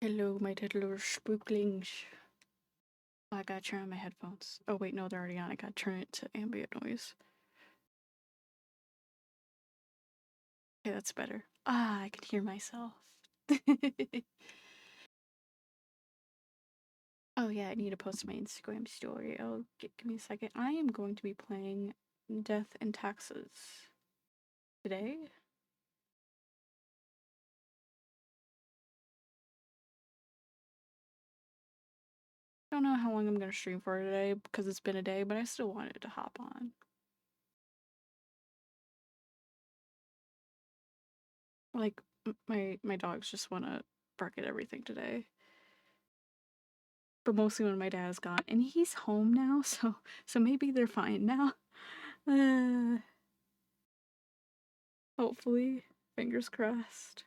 Hello, my little spooklings. Oh, I gotta turn on my headphones. Oh wait, no, they're already on. I gotta turn it to ambient noise. Okay, that's better. Ah, I can hear myself. Oh yeah, I need to post my Instagram story. Oh, give me a second. I am going to be playing Death and Taxes today. I don't know how long I'm gonna stream for today because it's been a day, but I still wanted to hop on. Like my dogs just want to bark at everything today. But mostly when my dad's gone, and he's home now, so maybe they're fine now. Uh, hopefully, fingers crossed.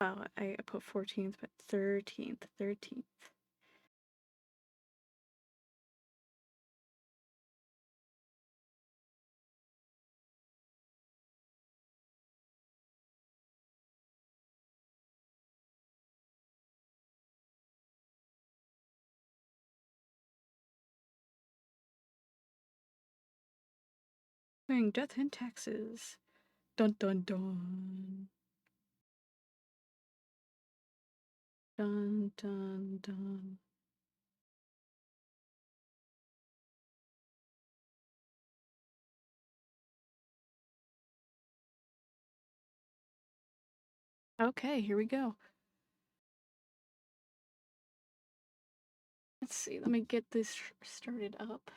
Wow, I put 14th, but 13th. Playing Death and Taxes. Dun dun dun. Dun dun dun. Okay, here we go. Let's see, let me get this started up.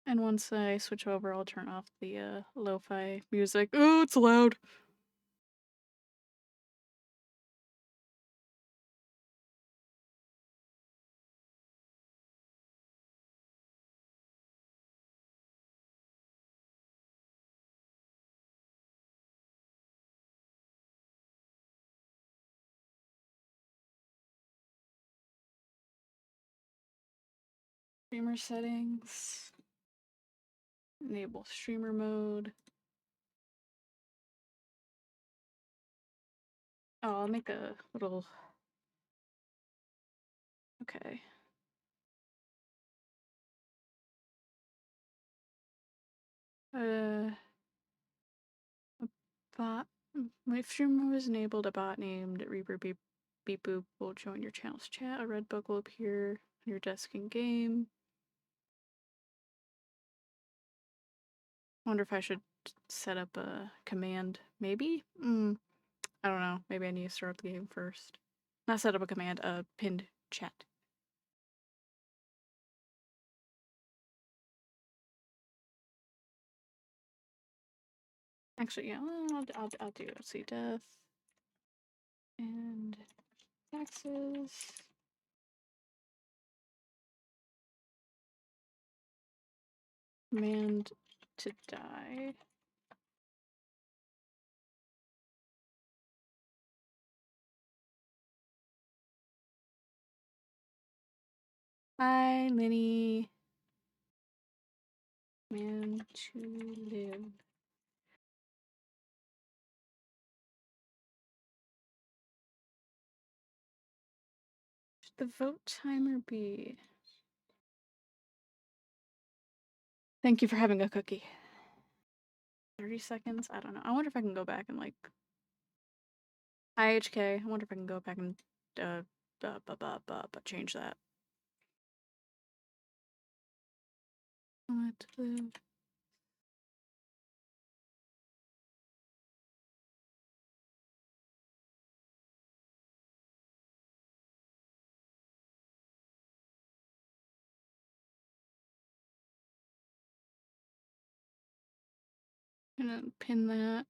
And once I switch over, I'll turn off the lo-fi music. Oh, it's loud. Streamer settings. Enable streamer mode. Oh, I'll make a little... Okay. A bot. If streamer was enabled, a bot named Reaper Beep Boop will join your channel's chat. A red bug will appear on your desk in game. Wonder if I should set up a command. Maybe? I don't know. Maybe I need to start the game first. Not set up a command, a pinned chat. Actually, yeah, I'll do it. Let's see, Death and Taxes. Command to die. Hi, Linny. Man to live. Should the vote timer be? Thank you for having a cookie. 30 seconds? I don't know. I wonder if I can go back and like... IHK. I wonder if I can go back and change that. Want to live. I'm gonna pin that.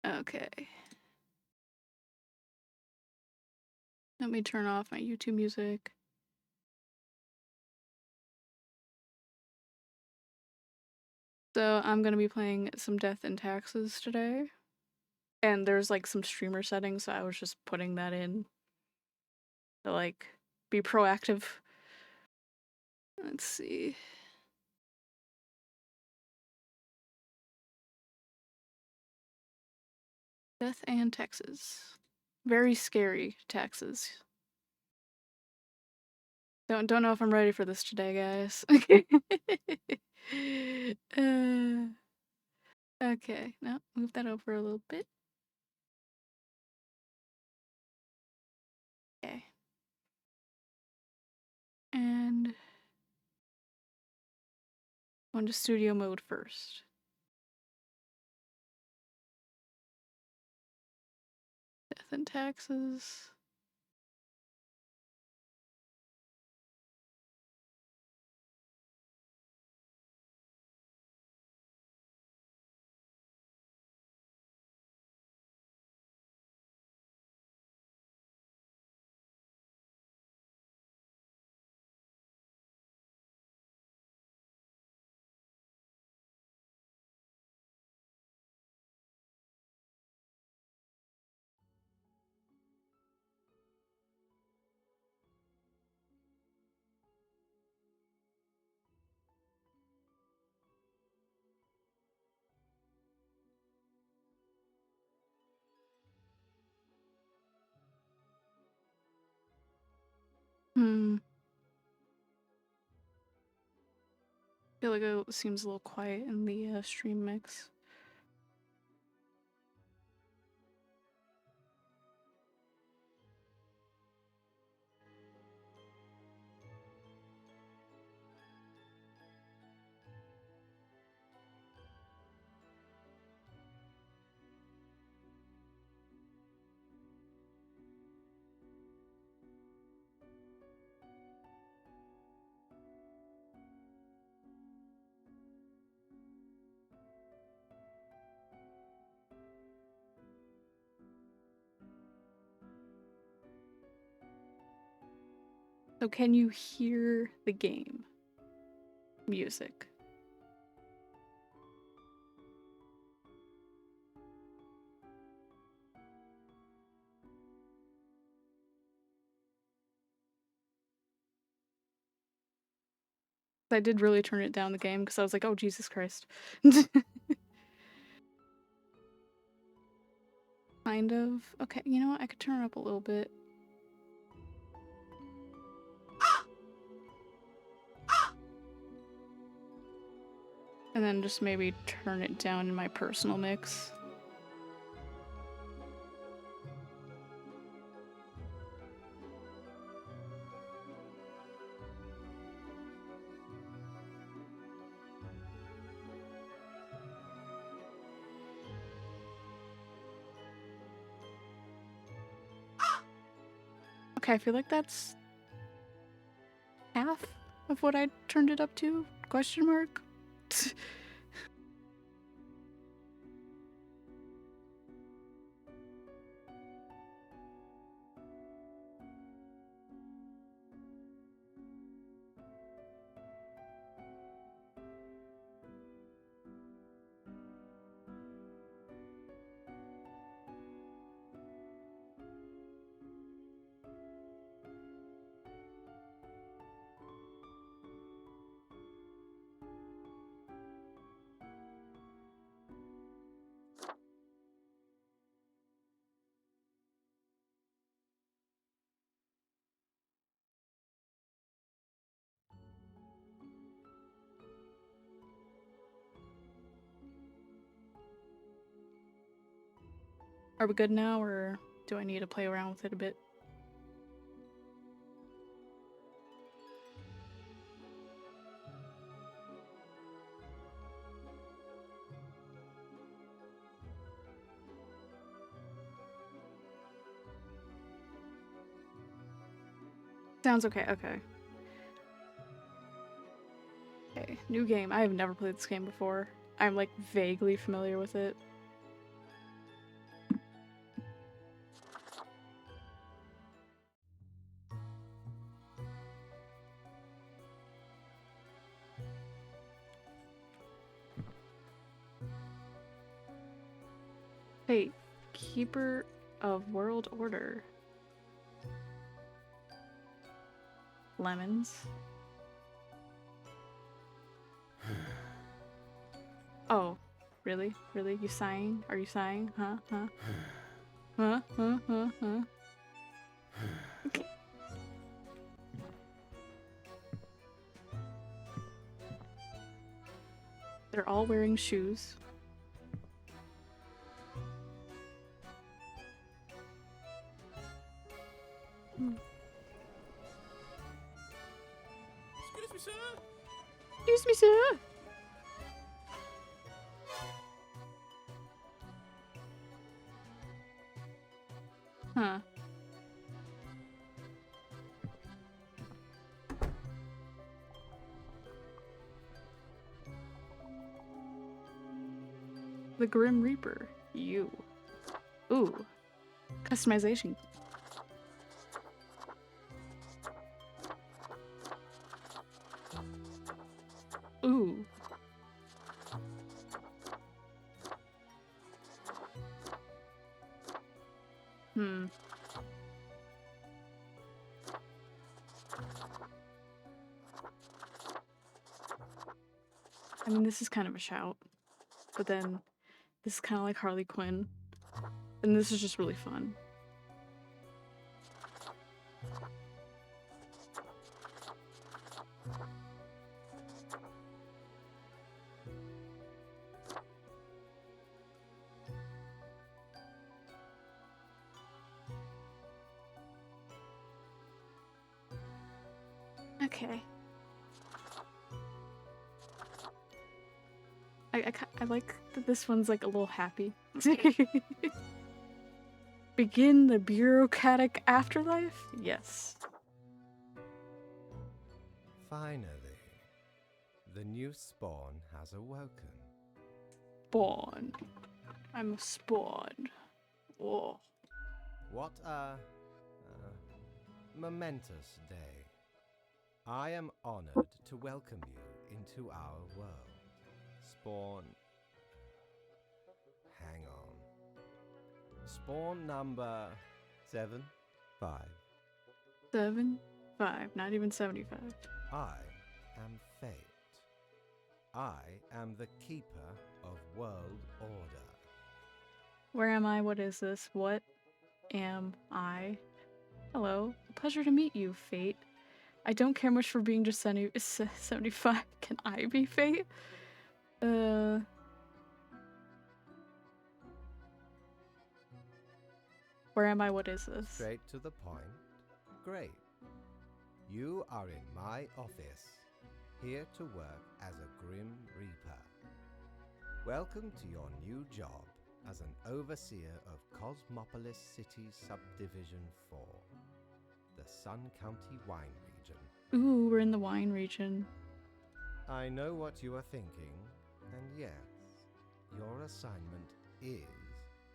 Okay. Let me turn off my YouTube music. So I'm gonna be playing some Death and Taxes today. And there's like some streamer settings, so I was just putting that in to like be proactive. Let's see. Death and Taxes. Very scary taxes. Don't know if I'm ready for this today, guys. Okay, no, move that over a little bit. Okay. And go into studio mode first. Death and Taxes. Hmm. Feel like it seems a little quiet in the stream mix. So can you hear the game music? I did really turn it down the game because I was like, oh, Jesus Christ. Kind of. Okay, you know what? I could turn it up a little bit. And then just maybe turn it down in my personal mix. Okay, I feel like that's half of what I turned it up to? Question mark? Are we good now, or do I need to play around with it a bit? Sounds okay, okay. Okay, new game. I have never played this game before. I'm like vaguely familiar with it. Hey, Keeper of World Order. Lemons. Oh, really? Really? You sighing? Are you sighing? Huh? Huh? Huh? Huh? Huh? Huh? They're all wearing shoes. Excuse me, sir. Excuse me, sir. Huh. The Grim Reaper. You. Ooh. Customization. Ooh. Hmm. I mean, this is kind of a shout. But then, this is kind of like Harley Quinn. And this is just really fun. Okay. I like that this one's like a little happy. Begin the bureaucratic afterlife? Yes. Finally, the new spawn has awoken. Spawn. I'm a spawn. Whoa. What a momentous day. I am honored to welcome you into our world. Spawn. Hang on. Spawn number 7, 5. 7, 5, not even 75. I am Fate. I am the keeper of world order. Where am I? What is this? What am I? Hello. Pleasure to meet you, Fate. I don't care much for being just 75. Can I be Fate? Where am I? What is this? Straight to the point. Great. You are in my office, here to work as a Grim Reaper. Welcome to your new job as an overseer of Cosmopolis City Subdivision 4, the Sun County Wine Region. Ooh, we're in the wine region. I know what you are thinking, and yes, your assignment is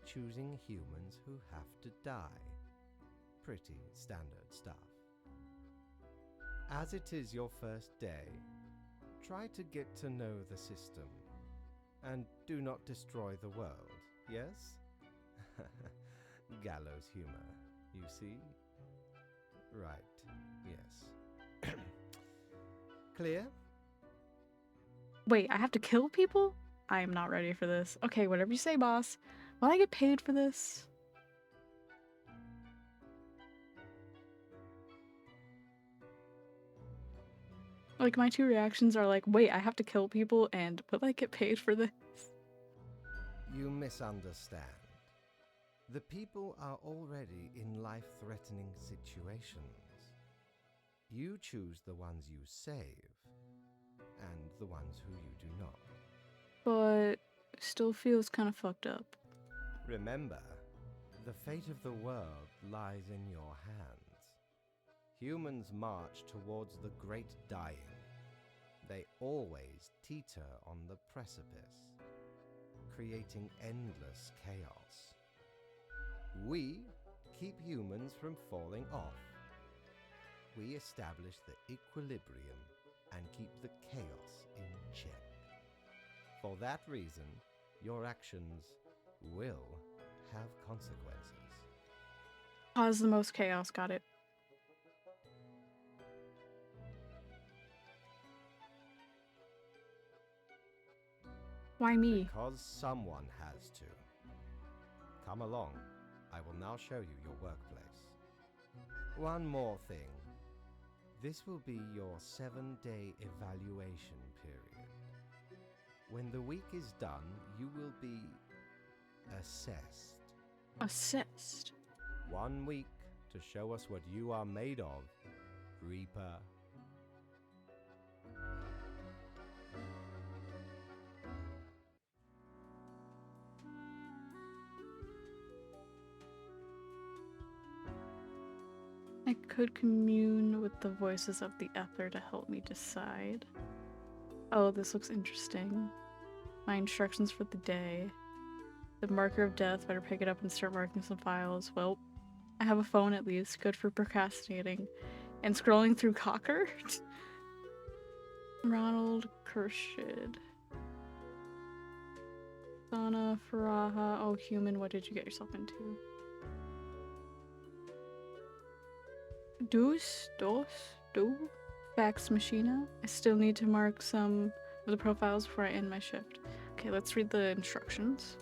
choosing humans who have to die. Pretty standard stuff. As it is your first day, try to get to know the system, and do not destroy the world, yes? Gallows humor, you see? Right, yes. Clear? Wait, I have to kill people? I am not ready for this. Okay, whatever you say, boss. Will I get paid for this? Like, my two reactions are like, wait, I have to kill people, and will I get paid for this? You misunderstand. The people are already in life-threatening situations. You choose the ones you save, and the ones who you do not. But still feels kind of fucked up. Remember, the fate of the world lies in your hands. Humans march towards the great dying. They always teeter on the precipice, creating endless chaos. We keep humans from falling off. We establish the equilibrium and keep the chaos in check. For that reason, your actions will have consequences. Cause the most chaos, got it. Why me? Because someone has to. Come along. I will now show you your workplace. One more thing. This will be your 7-day evaluation period. When the week is done, you will be assessed. Assist. 1 week to show us what you are made of, Reaper. I could commune with the voices of the ether to help me decide. Oh, this looks interesting. My instructions for the day. The marker of death, better pick it up and start marking some files. Well, I have a phone at least, good for procrastinating. And scrolling through Cocker? Ronald Kershid. Sana Faraha. Oh, human, what did you get yourself into? Do? Fax Machina. I still need to mark some of the profiles before I end my shift. Okay, let's read the instructions.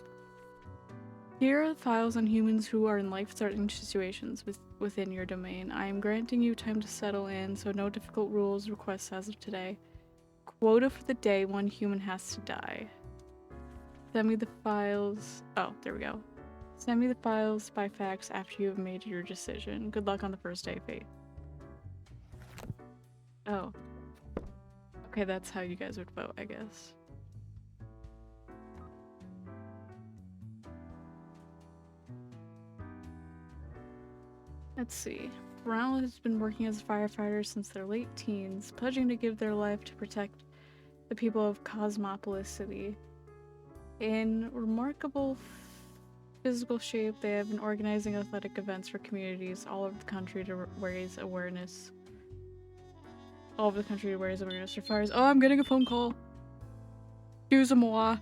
Here are the files on humans who are in life-threatening situations within your domain. I am granting you time to settle in, so no difficult rules requests as of today. Quota for the day, 1 human has to die. Send me the files. Oh, there we go. Send me the files by fax after you have made your decision. Good luck on the first day, Faith. Oh. Okay, that's how you guys would vote, I guess. Let's see. Ronald has been working as a firefighter since their late teens, pledging to give their life to protect the people of Cosmopolis City. In remarkable physical shape, they have been organizing athletic events for communities all over the country to raise awareness. All over the country to raise awareness for fires. Oh, I'm getting a phone call. Excuse-moi.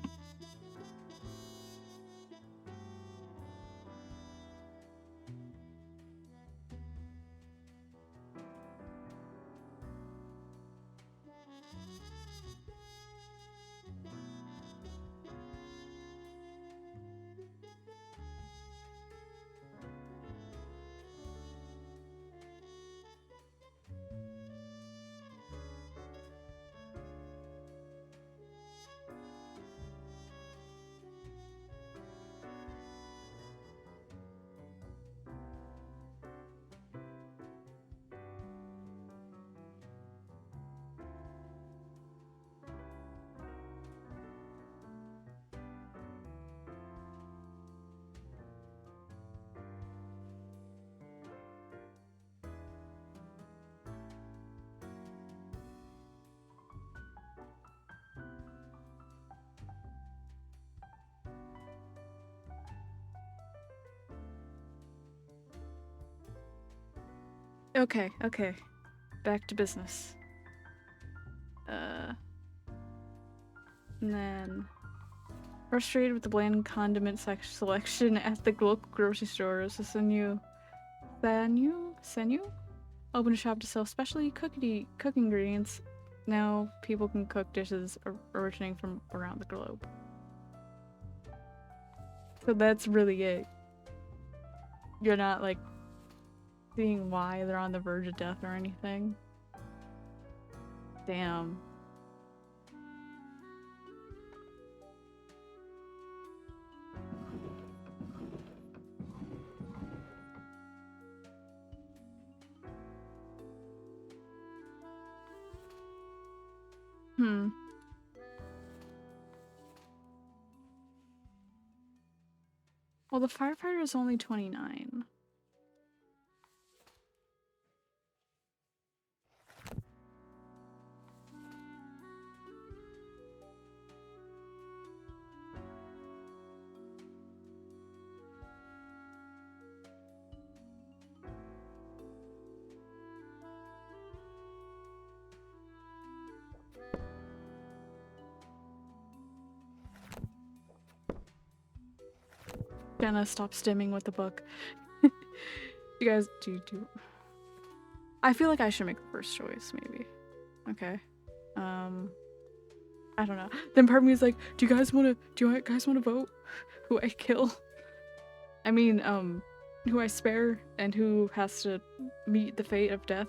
Okay. Back to business. And then frustrated with the bland condiment selection at the local grocery stores, Senu opened a shop to sell specialty cook ingredients. Now people can cook dishes originating from around the globe. So that's really it. You're not like seeing why they're on the verge of death or anything. Damn. Well, the firefighter is only 29. Gonna stop stimming with the book. You guys do. I feel like I should make the first choice, maybe. Okay. I don't know. Then part of me is like, do you guys wanna vote who I kill? I mean, who I spare and who has to meet the fate of death?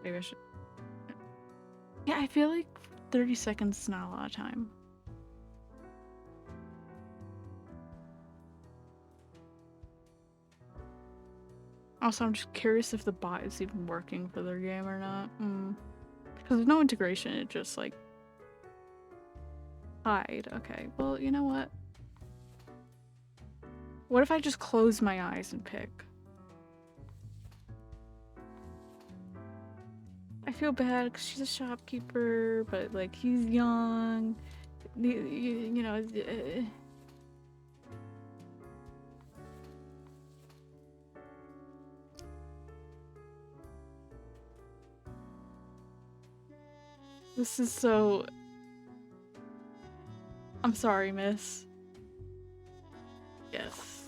Maybe I should. Yeah, I feel like 30 seconds is not a lot of time. Also, I'm just curious if the bot is even working for their game or not. Because there's no integration, it just like hide. Okay, well, you know what? What if I just close my eyes and pick? I feel bad because she's a shopkeeper, but like he's young. You know. This is so. I'm sorry, miss. Yes.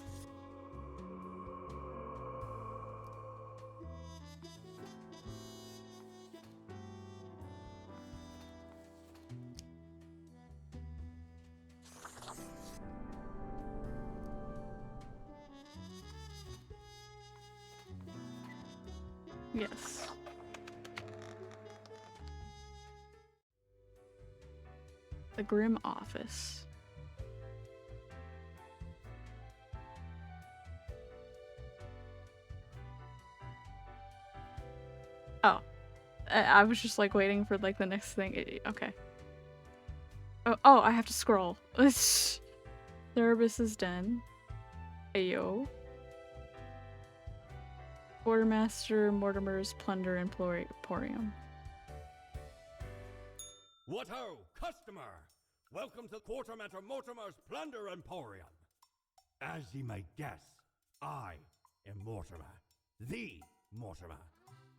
Yes. The Grim Office. Oh. I was just like waiting for like the next thing. Okay. Oh, I have to scroll. Cerebus's Den. Ayo. Quartermaster Mortimer's Plunder Emporium. What ho, customer! Welcome to Quartermaster Mortimer's Plunder Emporium. As ye may guess, I am Mortimer. The Mortimer.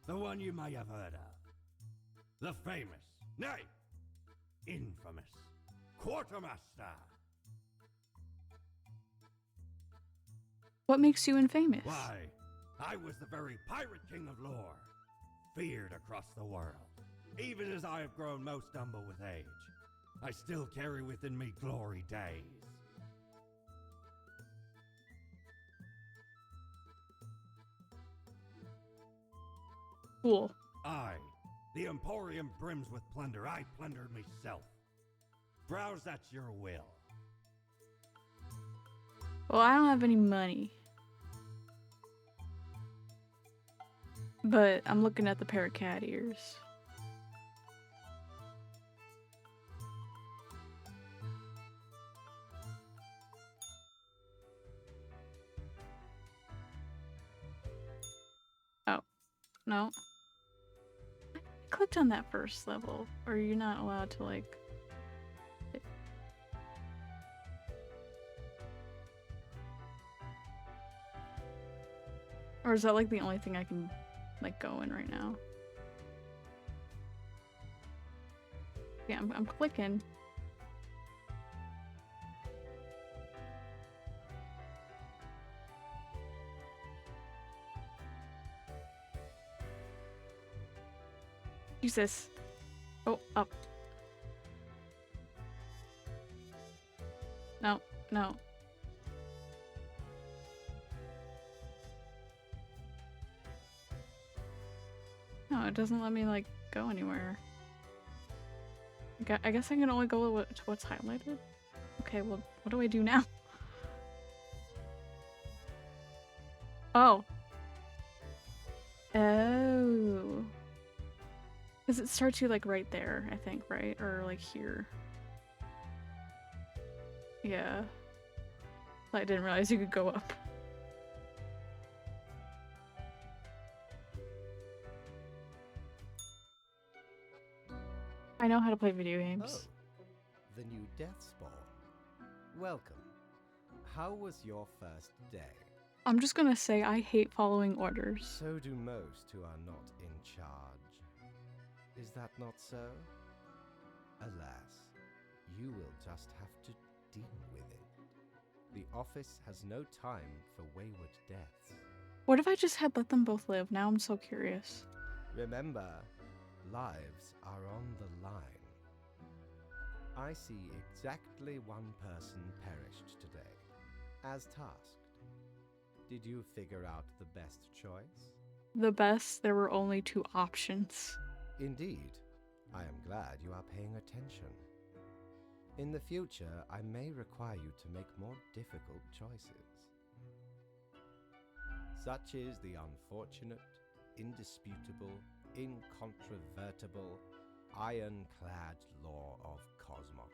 The one you may have heard of. The famous, nay, infamous Quartermaster. What makes you infamous? Why, I was the very pirate king of lore, feared across the world. Even as I have grown most humble with age, I still carry within me glory days. Cool. I, the Emporium brims with plunder. I plundered myself. Browse at your will. Well, I don't have any money. But I'm looking at the pair of cat ears. Oh, no. I clicked on that first level. Or you're not allowed to like... Or is that like the only thing I can like go in right now? Yeah, I'm clicking. Jesus. Oh, up. No, no. No, it doesn't let me like go anywhere. I guess I can only go to what's highlighted? Okay, well, what do I do now? Oh. Oh. Because it starts you like right there, I think, right? Or like here. Yeah. I didn't realize you could go up. I know how to play video games. Oh, the new Death Spawn. Welcome. How was your first day? I'm just gonna say I hate following orders. So do most who are not in charge. Is that not so? Alas, you will just have to deal with it. The office has no time for wayward deaths. What if I just had let them both live? Now I'm so curious. Remember, lives are on the line. I see exactly one person perished today, as tasked. Did you figure out the best choice? The best, there were only 2 options. Indeed. I am glad you are paying attention. In the future, I may require you to make more difficult choices. Such is the unfortunate, indisputable, incontrovertible, ironclad law of cosmos.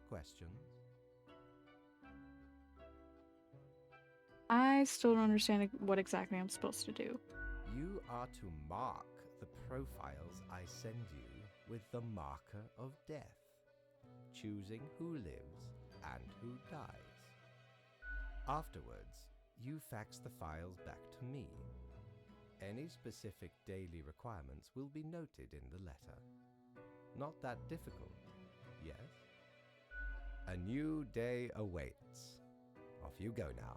Questions? I still don't understand what exactly I'm supposed to do. You are to mark the profiles I send you with the marker of death, choosing who lives and who dies. Afterwards, you fax the files back to me. Any specific daily requirements will be noted in the letter. Not that difficult, yes? A new day awaits. Off you go now.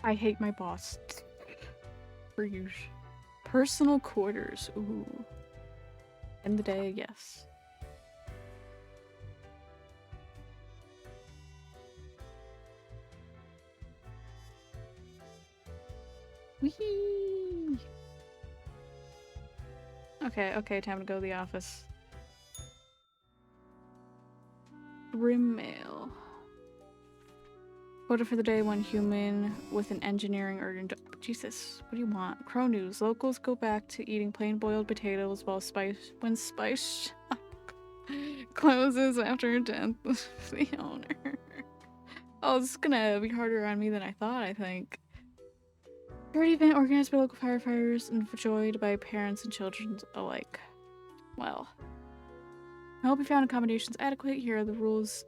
I hate my boss. For you. Personal quarters. Ooh. End the day, yes. Whee! Okay, time to go to the office. Grim mail. Quota for the day: 1 human with an engineering or Jesus, what do you want? Crow news. Locals go back to eating plain boiled potatoes when Spice Shop closes after death of the owner. Oh, this is gonna be harder on me than I thought, I think. Charity event organized by local firefighters and enjoyed by parents and children alike. Well, I hope you found accommodations adequate. Here are the rules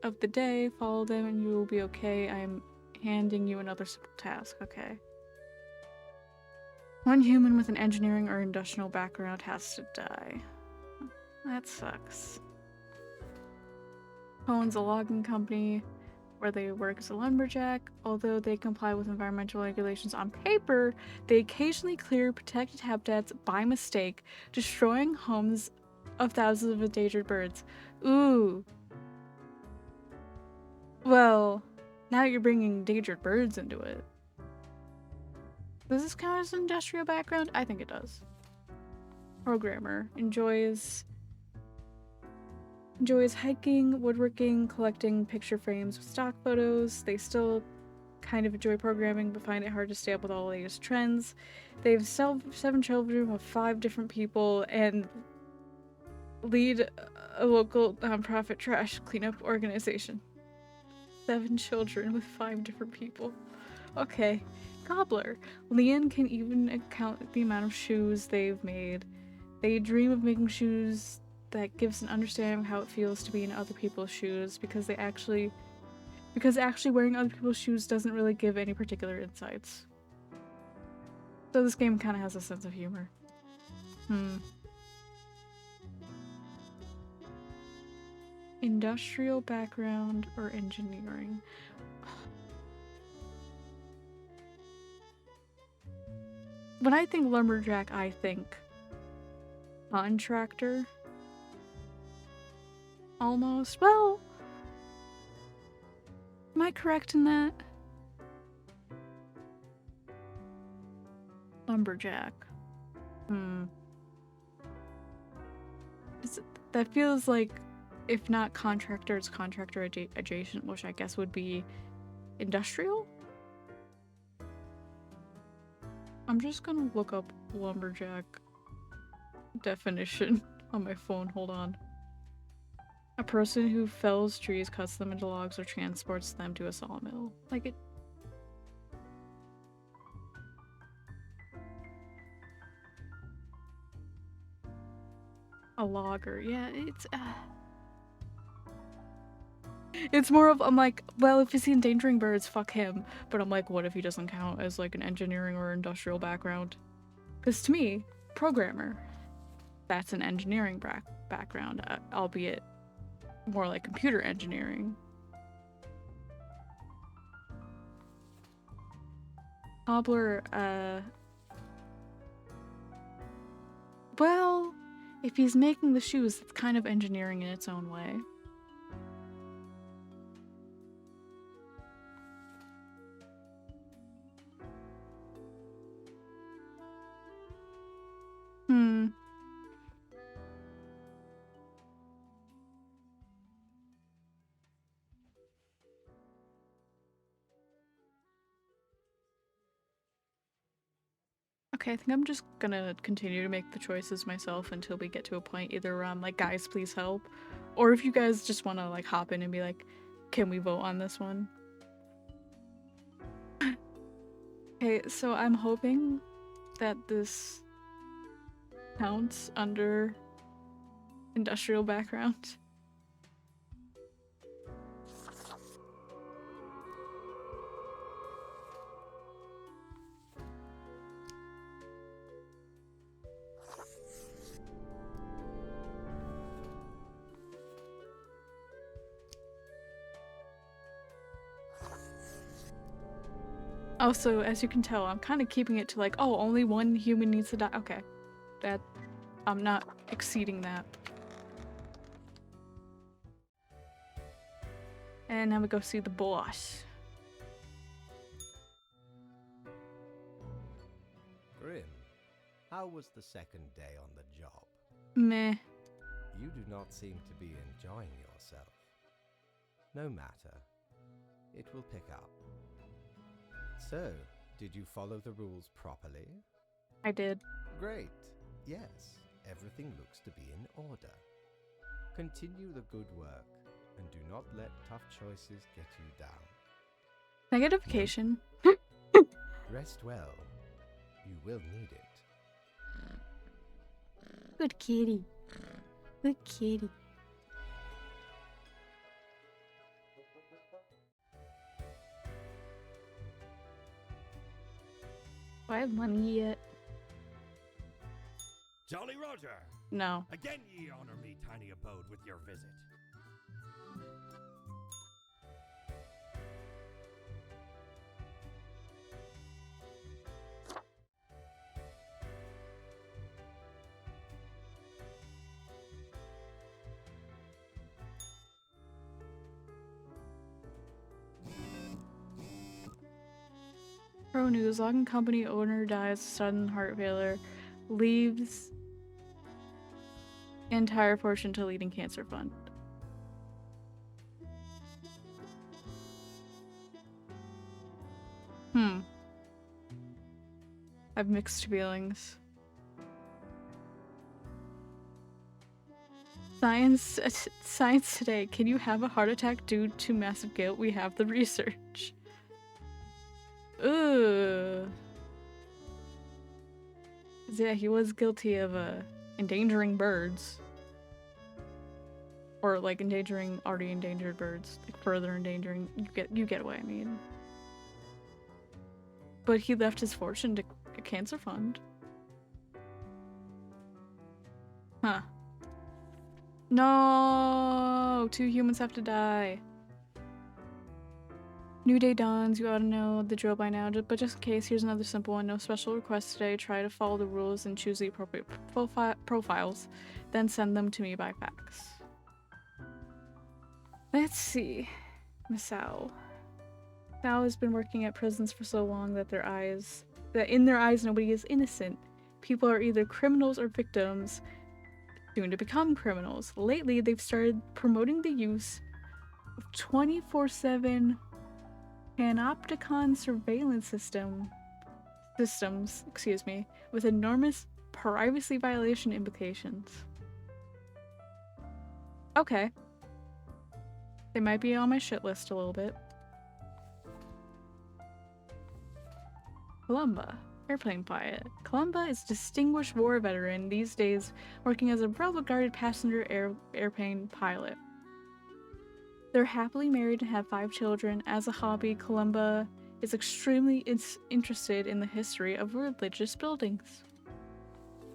of the day. Follow them and you will be okay. I am handing you another simple task. Okay. 1 human with an engineering or industrial background has to die. That sucks. Owns a logging company where they work as a lumberjack. Although they comply with environmental regulations on paper, they occasionally clear protected habitats by mistake, destroying homes of thousands of endangered birds. Ooh. Well, now you're bringing endangered birds into it. Does this count as an industrial background? I think it does. Programmer enjoys hiking, woodworking, collecting picture frames with stock photos. They still kind of enjoy programming but find it hard to stay up with all the latest trends. They have 7 children with 5 different people and lead a local nonprofit trash cleanup organization. 7 children with 5 different people. Okay. Cobbler. Leon can even count the amount of shoes they've made. They dream of making shoes that gives an understanding of how it feels to be in other people's shoes because actually wearing other people's shoes doesn't really give any particular insights. So this game kind of has a sense of humor. Industrial background or engineering? When I think lumberjack, I think contractor. Almost. Well, am I correct in that? Lumberjack. That feels like, if not contractor, it's contractor adjacent, which I guess would be industrial? I'm just gonna look up lumberjack definition on my phone. Hold on. A person who fells trees, cuts them into logs, or transports them to a sawmill. Like it. A logger. Yeah, it's It's more of, I'm like, well, if he's endangering birds, fuck him. But I'm like, what if he doesn't count as like an engineering or industrial background? Because to me, programmer, that's an engineering background, albeit more like computer engineering. Cobbler, well, if he's making the shoes, it's kind of engineering in its own way. Okay, I think I'm just gonna continue to make the choices myself until we get to a point either where I'm like, guys, please help. Or if you guys just want to like hop in and be like, can we vote on this one? Okay, so I'm hoping that this counts under industrial background. Also, as you can tell, I'm kind of keeping it to like, oh, only one human needs to die. Okay, that I'm not exceeding that. And now we go see the boss. Grim, how was the second day on the job? Meh. You do not seem to be enjoying yourself. No matter. It will pick up. So, did you follow the rules properly? I did. Great. Yes, everything looks to be in order. Continue the good work, and do not let tough choices get you down. Can I get a vacation? Rest well. You will need it. Good kitty. Good kitty. Do I have money yet? Jolly Roger! No. Again ye honor me, tiny abode, with your visit. Pro news: logging company owner dies of sudden heart failure, leaves entire fortune to leading cancer fund. I have mixed feelings. Science today. Can you have a heart attack due to massive guilt? We have the research. Ugh. Yeah, he was guilty of endangering birds. Or like endangering already endangered birds. Like further endangering. You get what I mean. But he left his fortune to a cancer fund. Huh. No! 2 humans have to die. New day dawns, you ought to know the drill by now, but just in case, here's another simple one. No special requests today. Try to follow the rules and choose the appropriate profiles, then send them to me by fax. Let's see. Misao. Misao has been working at prisons for so long that in their eyes nobody is innocent. People are either criminals or victims, soon to become criminals. Lately, they've started promoting the use of 24/7 panopticon surveillance systems, with enormous privacy violation implications. Okay. They might be on my shit list a little bit. Columba, airplane pilot. Columba is a distinguished war veteran these days, working as a well-regarded passenger airplane pilot. They're happily married and have 5 children. As a hobby, Columba is extremely interested in the history of religious buildings.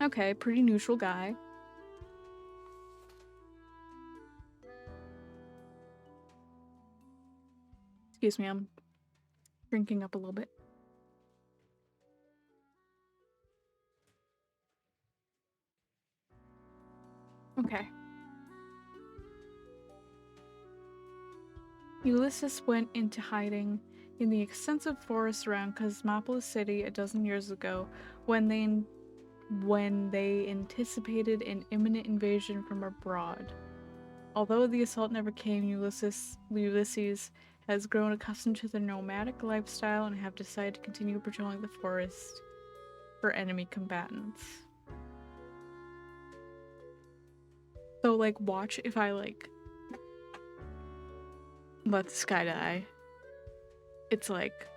Okay, pretty neutral guy. Excuse me, I'm drinking up a little bit. Okay. Ulysses went into hiding in the extensive forest around Cosmopolis City a dozen years ago when they anticipated an imminent invasion from abroad. Although the assault never came, Ulysses has grown accustomed to the nomadic lifestyle and have decided to continue patrolling the forest for enemy combatants. So, like, watch if I, like, let this guy die. It's like,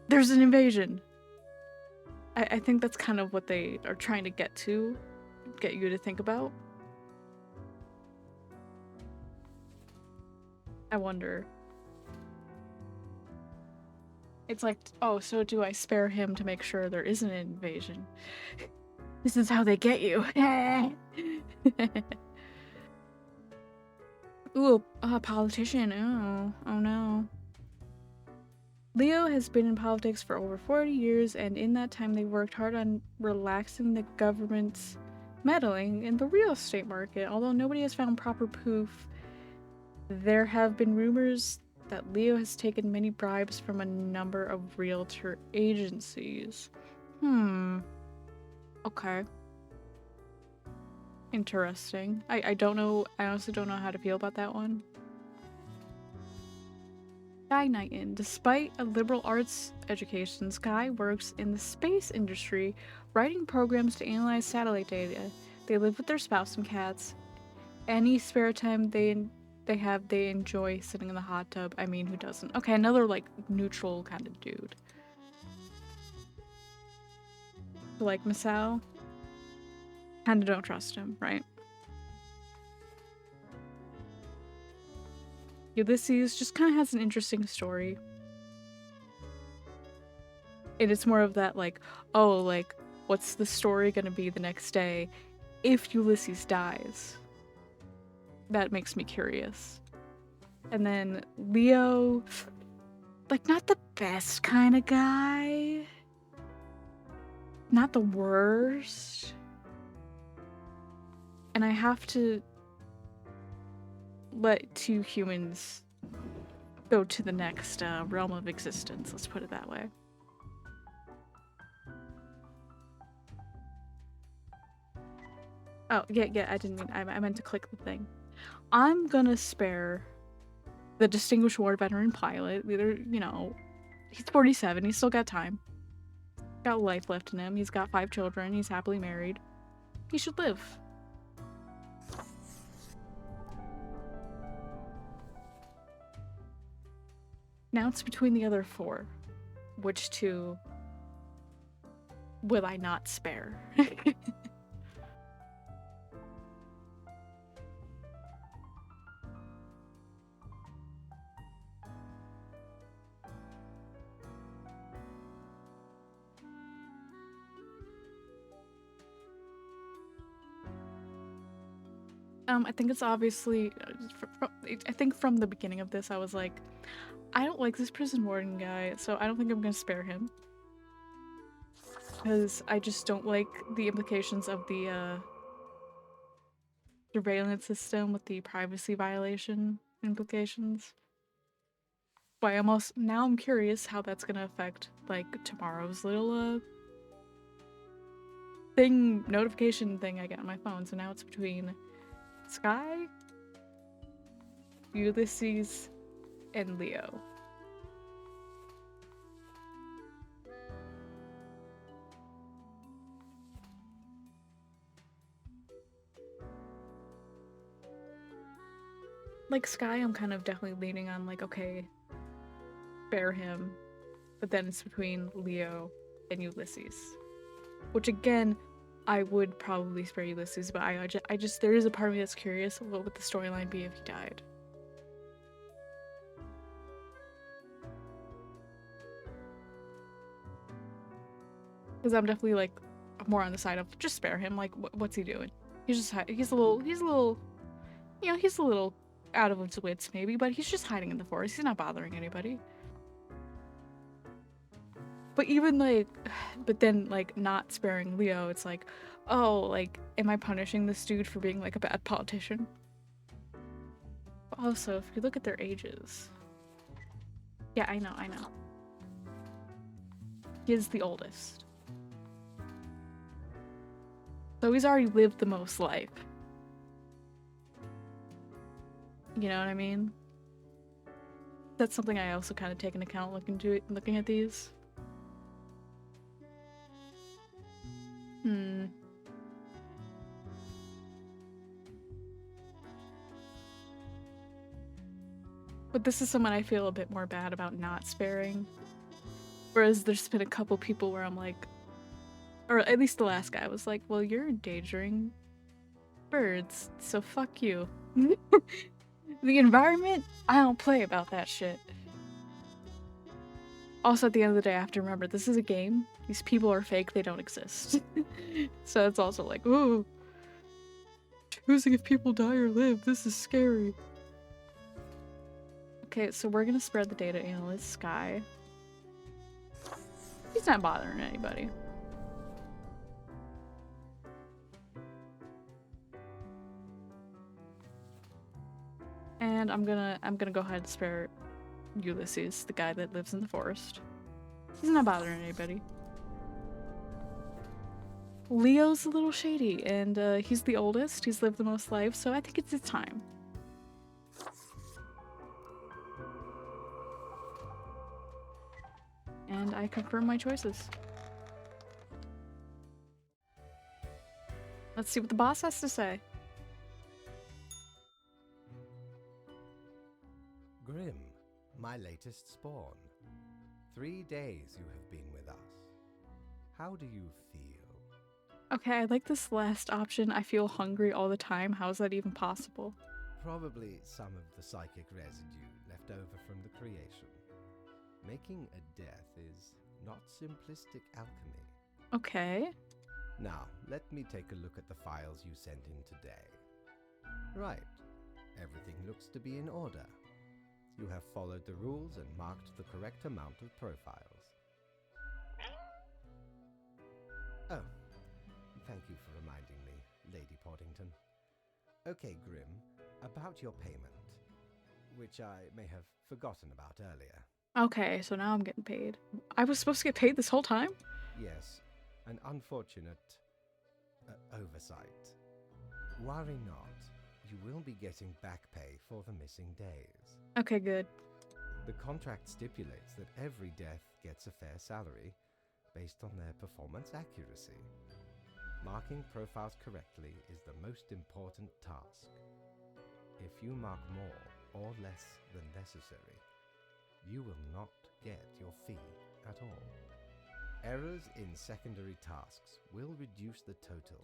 there's an invasion. I think that's kind of what they are trying to get you to think about. I wonder. It's like, oh, so do I spare him to make sure there isn't an invasion? This is how they get you. Ooh, a politician. Oh no. Leo has been in politics for over 40 years, and in that time they worked hard on relaxing the government's meddling in the real estate market. Although nobody has found proper proof, there have been rumors that Leo has taken many bribes from a number of realtor agencies. Okay. Interesting. I don't know. I honestly don't know how to feel about that one. Sky Knighton. Despite a liberal arts education, Sky works in the space industry, writing programs to analyze satellite data. They live with their spouse and cats. Any spare time they enjoy sitting in the hot tub. I mean, who doesn't? Okay, another like neutral kind of dude. Like Masao. Kinda don't trust him, right? Ulysses just kind of has an interesting story. And it's more of that like, oh, like, what's the story gonna be the next day if Ulysses dies? That makes me curious. And then Leo, like, not the best kind of guy. Not the worst. And I have to let 2 humans go to the next realm of existence, let's put it that way. Oh, yeah, I didn't mean, I meant to click the thing. I'm gonna spare the Distinguished War Veteran pilot. Either, you know, he's 47, he's still got time. Got life left in him, he's got 5 children, he's happily married. He should live. Now it's between the other 4. Which 2 will I not spare? I think it's obviously, I think from the beginning of this I was like, I don't like this prison warden guy, so I don't think I'm gonna spare him. Because I just don't like the implications of the surveillance system with the privacy violation implications. But now I'm curious how that's gonna affect like tomorrow's little notification thing I get on my phone. So now it's between Sky, Ulysses, and Leo. Like Sky, I'm kind of definitely leaning on like, okay, spare him, but then it's between Leo and Ulysses. Which again, I would probably spare Ulysses, but I just there is a part of me that's curious what would the storyline be if he died. Because I'm definitely like more on the side of just spare him. Like, what's he doing? He's a little, you know, he's a little out of his wits maybe, but he's just hiding in the forest. He's not bothering anybody. But even like, but then like not sparing Leo, it's like, oh, like, am I punishing this dude for being like a bad politician? But also, if you look at their ages, yeah, I know. He is the oldest. So he's already lived the most life. You know what I mean? That's something I also kind of take into account looking at these. But this is someone I feel a bit more bad about not sparing. Whereas there's been a couple people where I'm like, or at least the last guy was like, well, you're endangering birds, so fuck you. The environment? I don't play about that shit. Also, at the end of the day, I have to remember, this is a game. These people are fake, they don't exist. So it's also like, ooh. Choosing if people die or live, this is scary. Okay, so we're gonna spread the data analyst, Sky. He's not bothering anybody. And I'm gonna go ahead and spare Ulysses, the guy that lives in the forest. He's not bothering anybody. Leo's a little shady, and he's the oldest. He's lived the most life, so I think it's his time. And I confirm my choices. Let's see what the boss has to say. Grim, my latest spawn. 3 days you have been with us. How do you feel? Okay, I like this last option. I feel hungry all the time. How is that even possible? Probably some of the psychic residue left over from the creation. Making a death is not simplistic alchemy. Okay. Now, let me take a look at the files you sent in today. Right. Everything looks to be in order. You have followed the rules and marked the correct amount of profiles. Oh, thank you for reminding me, Lady Poddington. Okay, Grim, about your payment, which I may have forgotten about earlier. Okay, so now I'm getting paid. I was supposed to get paid this whole time? Yes, an unfortunate oversight. Worry not, you will be getting back pay for the missing days. Okay, good. The contract stipulates that every death gets a fair salary based on their performance accuracy. Marking profiles correctly is the most important task. If you mark more or less than necessary, you will not get your fee at all. Errors in secondary tasks will reduce the total,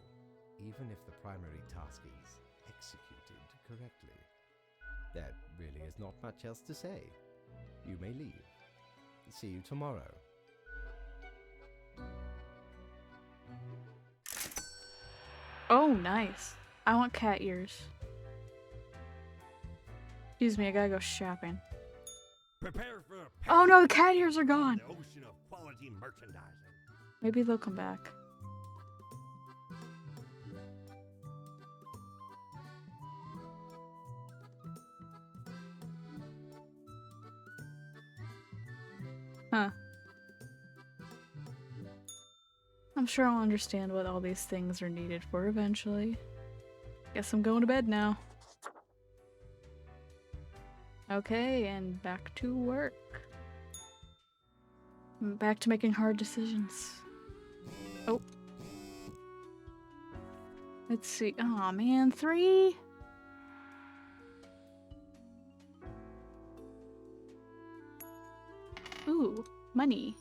even if the primary task is executed correctly. There really is not much else to say. You may leave. See you tomorrow. Oh, nice. I want cat ears. Excuse me, I gotta go shopping. Prepare for a Oh no, the cat ears are gone! the ocean of quality merchandising. Maybe they'll come back. Huh. I'm sure I'll understand what all these things are needed for eventually. Guess I'm going to bed now. Okay, and back to work. Back to making hard decisions. Oh. Let's see. Aw, man, 3? Ooh, money.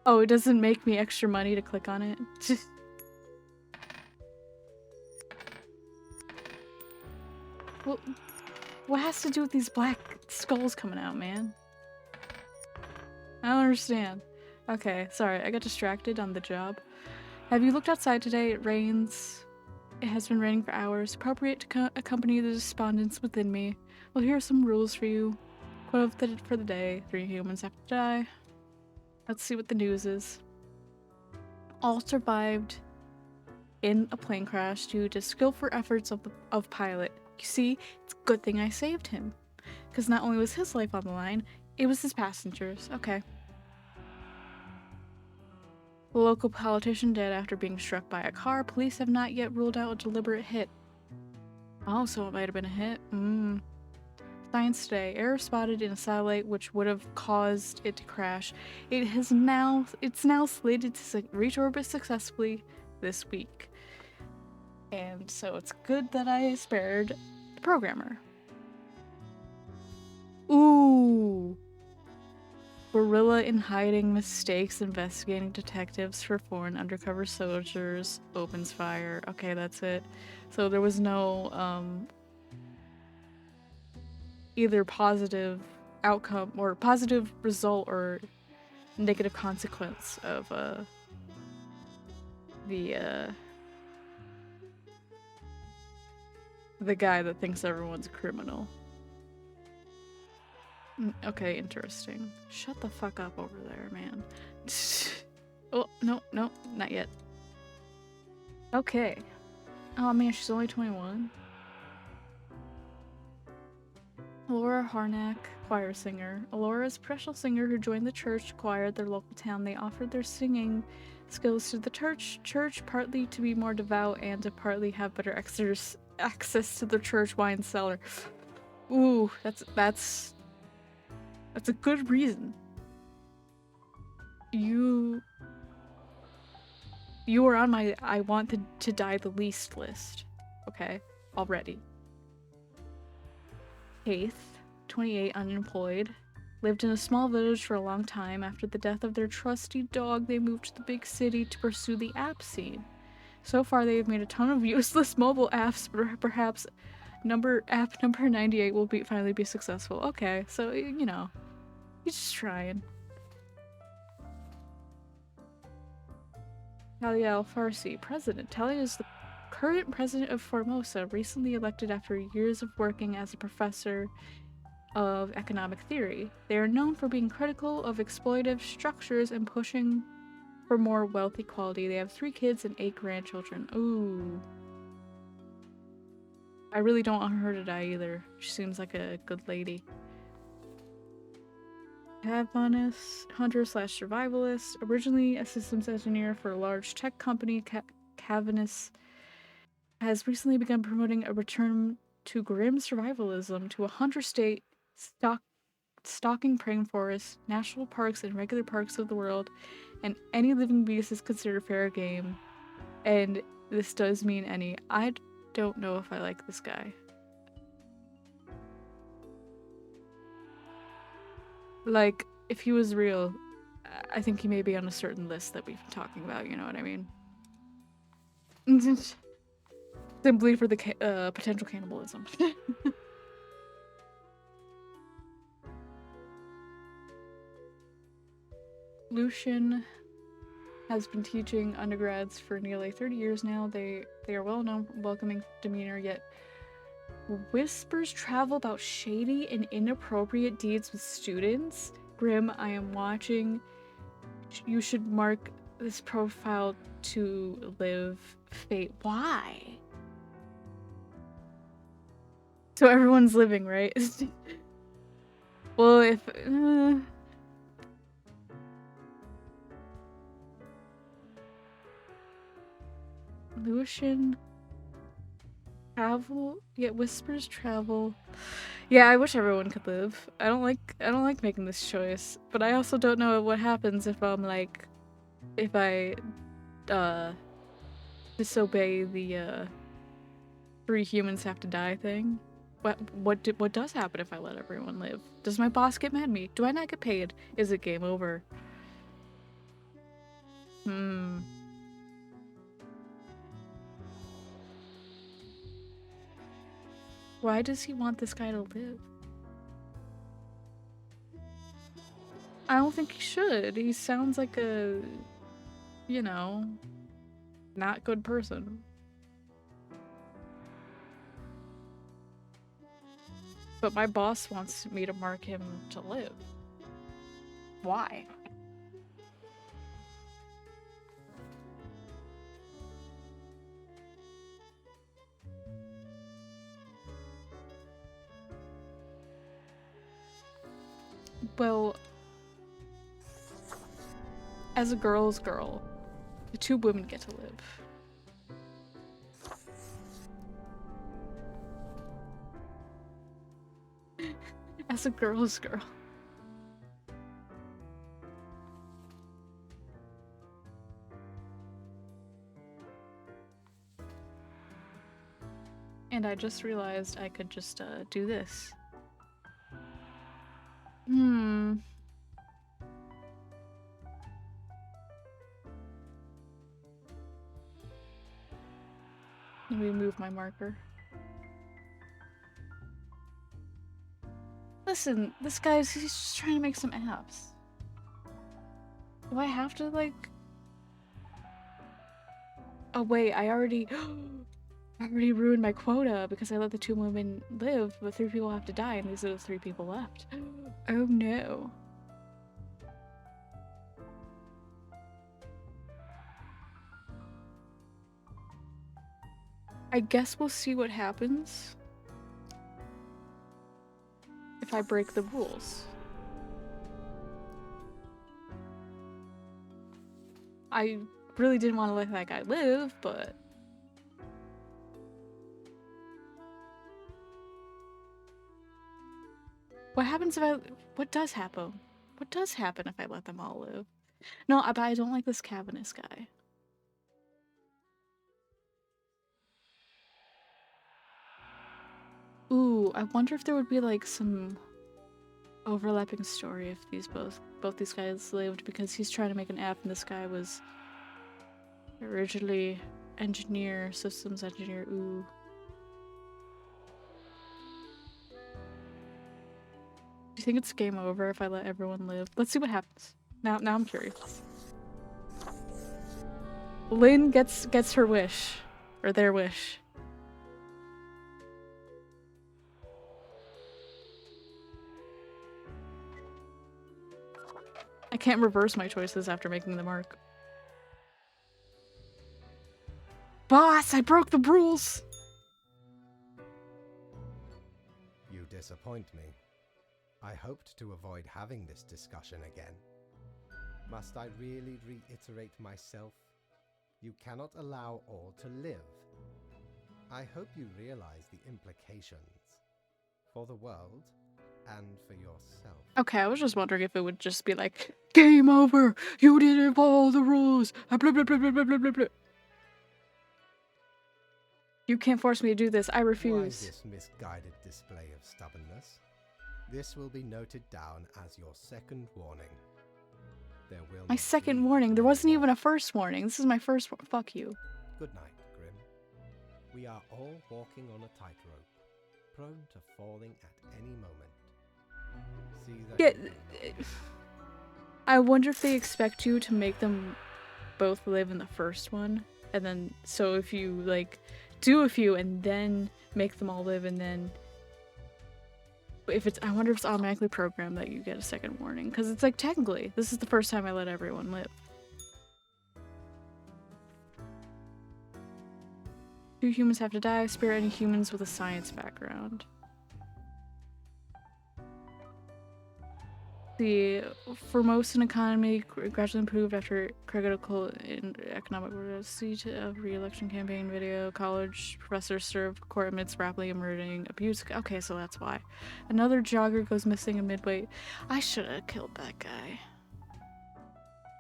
Oh, it doesn't make me extra money to click on it. Well, what has to do with these black skulls coming out, man? I don't understand. Okay, sorry, I got distracted on the job. Have you looked outside today? It rains. It has been raining for hours. Appropriate to accompany the despondence within me. Well, here are some rules for you. Quote for the day. 3 humans have to die. Let's see what the news is. All survived in a plane crash due to skillful efforts of pilot. You see, it's a good thing I saved him. Because not only was his life on the line, it was his passengers. Okay. The local politician dead after being struck by a car. Police have not yet ruled out a deliberate hit. Oh, so it might have been a hit. Science today. Error spotted in a satellite which would have caused it to crash. It's now slated to reach orbit successfully this week. And so it's good that I spared the programmer. Ooh. Guerrilla in hiding, mistakes investigating detectives for foreign undercover soldiers, opens fire. Okay, that's it. So there was no either positive outcome or positive result or negative consequence of the guy that thinks everyone's a criminal. Okay, interesting. Shut the fuck up over there, man. Oh, no, not yet. Okay. Oh man, she's only 21. Laura Harnack, choir singer. Laura is a professional singer who joined the church choir at their local town. They offered their singing skills to the church partly to be more devout and to partly have better access to the church wine cellar. Ooh, that's a good reason. You are on my I want to die the least list. Okay, already. Faith, 28, unemployed. Lived in a small village for a long time. After the death of their trusty dog, they moved to the big city to pursue the app scene. So far, they have made a ton of useless mobile apps, but perhaps app number 98 will finally be successful. Okay, so, you know, he's just trying. Talia Al-Farsi, president. Talia is the current president of Formosa, recently elected after years of working as a professor of economic theory. They are known for being critical of exploitative structures and pushing for more wealth equality. They have 3 kids and 8 grandchildren. Ooh. I really don't want her to die either. She seems like a good lady. Cavanus, hunter/survivalist. Originally a systems engineer for a large tech company, Cavanus has recently begun promoting a return to grim survivalism to a hunter state, stalking praying forests, national parks, and regular parks of the world, and any living beast is considered fair game. And this does mean any. I don't know if I like this guy. Like, if he was real, I think he may be on a certain list that we've been talking about, you know what I mean? Simply for the potential cannibalism. Lucian has been teaching undergrads for nearly 30 years now. They are well known for welcoming demeanor, yet whispers travel about shady and inappropriate deeds with students. Grim, I am watching. You should mark this profile to live fate. Why? So everyone's living, right? Well, if Lucian travel, yet whispers travel. Yeah, I wish everyone could live. I don't like making this choice, but I also don't know what happens if if I disobey the 3 humans have to die thing. What does happen if I let everyone live? Does my boss get mad at me? Do I not get paid? Is it game over? Hmm. Why does he want this guy to live? I don't think he should. He sounds like a, you know, not good person. But my boss wants me to mark him to live. Why? Well, as a girl's girl, the two women get to live. As a girl's girl. And I just realized I could just do this. Hmm. Let me move my marker. Listen, this guy's he's just trying to make some apps. Do I have to like Oh wait, I already ruined my quota because I let the two women live, but 3 people have to die and these are the 3 people left. Oh no. I guess we'll see what happens if I break the rules. I really didn't want to let that guy live, but what happens if what does happen? What does happen if I let them all live? No, but I don't like this Cavernous guy. Ooh, I wonder if there would be like some overlapping story if these both these guys lived, because he's trying to make an app and this guy was originally systems engineer. Ooh. Do you think it's game over if I let everyone live? Let's see what happens. Now I'm curious. Lynn gets her wish, or their wish. I can't reverse my choices after making the mark. Boss, I broke the rules! You disappoint me. I hoped to avoid having this discussion again. Must I really reiterate myself? You cannot allow all to live. I hope you realize the implications for the world and for yourself. Okay, I was just wondering if it would just be like, game over! You didn't follow the rules! Blah, blah, blah, blah, blah, blah, blah. You can't force me to do this. I refuse. Why this misguided display of stubbornness? This will be noted down as your second warning. There will My not second be warning? There any wasn't even more. a first warning. This is my first fuck you. Good night, Grim. We are all walking on a tightrope, prone to falling at any moment. See that Yeah, you do not. I wonder if they expect you to make them both live in the first one, and then so if you like do a few and then make them all live, and then if it's, I wonder if it's automatically programmed that you get a second warning, because it's like technically this is the first time I let everyone live. 2 humans have to die. Spare any humans with a science background. The Formosan economy gradually improved after critical in economic seat of re-election campaign video. College professors served court amidst rapidly emerging abuse. Okay, so that's why. Another jogger goes missing in midway. I should have killed that guy.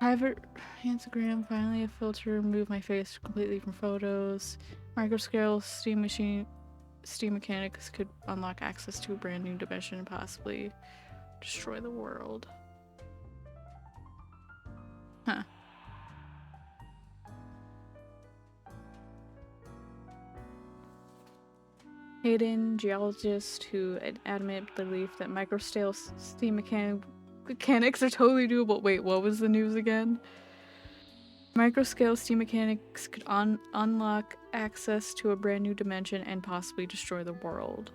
Private Instagram. Finally, a filter removed my face completely from photos. Microscale steam mechanics could unlock access to a brand new dimension and possibly destroy the world. Huh. Hayden, geologist who had adamant belief that microscale steam mechanics are totally doable. Wait, what was the news again? Microscale steam mechanics could unlock access to a brand new dimension and possibly destroy the world.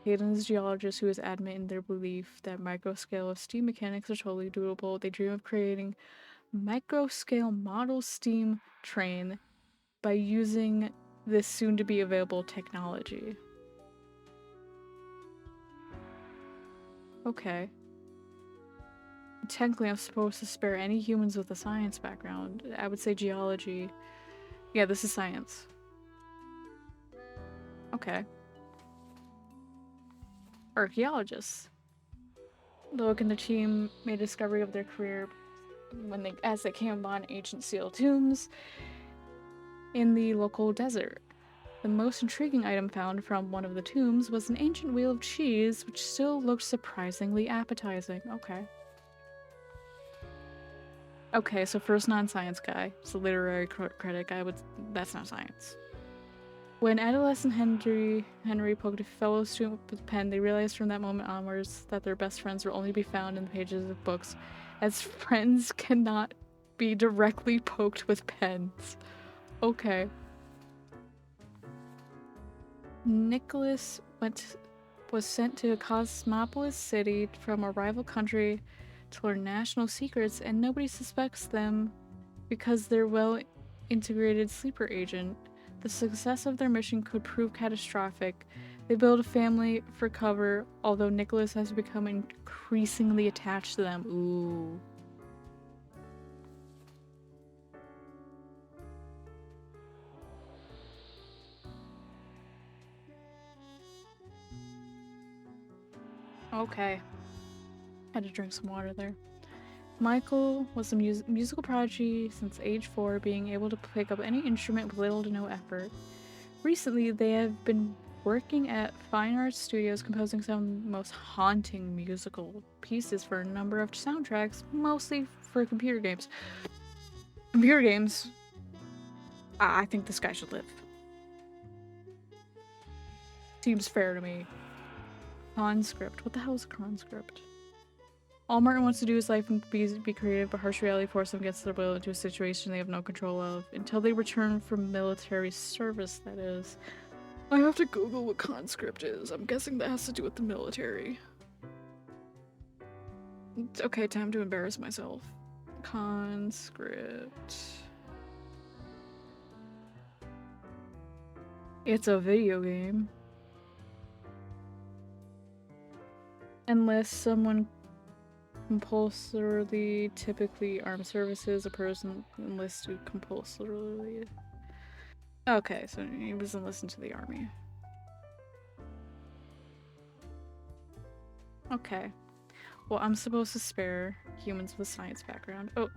Hayden is a geologist who is adamant in their belief that microscale steam mechanics are totally doable. They dream of creating microscale model steam train by using this soon-to-be available technology. Okay. Technically, I'm supposed to spare any humans with a science background. I would say geology. Yeah, this is science. Okay. Archaeologists. Logan and the team made a discovery of their career as they came upon ancient seal tombs in the local desert. The most intriguing item found from one of the tombs was an ancient wheel of cheese, which still looked surprisingly appetizing. Okay. Okay, so first non-science guy. It's a literary critic. That's not science. When adolescent Henry poked a fellow student with a pen, they realized from that moment onwards that their best friends will only be found in the pages of books, as friends cannot be directly poked with pens. Okay. Nicholas was sent to Cosmopolis City from a rival country to learn national secrets, and nobody suspects them because they're well-integrated sleeper agent. The success of their mission could prove catastrophic. They build a family for cover, although Nicholas has become increasingly attached to them. Ooh. Okay. Had to drink some water there. Michael was a musical prodigy since age 4, being able to pick up any instrument with little to no effort. Recently, they have been working at fine arts studios composing some of the most haunting musical pieces for a number of soundtracks, mostly for computer games. Computer games? I think this guy should live. Seems fair to me. Conscript. What the hell is a conscript? All Martin wants to do is life and be creative, but harsh reality forces them against their will into a situation they have no control of. Until they return from military service, that is. I have to Google what conscript is. I'm guessing that has to do with the military. It's okay, time to embarrass myself. Conscript. It's a video game. Unless someone compulsorily, typically armed services, a person enlisted compulsorily. Okay, so he was enlisted to the army. Okay. Well, I'm supposed to spare humans with a science background. Oh,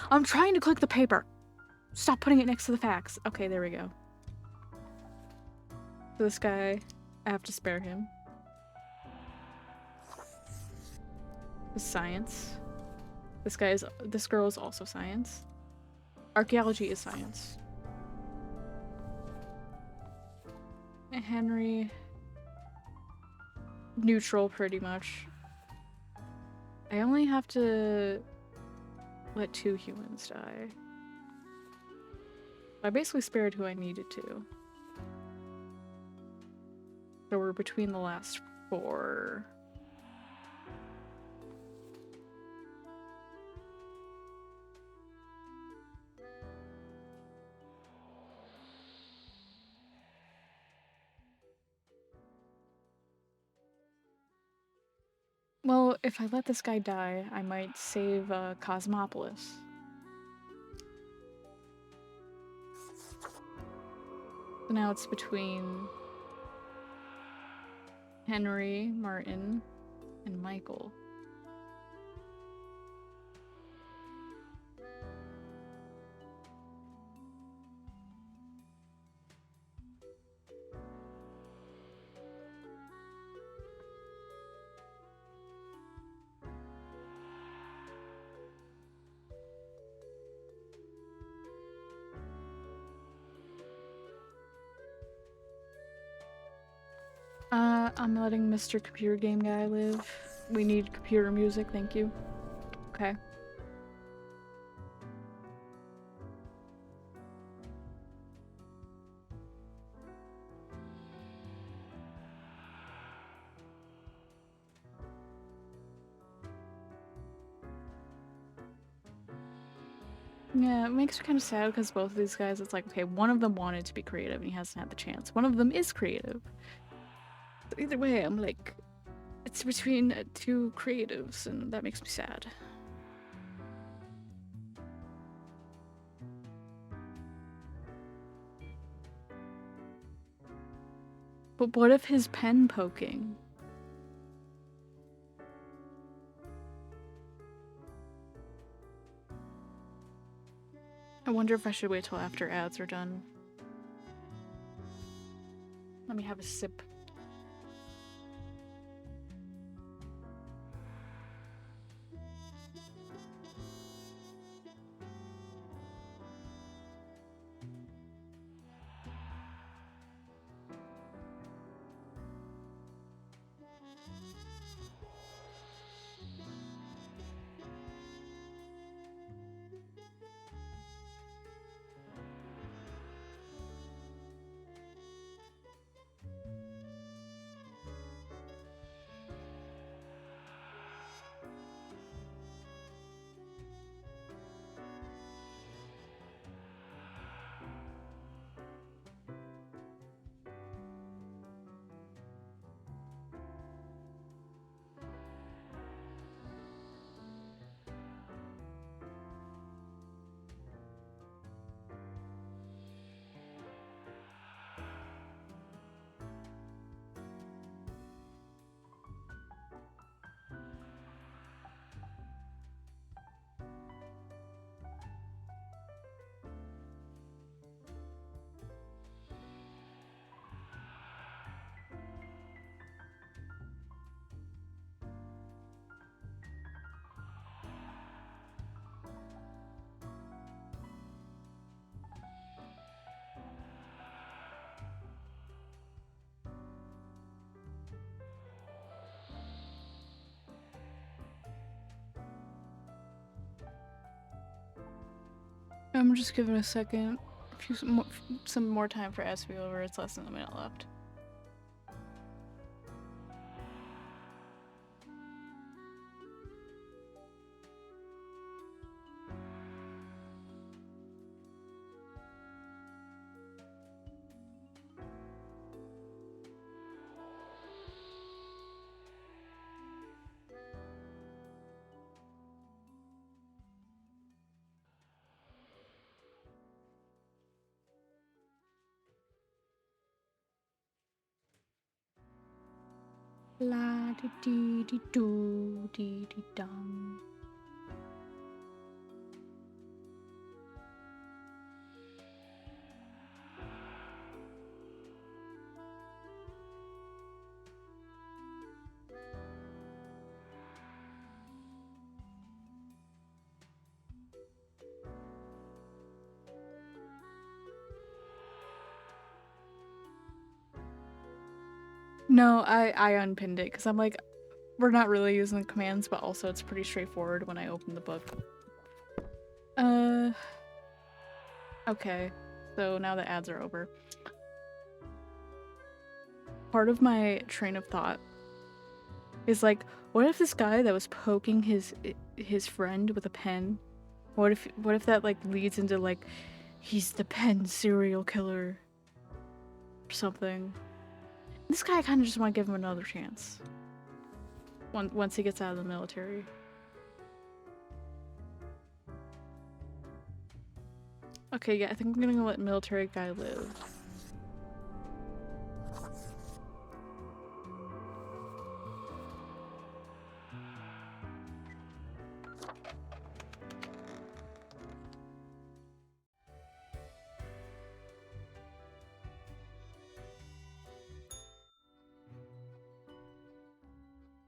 I'm trying to click the paper! Stop putting it next to the facts. Okay, there we go. So this guy, I have to spare him. Science. This girl is also science. Archaeology is science. Henry. Neutral, pretty much. I only have to let 2 humans die. I basically spared who I needed to. So we're between the last 4. Well, if I let this guy die, I might save Cosmopolis. So now it's between Henry, Martin, and Michael. I'm letting Mr. Computer Game Guy live. We need computer music, thank you. Okay. Yeah, it makes me kind of sad because both of these guys, it's like, okay, one of them wanted to be creative and he hasn't had the chance. One of them is creative. So either way, I'm like, it's between two creatives and that makes me sad. But what if his pen poking? I wonder if I should wait till after ads are done. Let me have a sip. I'm just giving a second, some more time for ads to be over. It's less than a minute left. La di di di do di di dum. No, I unpinned it because I'm like, we're not really using the commands, but also it's pretty straightforward when I open the book. Okay, so now the ads are over. Part of my train of thought is like, what if this guy that was poking his friend with a pen, what if that like leads into like, he's the pen serial killer or something? This guy, I kind of just want to give him another chance. Once he gets out of the military. Okay, yeah, I think I'm gonna let military guy live.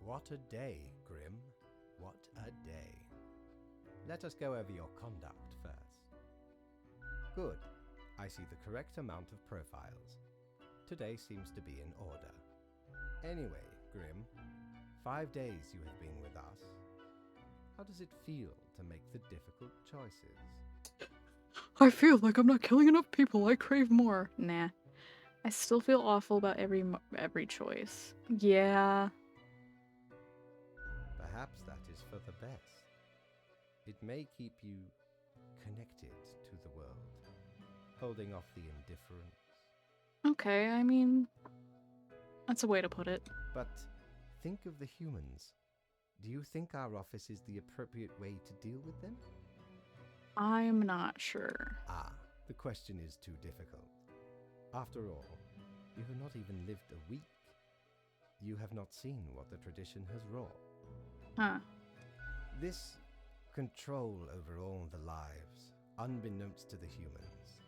What a day, Grim. What a day. Let us go over your conduct first. Good. I see the correct amount of profiles. Today seems to be in order. Anyway, Grim, 5 days you have been with us. How does it feel to make the difficult choices? I feel like I'm not killing enough people. I crave more. Nah. I still feel awful about every choice. Yeah. Perhaps that is for the best. It may keep you connected to the world, holding off the indifference. Okay, I mean, that's a way to put it. But think of the humans. Do you think our office is the appropriate way to deal with them? I'm not sure. The question is too difficult. After all, you have not even lived a week. You have not seen what the tradition has wrought. Huh. This control over all the lives, unbeknownst to the humans.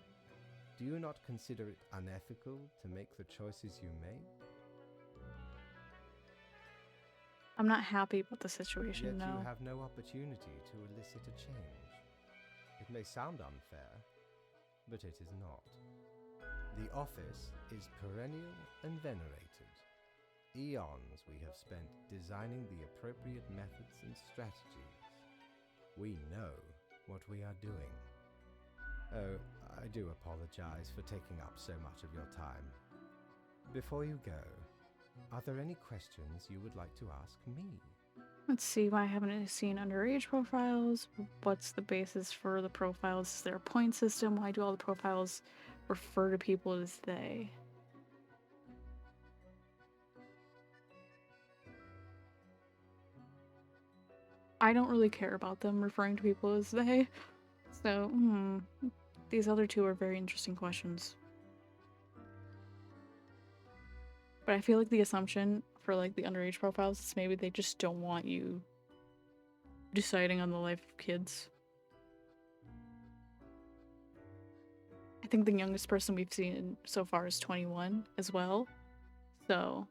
Do you not consider it unethical to make the choices you make? I'm not happy about the situation, Yet no. you have no opportunity to elicit a change. It may sound unfair, but it is not. The office is perennial and venerated. Eons we have spent designing the appropriate methods and strategies. We know what we are doing. Oh, I do apologize for taking up so much of your time. Before you go, are there any questions you would like to ask me? Let's see, why haven't I seen underage profiles? What's the basis for the profiles? Is there a point system? Why do all the profiles refer to people as they? I don't really care about them referring to people as they. So, these other two are very interesting questions. But I feel like the assumption for like the underage profiles is maybe they just don't want you deciding on the life of kids. I think the youngest person we've seen so far is 21 as well. So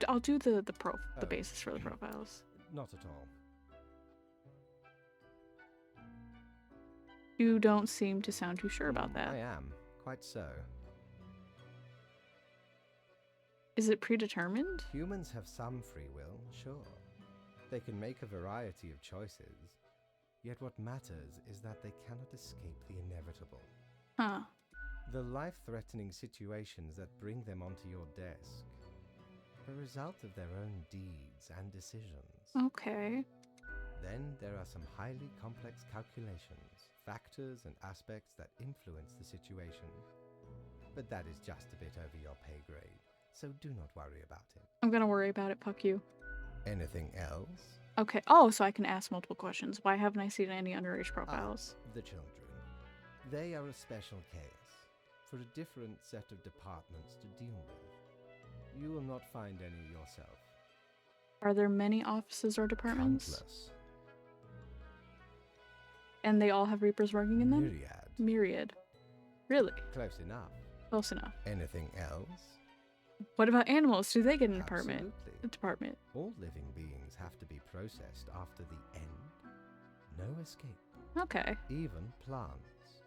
I'll do the basis for the profiles. Not at all. You don't seem to sound too sure about that. I am, quite so. Is it predetermined? Humans have some free will, sure. They can make a variety of choices. Yet what matters is that they cannot escape the inevitable. Huh. The life-threatening situations that bring them onto your desk are a result of their own deeds and decisions. Okay. Then there are some highly complex calculations, factors and aspects that influence the situation. But that is just a bit over your pay grade, so do not worry about it. I'm gonna worry about it, fuck you. Anything else? Okay. Oh, so I can ask multiple questions. Why haven't I seen any underage profiles? The children. They are a special case, for a different set of departments to deal with. You will not find any yourself. Are there many offices or departments? Countless. And they all have Reapers working in them? Myriad. Myriad. Really? Close enough. Close enough. Anything else? What about animals? Do they get an department? Absolutely. A department. All living beings have to be processed after the end. No escape. Okay. Even plants.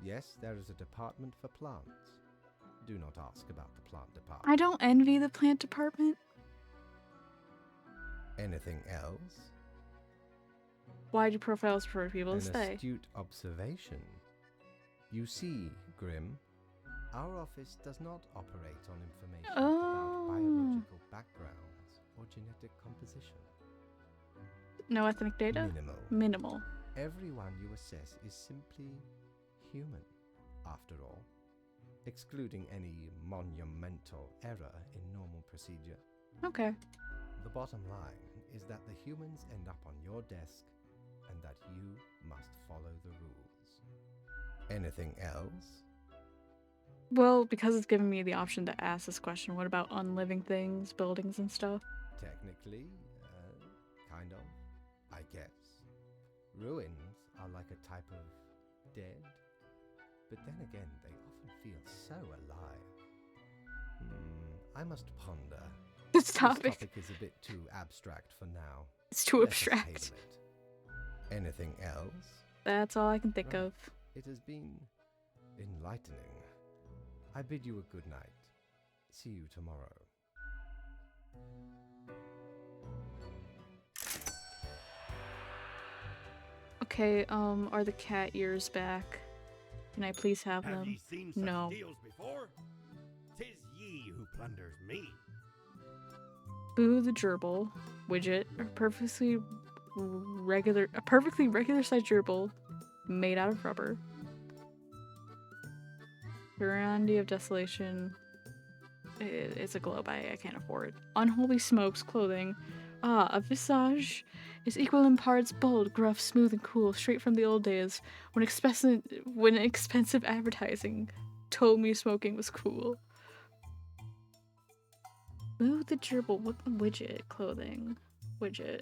Yes, there is a department for plants. Do not ask about the plant department. I don't envy the plant department. Anything else? Why do profiles refer to people An as they? astute observation. You see, Grim, our office does not operate on information about biological backgrounds or genetic composition. No ethnic data? Minimal. Minimal. Everyone you assess is simply human, after all, excluding any monumental error in normal procedure. Okay. The bottom line is that the humans end up on your desk and that you must follow the rules. Anything else? Well, because it's given me the option to ask this question, what about unliving things, buildings and stuff? Technically, kind of, I guess. Ruins are like a type of dead, but then again, they often feel so alive. I must ponder. This This topic. topic is a bit too abstract for now. It's too Let us abstract. table it. Anything else? That's all I can think Right. of. It has been enlightening. I bid you a good night. See you tomorrow. Okay, are the cat ears back? Can I please have Have them? ye seen such No. deals before? 'Tis ye who plunders me. Boo the gerbil widget, a perfectly regular sized gerbil made out of rubber. Verandi of Desolation. It's a globe I can't afford. Unholy Smokes clothing. Ah, a visage is equal in parts bold, gruff, smooth, and cool, straight from the old days when expensive advertising told me smoking was cool. Ooh, the gerbil. What widget clothing? Widget.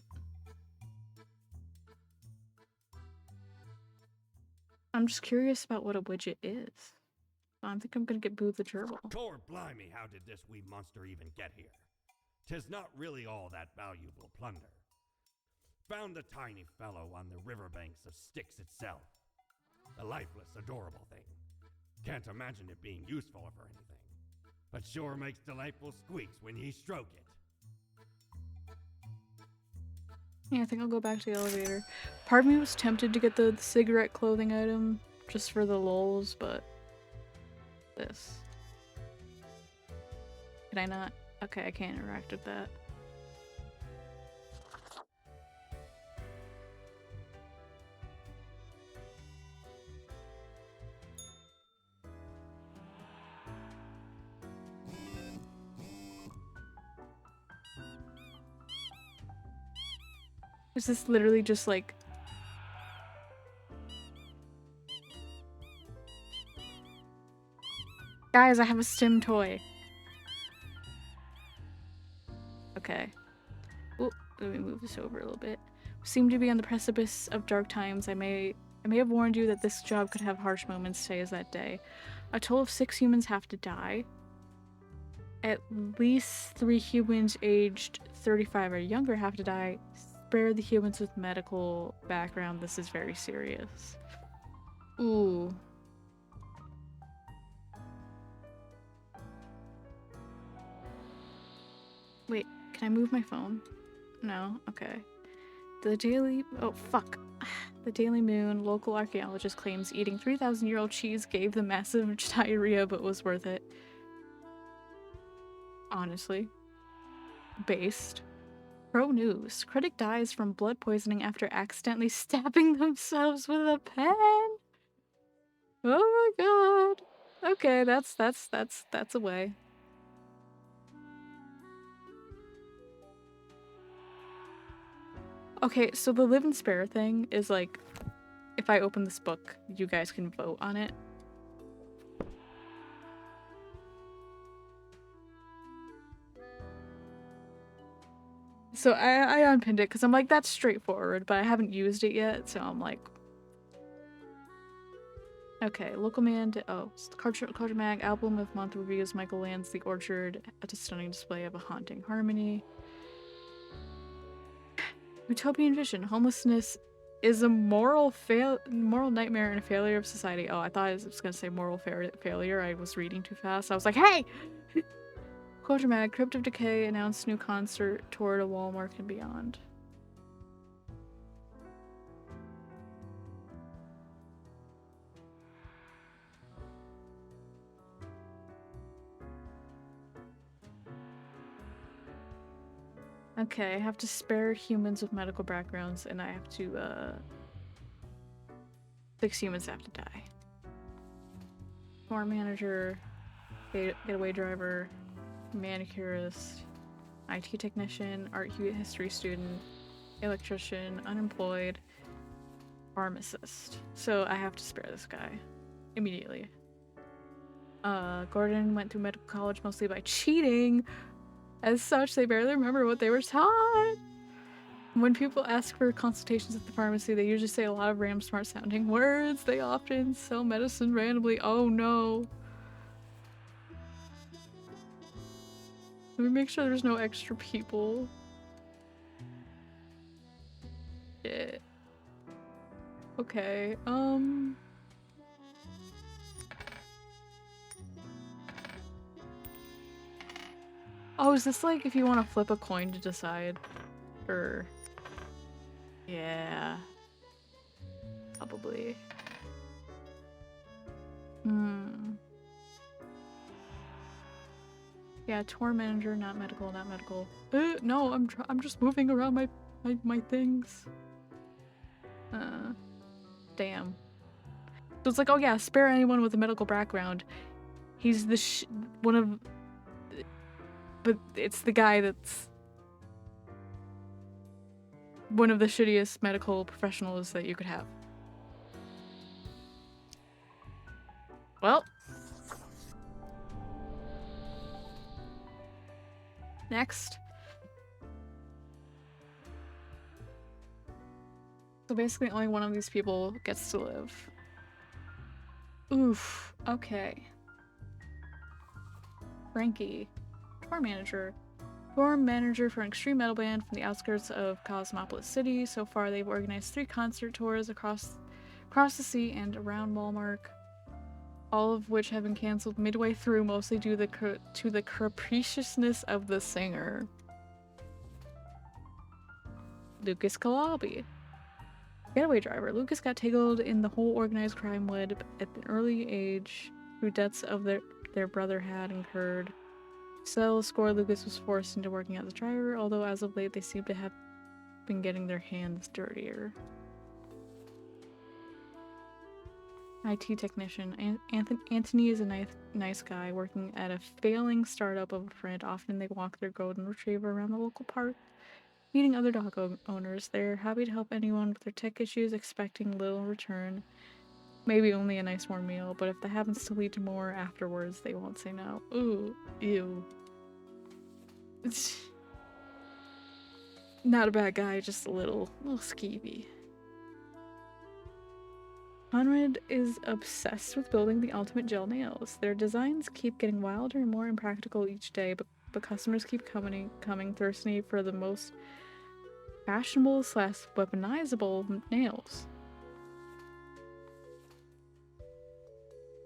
I'm just curious about what a widget is. I think I'm gonna get Boo the gerbil. Tor blimey, how did this wee monster even get here? 'Tis not really all that valuable plunder. Found the tiny fellow on the riverbanks of Styx itself. A lifeless, adorable thing. Can't imagine it being useful for anything. But sure makes delightful squeaks when ye stroke it. Yeah, I think I'll go back to the elevator. Part of me was tempted to get the cigarette clothing item just for the lulz, but this. Can I not? Okay, I can't interact with that. Is this literally just like... Guys, I have a stim toy. Okay. Ooh, let me move this over a little bit. Seem to be on the precipice of dark times. I may have warned you that this job could have harsh moments. Today is that day. A total of 6 humans have to die. At least 3 humans aged 35 or younger have to die. Spare the humans with medical background. This is very serious. Ooh. Wait, can I move my phone? No? Okay. The Daily... Oh, fuck. The Daily Moon, local archaeologist claims eating 3,000-year-old cheese gave them massive diarrhea but was worth it. Honestly. Based. Pro News. Critic dies from blood poisoning after accidentally stabbing themselves with a pen. Oh my god. Okay, that's a way. Okay, so the live and spare thing is like, if I open this book, you guys can vote on it. So I unpinned it because I'm like, that's straightforward, but I haven't used it yet, so I'm like... Okay, local man Culture Mag, album of month reviews, Michael Land's The Orchard, a stunning display of a haunting harmony. Utopian vision, homelessness is a moral nightmare and a failure of society. Oh, I thought I was gonna say moral failure. I was reading too fast. I was like, hey! Culture Mag, Crypt of Decay announced new concert tour to Walmart and beyond. Okay, I have to spare humans with medical backgrounds, and I have to, 6 humans have to die. Store manager, getaway driver, manicurist, IT technician, art history student, electrician, unemployed, pharmacist. So I have to spare this guy immediately. Gordon went through medical college mostly by cheating. As such, they barely remember what they were taught. When people ask for consultations at the pharmacy, they usually say a lot of random smart sounding words. They often sell medicine randomly. Oh no. Let me make sure there's no extra people. Shit. Okay, oh, is this like if you want to flip a coin to decide? Or... Yeah. Probably. Yeah, tour manager, not medical, not medical. No, I'm just moving around my things. Damn. So it's like, oh yeah, spare anyone with a medical background. He's the one of... But it's the guy that's one of the shittiest medical professionals that you could have. Well. Next. So basically only one of these people gets to live. Oof. Okay. Frankie. Tour manager. Tour manager for an extreme metal band from the outskirts of Cosmopolis City. So far they've organized 3 concert tours across the sea and around Walmart, all of which have been cancelled midway through, mostly due to the capriciousness of the singer. Lucas Calabi. Getaway driver. Lucas got tangled in the whole organized crime web at an early age through debts of their brother had incurred. To settle the score, Lucas was forced into working as a driver, although as of late they seem to have been getting their hands dirtier. IT technician. Anthony is a nice guy working at a failing startup of a friend. Often they walk their golden retriever around the local park, meeting other dog owners. They're happy to help anyone with their tech issues, expecting little return. Maybe only a nice warm meal, but if that happens to lead to more afterwards, they won't say no. Ooh, ew. It's not a bad guy, just a little skeevy. Conrad is obsessed with building the ultimate gel nails. Their designs keep getting wilder and more impractical each day, but customers keep coming thirsty for the most fashionable / weaponizable nails.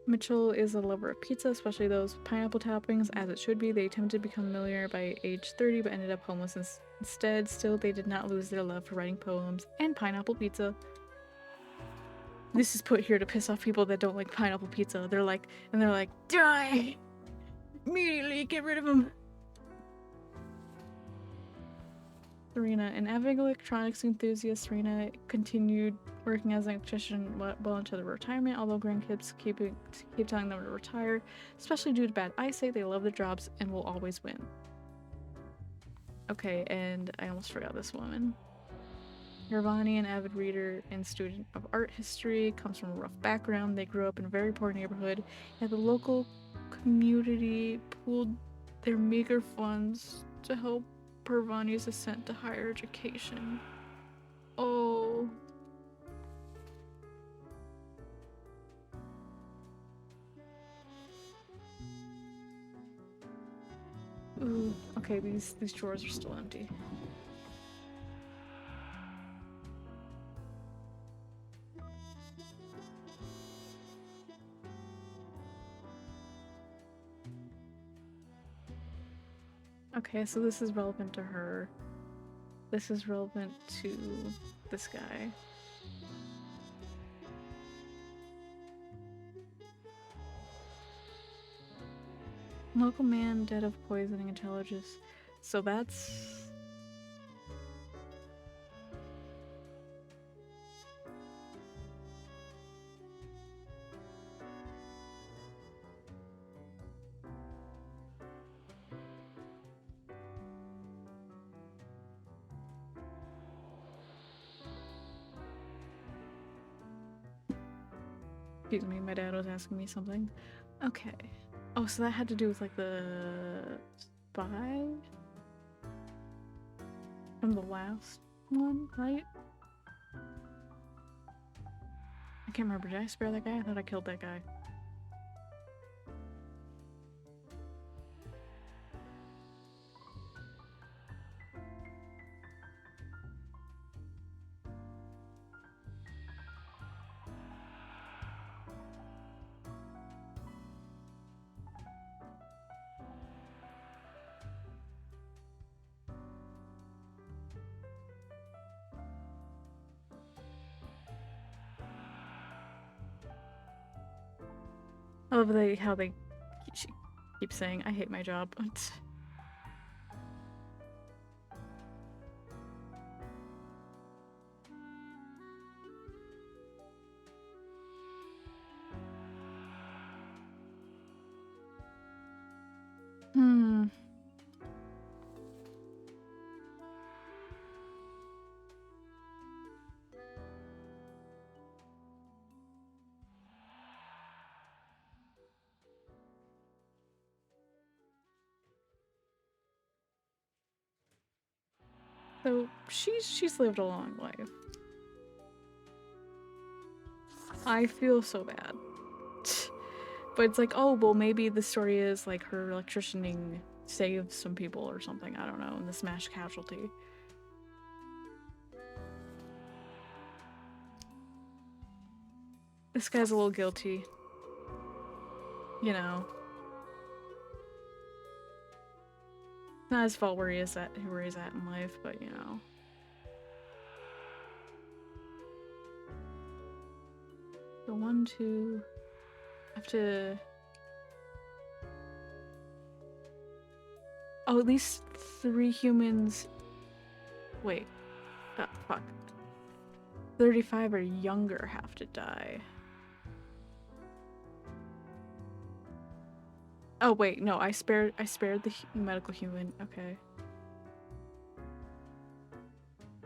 Mitchell is a lover of pizza, especially those with pineapple toppings, as it should be. They attempted to become a millionaire by age 30, but ended up homeless instead. Still, they did not lose their love for writing poems and pineapple pizza. This is put here to piss off people that don't like pineapple pizza. They're like, die! Immediately, get rid of them! Serena, an avid electronics enthusiast, Serena continued working as an electrician well into the retirement, although grandkids keep telling them to retire, especially due to bad eyesight. They love their jobs and will always win. Okay, and I almost forgot this woman. Nirvani, an avid reader and student of art history, comes from a rough background. They grew up in a very poor neighborhood, and the local community pooled their meager funds to help Nirvani's ascent to higher education. Oh. Ooh, okay, these drawers are still empty. Okay, so this is relevant to her. This is relevant to this guy. Local man dead of poisoning intelligence. So that's... Excuse me, my dad was asking me something. Okay. Oh, so that had to do with like the spy from the last one, right? I can't remember. Did I spare that guy? I thought I killed that guy. love how they she keeps saying, I hate my job. Hmm. So she's lived a long life. I feel so bad. But it's like, oh, well, maybe the story is like her electricianing saved some people or something. I don't know, in this mass casualty. This guy's a little guilty. You know. Not his fault where he's at in life, but you know. The 1, 2... have to... Oh, at least 3 humans... Wait. Oh, fuck. 35 or younger have to die. Oh, wait, no, I spared the medical human. Okay.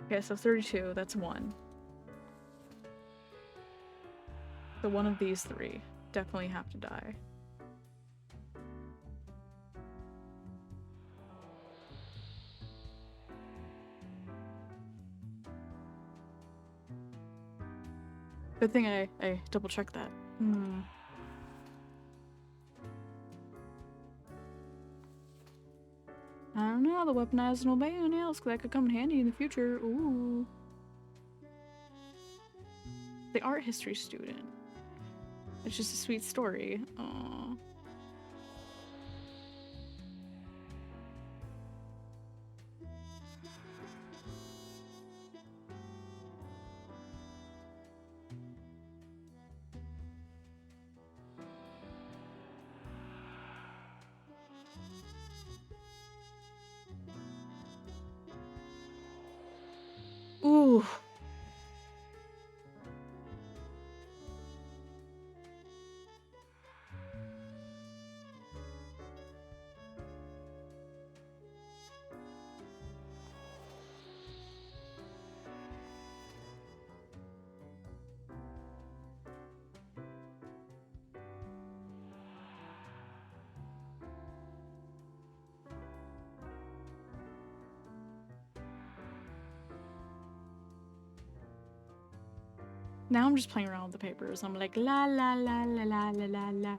Okay, so 32, that's 1. So one of these 3 definitely have to die. Good thing I double checked that. I don't know, the weaponized and obey nails, that could come in handy in the future. Ooh. The art history student. It's just a sweet story. Aww. Ooh. Now I'm just playing around with the papers. I'm like, la la la la la la la la.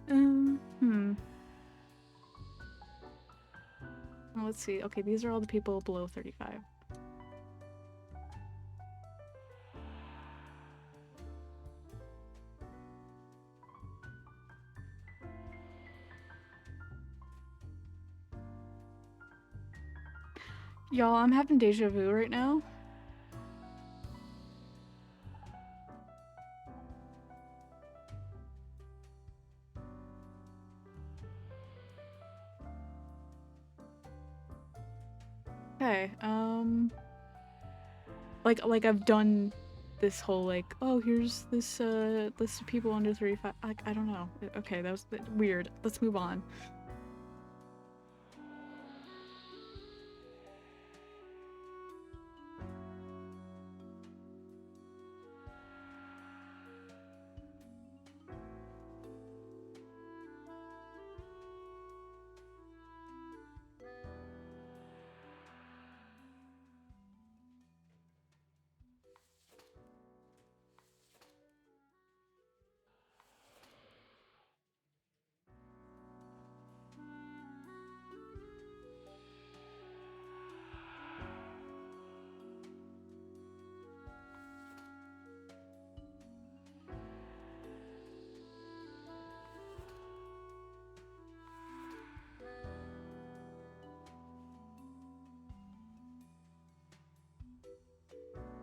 Well, let's see. Okay, these are all the people below 35. Y'all, I'm having deja vu right now. Okay, like I've done this whole like, oh, here's this list of people under 35. Like, I don't know. Okay, that was weird. Let's move on.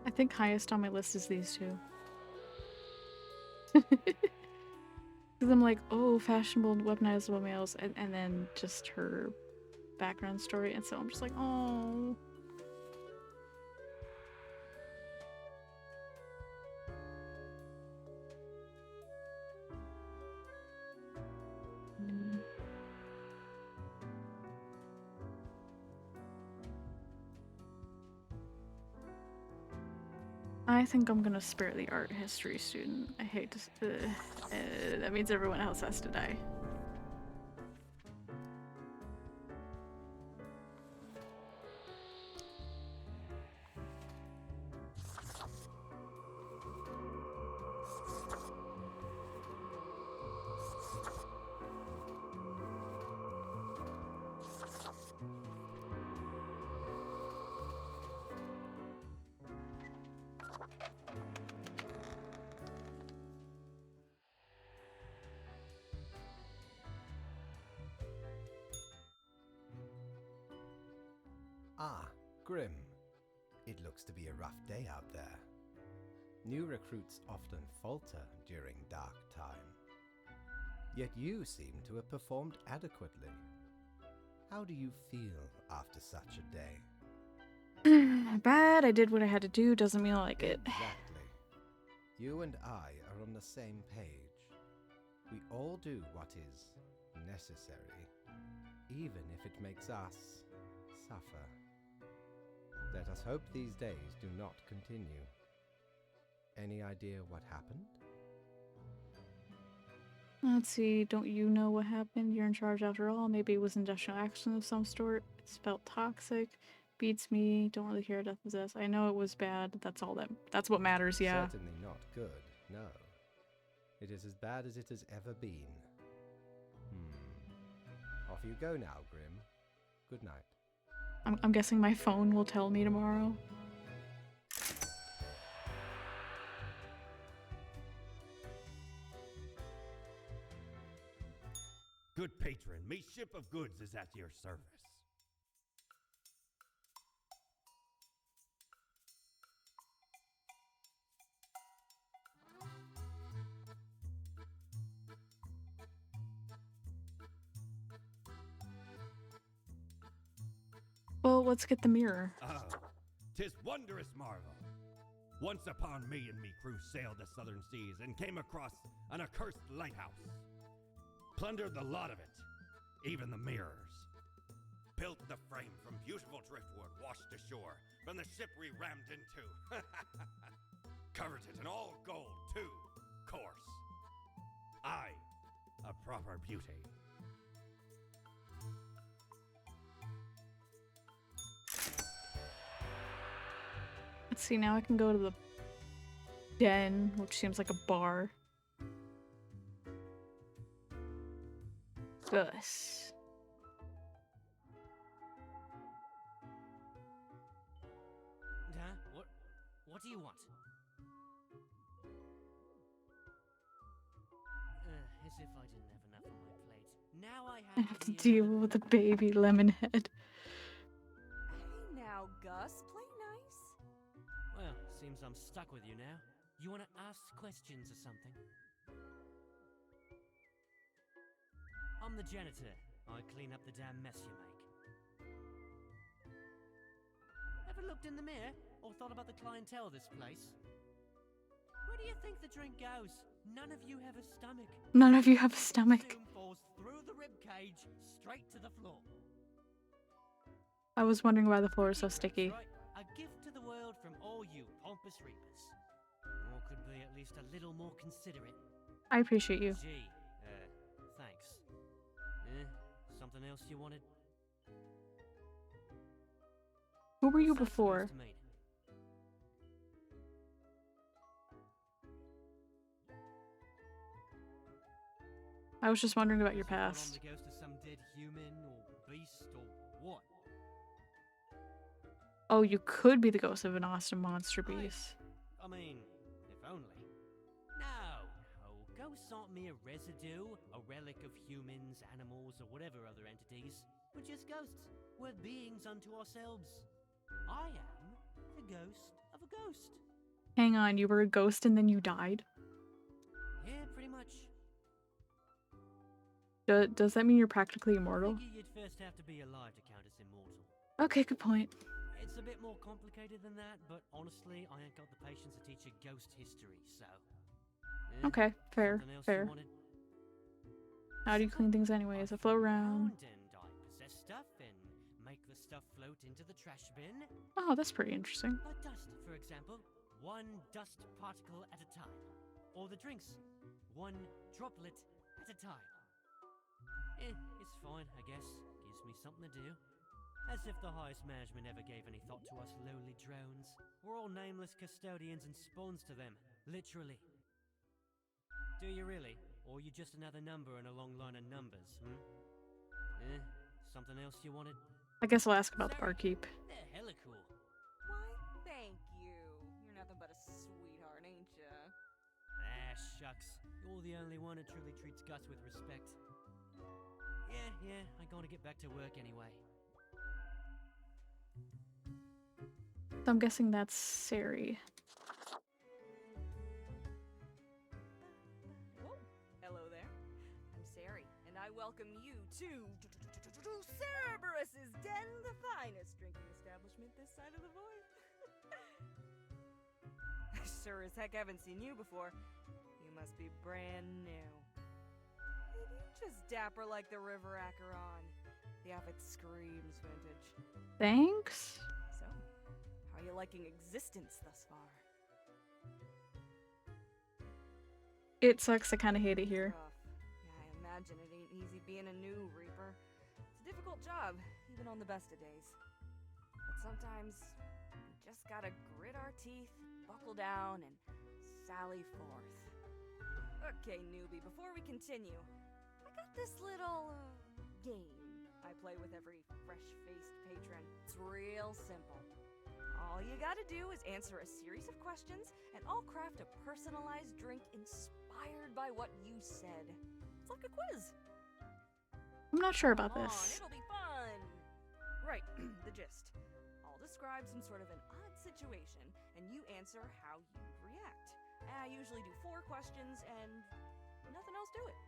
I think highest on my list is these 2. Because I'm like, oh, fashionable and weaponizable males, and then just her background story, and so I'm just like, oh. I think I'm gonna spare the art history student. I hate to. That means everyone else has to die. Ah, Grim. It looks to be a rough day out there. New recruits often falter during dark time. Yet you seem to have performed adequately. How do you feel after such a day? Bad, I did what I had to do, doesn't mean I like it. Exactly. You and I are on the same page. We all do what is necessary, even if it makes us suffer. Let us hope these days do not continue. Any idea what happened? Let's see, don't you know what happened? You're in charge after all. Maybe it was industrial accident of some sort. It's felt toxic. Beats me. Don't really care death possess. I know it was bad. That's what matters, yeah. Certainly not good, no. It is as bad as it has ever been. Off you go now, Grim. Good night. I'm guessing my phone will tell me tomorrow. Good patron, me ship of goods is at your service. Well, let's get the mirror. Ah, 'tis wondrous marvel. Once upon me and me crew sailed the southern seas and came across an accursed lighthouse. Plundered the lot of it, even the mirrors. Built the frame from beautiful driftwood washed ashore from the ship we rammed into. Covered it in all gold, too, course. Aye, a proper beauty. Let's see, now I can go to the den, which seems like a bar. Gus. Huh? What do you want? As if I didn't have enough on my plate. Now I I have to deal with the baby Lemonhead. Hey now, Gus, play nice. Well, seems I'm stuck with you now. You want to ask questions or something? I'm the janitor. I clean up the damn mess you make. Ever looked in the mirror or thought about the clientele of this place? Where do you think the drink goes? None of you have a stomach. None of you have a stomach. Soon falls through the rib cage straight to the floor. I was wondering why the floor is so sticky. Right, a gift to the world from all you pompous reapers. Or could be at least a little more considerate. I appreciate you. Gee, thanks. Something else you wanted? Who were you What's that before? supposed to mean? I was just wondering about your So what, I'm past. the ghost of some dead human or beast or what? Oh, you could be the ghost of an awesome monster Right. beast. I mean, if only. No, ghosts aren't mere residue, a relic of humans, animals, or whatever other entities. We're just ghosts. We're beings unto ourselves. I am the ghost of a ghost. Hang on, you were a ghost and then you died? Yeah, pretty much. Does that mean you're practically immortal? Figure you'd first have to be alive to count as immortal. Okay, good point. It's a bit more complicated than that, but honestly, I ain't got the patience to teach a ghost history, so. Okay, fair, Something else fair. you wanted? How do you clean things anyways? I float around. And I possess stuff and make the stuff float into the trash bin. Oh, that's pretty interesting. Like dust, for example. One dust particle at a time. Or the drinks. One droplet at a time. It's fine, I guess. Gives me something to do. As if the highest management ever gave any thought to us lowly drones. We're all nameless custodians and spawns to them. Literally. Do you really? Or are you just another number in a long line of numbers, Something else you wanted? I guess I'll ask about the Sorry, barkeep. They're hella cool. Why, thank you. You're nothing but a sweetheart, ain't ya? Ah, shucks. You're the only one who truly treats Gus with respect. Yeah, I gotta get back to work anyway. So I'm guessing that's Sari. Whoa. Hello there. I'm Sari, and I welcome you to Cerberus's Den, the finest drinking establishment this side of the void. I sure as heck haven't seen you before. You must be brand new. Maybe just dapper like the River Acheron. The outfit screams vintage. Thanks. So, how are you liking existence thus far? It sucks. I kind of hate it here. Rough. Yeah, I imagine it ain't easy being a new Reaper. It's a difficult job, even on the best of days. But sometimes, we just gotta grit our teeth, buckle down, and sally forth. Okay, newbie, before we continue, I got this little, game I play with every fresh-faced patron. It's real simple. All you gotta do is answer a series of questions, and I'll craft a personalized drink inspired by what you said. It's like a quiz. I'm not sure about Come on, this. it'll be fun. Right, the gist. I'll describe some sort of an odd situation, and you answer how you'd react. I usually do 4 questions and nothing else to it.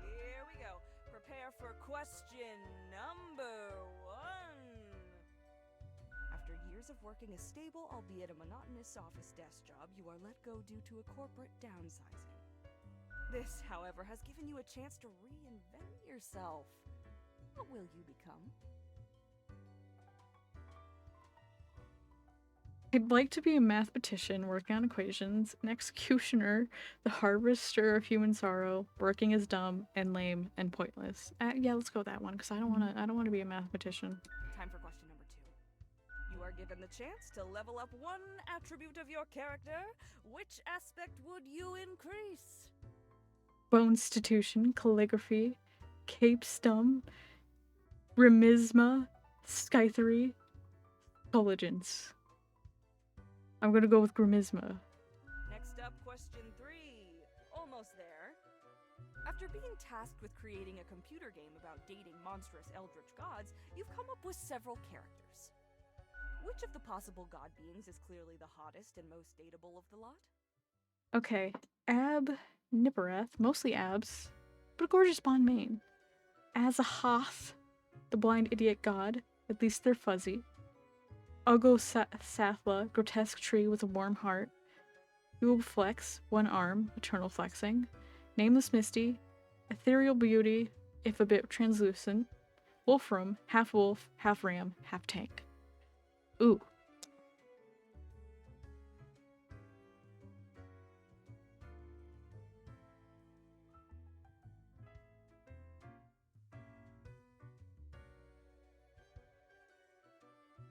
Here we go. Prepare for question number 1. After years of working a stable, albeit a monotonous office desk job, you are let go due to a corporate downsizing. This, however, has given you a chance to reinvent yourself. What will you become? I'd like to be a mathematician working on equations, an executioner, the harvester of human sorrow, working is dumb and lame and pointless. Yeah, let's go with that one because I don't want to be a mathematician. Time for question number 2. You are given the chance to level up one attribute of your character. Which aspect would you increase? Bonstitution, calligraphy, capestum, remisma, scythery, intelligence. I'm gonna go with Grimisma. Next up, question 3. Almost there. After being tasked with creating a computer game about dating monstrous eldritch gods, you've come up with several characters. Which of the possible god beings is clearly the hottest and most dateable of the lot? Okay, Ab Nippereth, mostly abs, but a gorgeous blonde mane. Azahoth, the blind idiot god, at least they're fuzzy. Ugo Sathla, grotesque tree with a warm heart. Goob Flex, one arm, eternal flexing. Nameless Misty, ethereal beauty, if a bit translucent. Wolfram, half wolf, half ram, half tank. Ooh.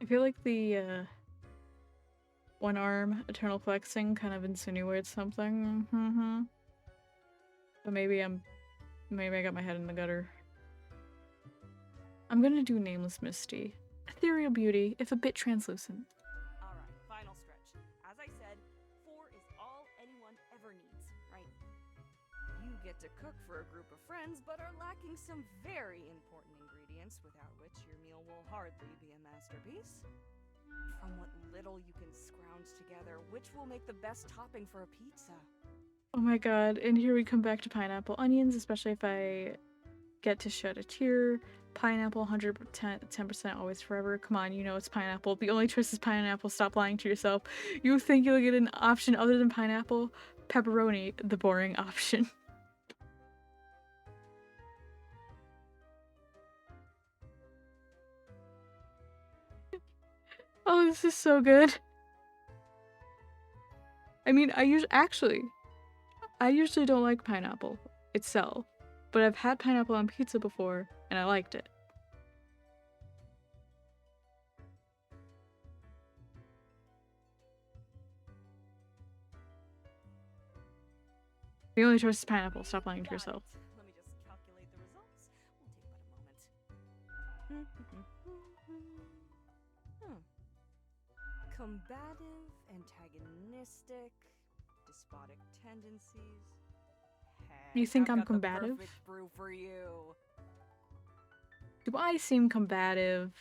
I feel like the one arm eternal flexing kind of insinuates something. But maybe I got my head in the gutter. I'm gonna do Nameless Misty. Ethereal beauty, if a bit translucent. Alright, final stretch. As I said, 4 is all anyone ever needs, right? You get to cook for a group of friends, but are lacking some very important ingredients without which your meal will hardly be a masterpiece. From what little you can scrounge together, which will make the best topping for a pizza? Oh my god, and here we come back to pineapple onions, especially if I get to shed a tear. Pineapple, 110% always forever. Come on, you know it's pineapple. The only choice is pineapple. Stop lying to yourself. You think you'll get an option other than pineapple? Pepperoni, the boring option. Oh, this is so good. I mean, I usually don't like pineapple itself, but I've had pineapple on pizza before, and I liked it. The only choice is pineapple. Stop lying to Got yourself. it. Let me just calculate the results. Will take but a moment. Combative, antagonistic, despotic tendencies. You Heck, think I've I'm got the combative? perfect brew for you. Do I seem combative?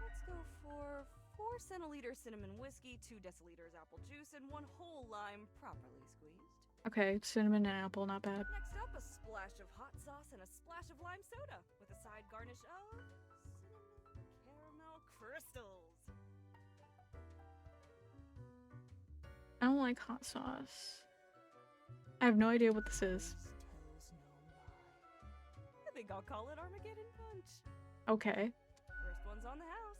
Let's go for 4 centiliter cinnamon whiskey, 2 deciliters apple juice, and 1 whole lime properly squeezed. Okay, cinnamon and apple, not bad. Next up, a splash of hot sauce and a splash of lime soda, with a side garnish of cinnamon caramel crystals. I don't like hot sauce. I have no idea what this is. Tells no lie. I think I'll call it Armageddon Punch. Okay. First one's on the house.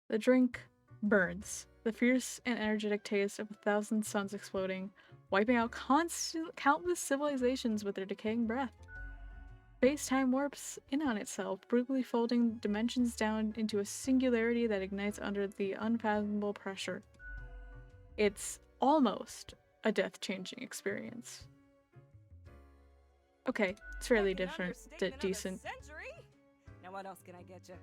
The drink burns. The fierce and energetic taste of 1,000 suns exploding, wiping out countless civilizations with their decaying breath. Space-time warps in on itself, brutally folding dimensions down into a singularity that ignites under the unfathomable pressure. It's almost a death-changing experience. Okay, it's fairly Fucking different, understatement of the decent. century. Now what else can I get you?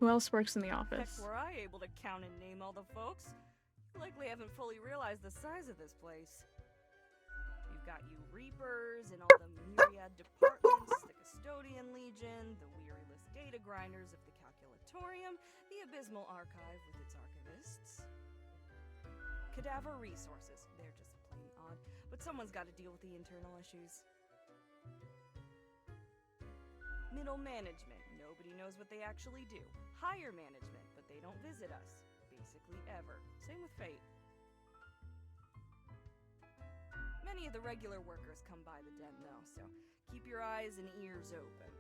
Who else works in the Heck, office? were I able to count and name all the folks? You likely haven't fully realized the size of this place. You've got you Reapers and all the myriad departments, the Custodian Legion, the weariless data grinders of the Calculatorium, the Abysmal Archive with its archivists. Cadaver Resources, they're just plain odd, but someone's got to deal with the internal issues. Middle management, nobody knows what they actually do. Higher management, but they don't visit us. Basically ever. Same with Fate. Many of the regular workers come by the den though, so keep your eyes and ears open.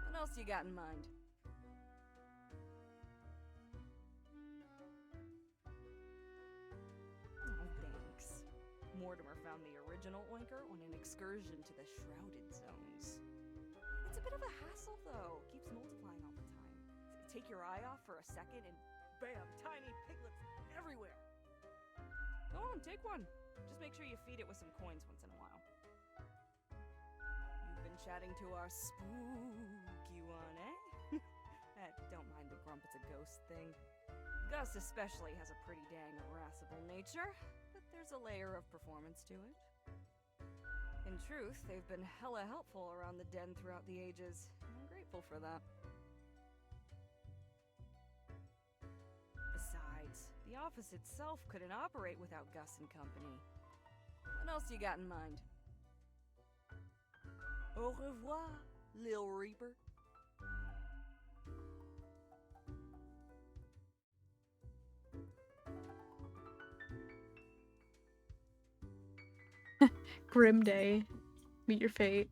What else you got in mind? Oh, thanks. Mortimer found the original Oinker on an excursion to the Shrouded Zones. It's a bit of a hassle though, keeps multiplying all the time. Take your eye off for a second and bam, tiny piglets everywhere. Go on, take one. Just make sure you feed it with some coins once in a while. You've been chatting to our spooky one, eh? Don't mind the grump, it's a ghost thing. Gus especially has a pretty dang irascible nature, but there's a layer of performance to it. In truth, they've been hella helpful around the den throughout the ages, and I'm grateful for that. Besides, the office itself couldn't operate without Gus and company. What else you got in mind? Au revoir, Lil Reaper. Grim Day. Meet Your Fate.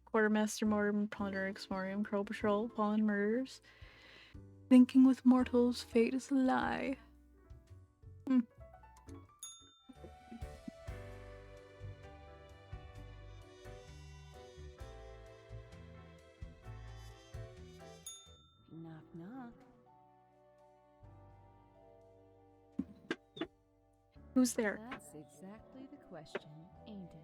Quartermaster Mortimer, Plunder Exmorium, Crow Patrol, Fallen Murders. Thinking with mortals, fate is a lie. Knock, knock. Who's there? That's exactly the question, ain't it?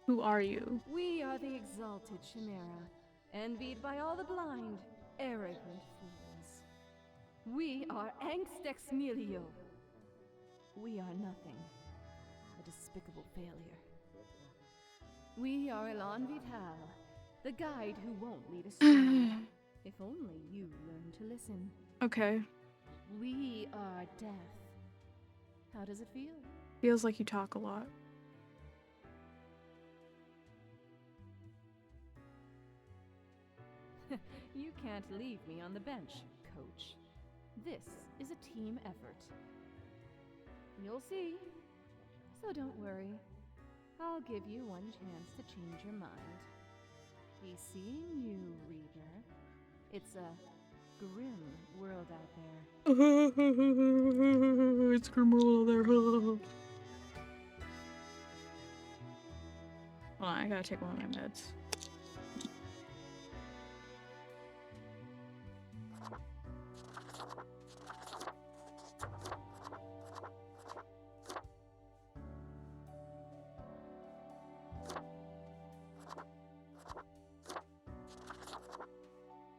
Who are you? We are the exalted Chimera, envied by all the blind, arrogant fools. We are Angst Ex Nihilo. We are nothing. A despicable failure. We are Elan Vital, the guide who won't lead astray. If only you learn to listen. Okay. We are death. How does it feel? Feels like you talk a lot. You can't leave me on the bench, coach. This is a team effort. You'll see. So don't worry. I'll give you one chance to change your mind. Be seeing you, Reaper. It's a grim world out there. It's criminal there. Hold on, I gotta take one of my meds.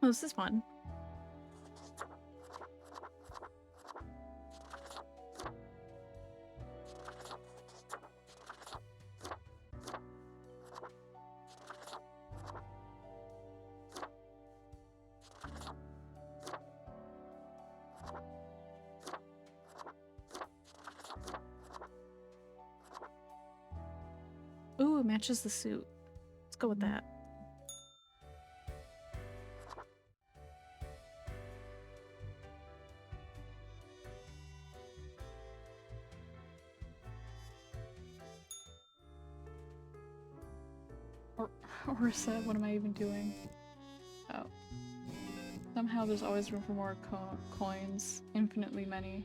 Oh, this is fun. Ooh, it matches the suit. Let's go with that. Orisa, what am I even doing? Oh. Somehow there's always room for more coins. Infinitely many.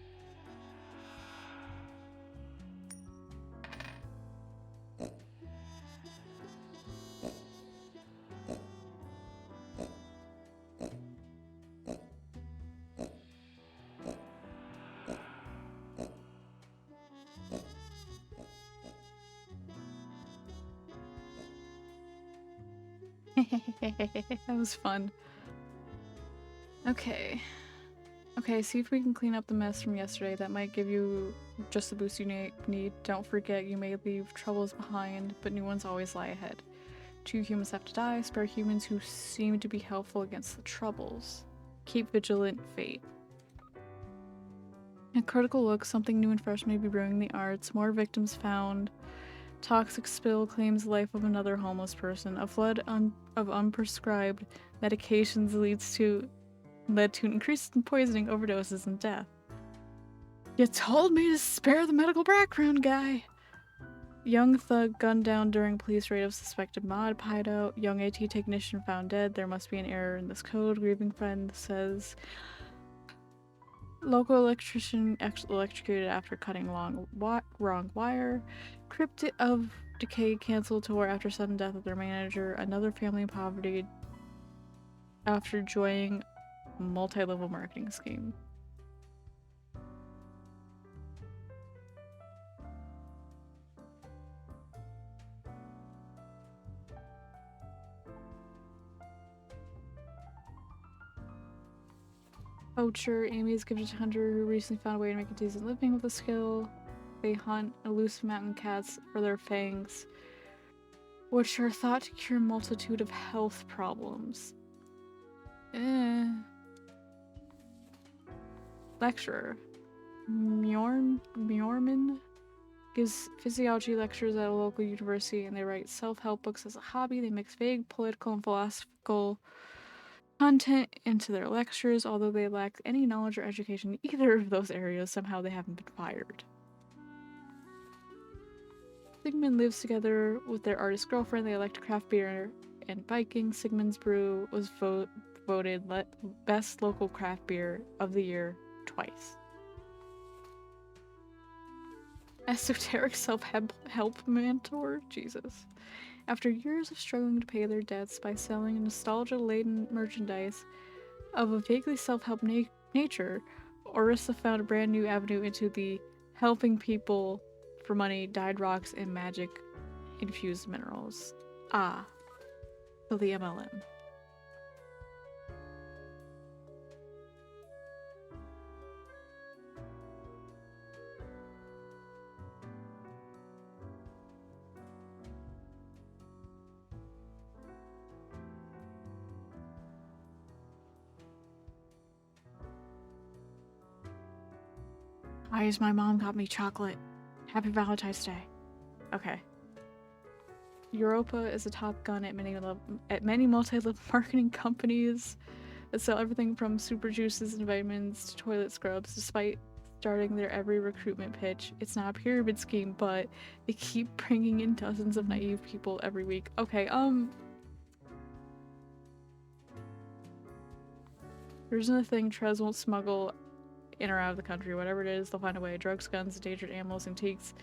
That was fun. Okay. Okay, see if we can clean up the mess from yesterday. That might give you just the boost you need. Don't forget, you may leave troubles behind, but new ones always lie ahead. 2 humans have to die. Spare humans who seem to be helpful against the troubles. Keep vigilant, fate. A critical look. Something new and fresh may be brewing in the arts. More victims found. Toxic spill claims the life of another homeless person. A flood of unprescribed medications led to an increase in poisoning, overdoses, and death. You told me to spare the medical background guy. Young thug gunned down during police raid of suspected mod hideout. Young AT technician found dead. There must be an error in this code. Grieving friend says local electrician electrocuted after cutting wrong wire. Crypt of Decay canceled tour after sudden death of their manager. Another family in poverty after joining multi-level marketing scheme. Poacher, Amy is gifted hunter who recently found a way to make a decent living with the skill. They hunt elusive mountain cats for their fangs, which are thought to cure a multitude of health problems. Lecturer. Mjorman gives physiology lectures at a local university, and they write self-help books as a hobby. They mix vague political and philosophical content into their lectures. Although they lack any knowledge or education in either of those areas, somehow they haven't been fired. Sigmund lives together with their artist girlfriend. They elect craft beer and biking. Sigmund's Brew was voted best local craft beer of the year twice. Esoteric self-help mentor? Jesus. After years of struggling to pay their debts by selling nostalgia-laden merchandise of a vaguely self-help nature, Orisa found a brand new avenue into the helping people for money, dyed rocks, and magic-infused minerals. Ah, so the MLM. Why is my mom got me chocolate? Happy Valentine's Day. Okay. Europa is a top gun at many multi-level marketing companies that sell everything from super juices and vitamins to toilet scrubs. Despite starting their every recruitment pitch, it's not a pyramid scheme, but they keep bringing in dozens of naive people every week. Okay, here's another thing. Trez won't smuggle in or out of the country. Whatever it is, they'll find a way. Drugs, guns, endangered animals, antiques,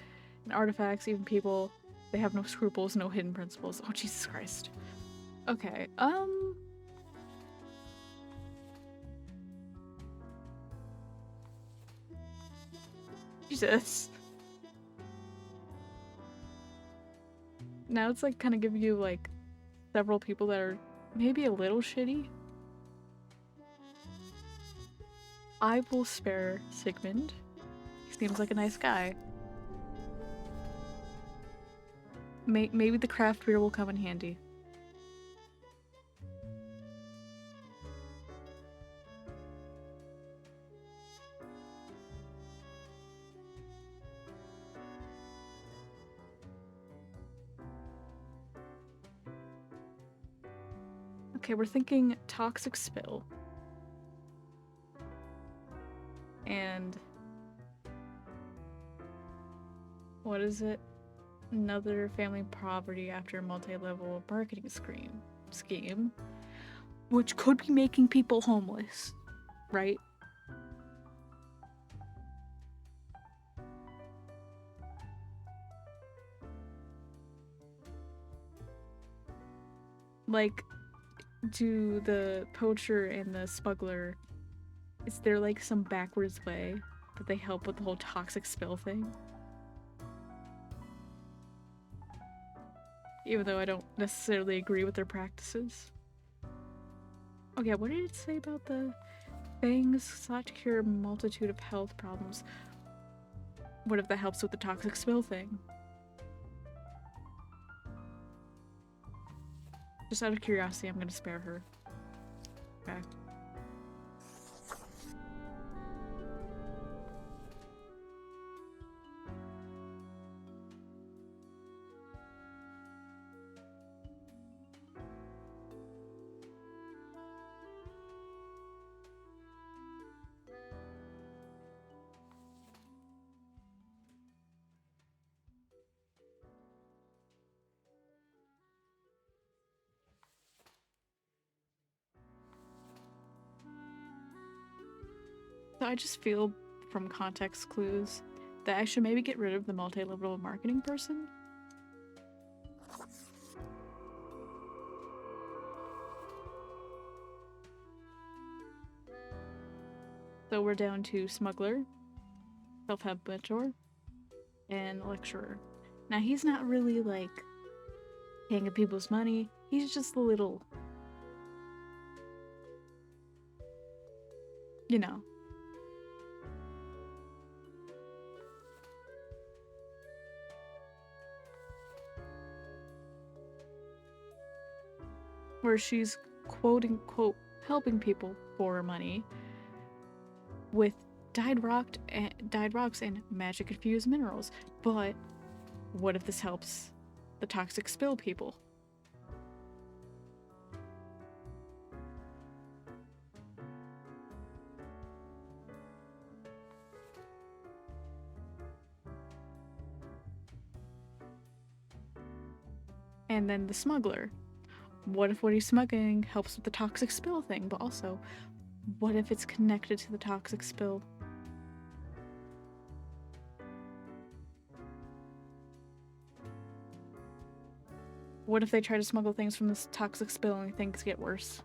and artifacts, even people. They have no scruples, no hidden principles. Oh, Jesus Christ. Okay, Jesus. Now it's like kind of giving you like several people that are maybe a little shitty. I will spare Sigmund. He seems like a nice guy. Maybe the craft beer will come in handy. Okay, we're thinking toxic spill. And what is it? Another family poverty after a multi-level marketing scheme, which could be making people homeless, right? Like, do the poacher and the smuggler, is there like some backwards way that they help with the whole toxic spill thing? Even though I don't necessarily agree with their practices. Okay, what did it say about the fangs sought to cure a multitude of health problems? What if that helps with the toxic spill thing? Just out of curiosity, I'm gonna spare her. Okay. So I just feel from context clues that I should maybe get rid of the multi-level marketing person. So we're down to smuggler, self-help mentor, and lecturer. Now he's not really like paying people's money, he's just a little, you know. Where she's quote unquote helping people for money with dyed rocks and magic infused minerals. But what if this helps the toxic spill people? And then the smuggler. What if what he's smuggling helps with the toxic spill thing, but also, what if it's connected to the toxic spill? What if they try to smuggle things from this toxic spill and things get worse?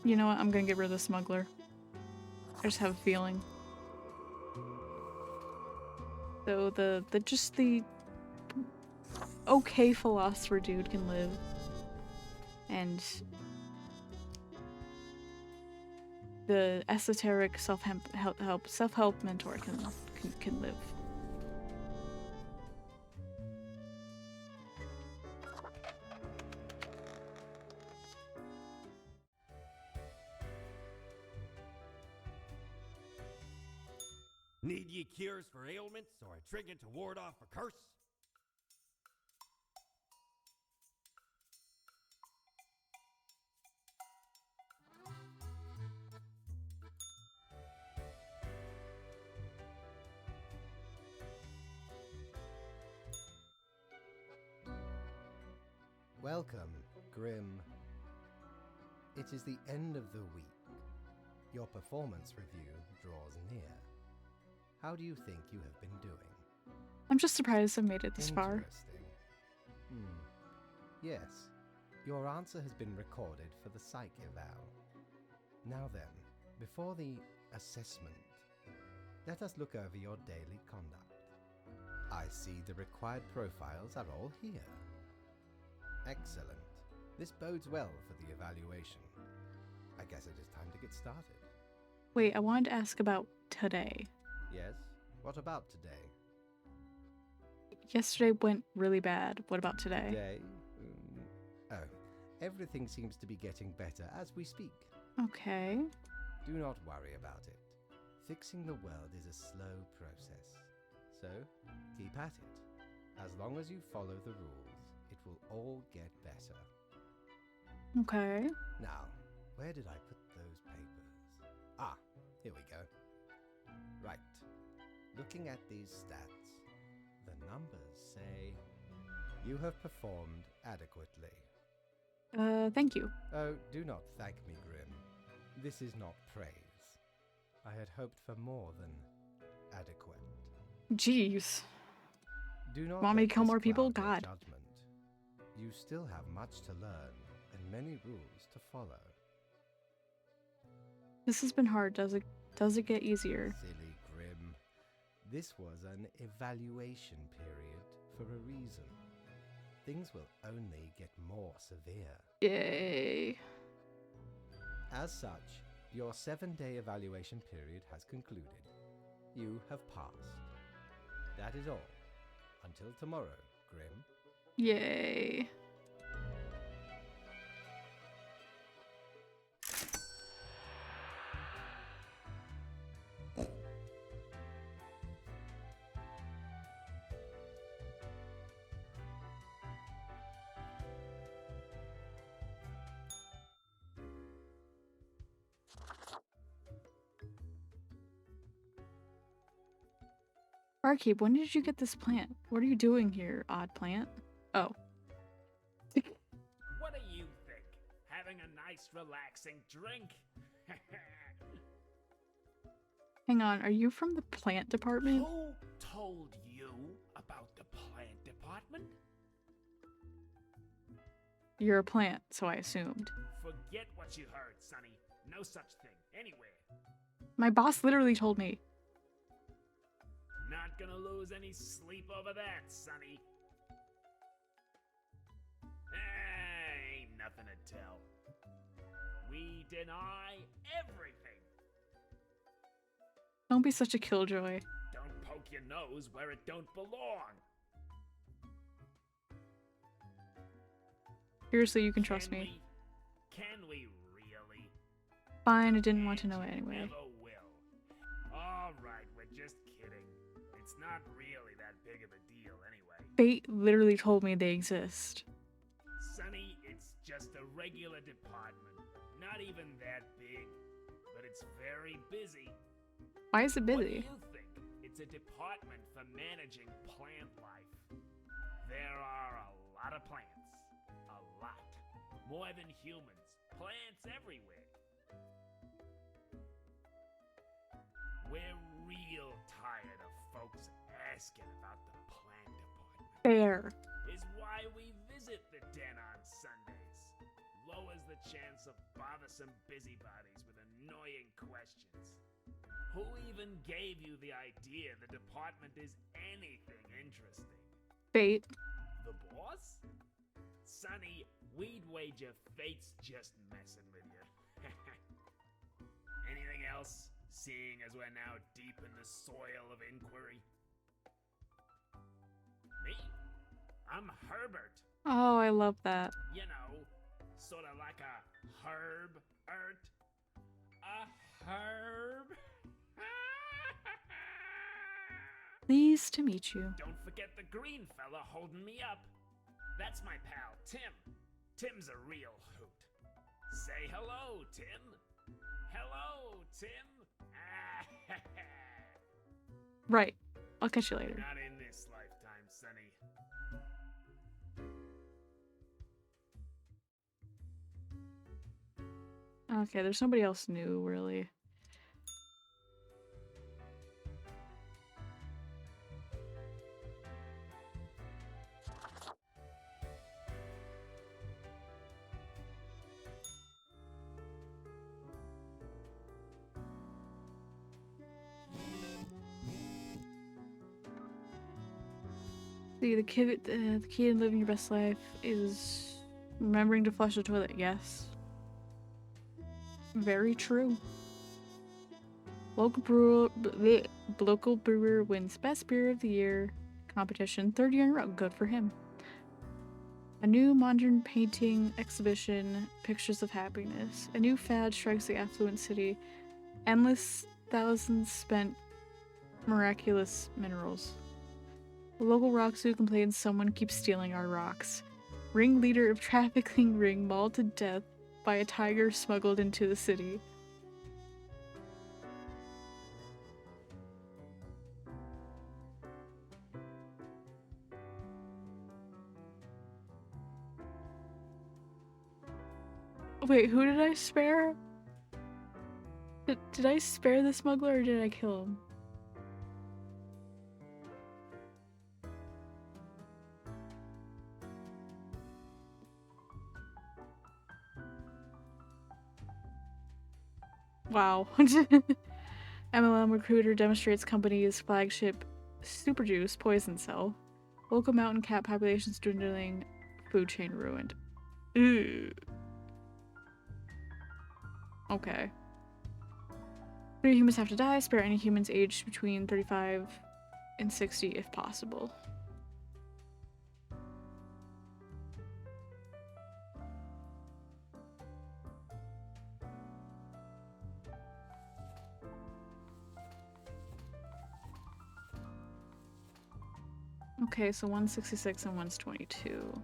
You know what? I'm gonna get rid of the smuggler. I just have a feeling. So the okay philosopher dude can live, and the esoteric self-help mentor can live. Need ye cures for ailments or a trinket to ward off a curse? Welcome, Grim. It is the end of the week. Your performance review draws near. How do you think you have been doing? I'm just surprised I made it this far. Interesting. Yes, your answer has been recorded for the psych eval. Now then, before the assessment, let us look over your daily conduct. I see the required profiles are all here. Excellent. This bodes well for the evaluation. I guess it is time to get started. Wait, I wanted to ask about today. Yes? What about today? Yesterday went really bad. What about today? Today? Oh, everything seems to be getting better as we speak. Okay. Do not worry about it. Fixing the world is a slow process. So, keep at it. As long as you follow the rules, it will all get better. Okay. Now, where did I put those papers? Ah, here we go. Right. Looking at these stats, the numbers say you have performed adequately. Thank you. Oh, do not thank me, Grim. This is not praise. I had hoped for more than adequate. Jeez. Do not Want me let to kill this more people? cloud your God. judgment. You still have much to learn and many rules to follow. This has been hard. Does it get easier? Silly Grim. This was an evaluation period for a reason. Things will only get more severe. Yay. As such, your 7-day evaluation period has concluded. You have passed. That is all. Until tomorrow, Grim. Yay. Barkeep, when did you get this plant? What are you doing here, odd plant? Oh. What do you think? Having a nice, relaxing drink? Hang on, are you from the plant department? Who told you about the plant department? You're a plant, so I assumed. Forget what you heard, Sonny. No such thing anywhere. My boss literally told me. Not gonna lose any sleep over that, Sonny. Ain't nothing to tell. We deny everything. Don't be such a killjoy. Don't poke your nose where it don't belong. Seriously, you can trust me. Can we really? Fine, I didn't want to know anyway. Never will. All right, we're just kidding. It's not really that big of a deal anyway. Fate literally told me they exist. Sonny, it's just a regular department. Not even that big. But it's very busy. Why is it What do busy? you think? It's a department for managing plant life. There are a lot of plants. A lot. More than humans. Plants everywhere. We're real tired of folks asking about the plant department. Fair. Is why we visit the den on Sundays. Lowers the chance of bothersome busybodies with annoying questions. Who even gave you the idea the department is anything interesting? Fate. The boss? Sonny, we'd wager Fate's just messing with you. Anything else? seeing as we're now deep in the soil of inquiry. Me? I'm Herbert. Oh, I love that. You know, sort of like a herb-ert. A herb? Pleased to meet you. Don't forget the green fella holding me up. That's my pal, Tim. Tim's a real hoot. Say hello, Tim. Hello, Tim. Right. I'll catch you later. Not in this lifetime, Sonny. Okay, there's nobody else new, really. See, the key to living your best life is remembering to flush the toilet. Yes. Very true. Local brewer wins Best Beer of the Year competition 3rd year in a row. Good for him. A new modern painting exhibition, Pictures of Happiness. A new fad strikes the affluent city. Endless thousands spent miraculous minerals. A local rock zoo complains someone keeps stealing our rocks. Ringleader of trafficking ring mauled to death by a tiger smuggled into the city. Wait, who did I spare? Did I spare the smuggler or did I kill him? Wow. MLM recruiter demonstrates company's flagship Super Juice poison cell. Local mountain cat populations dwindling. Food chain ruined. Ew. Okay. 3 humans have to die. Spare any humans aged between 35 and 60 if possible. Okay, so 166 and 122.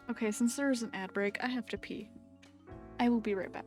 Okay, since there is an ad break, I have to pee. I will be right back.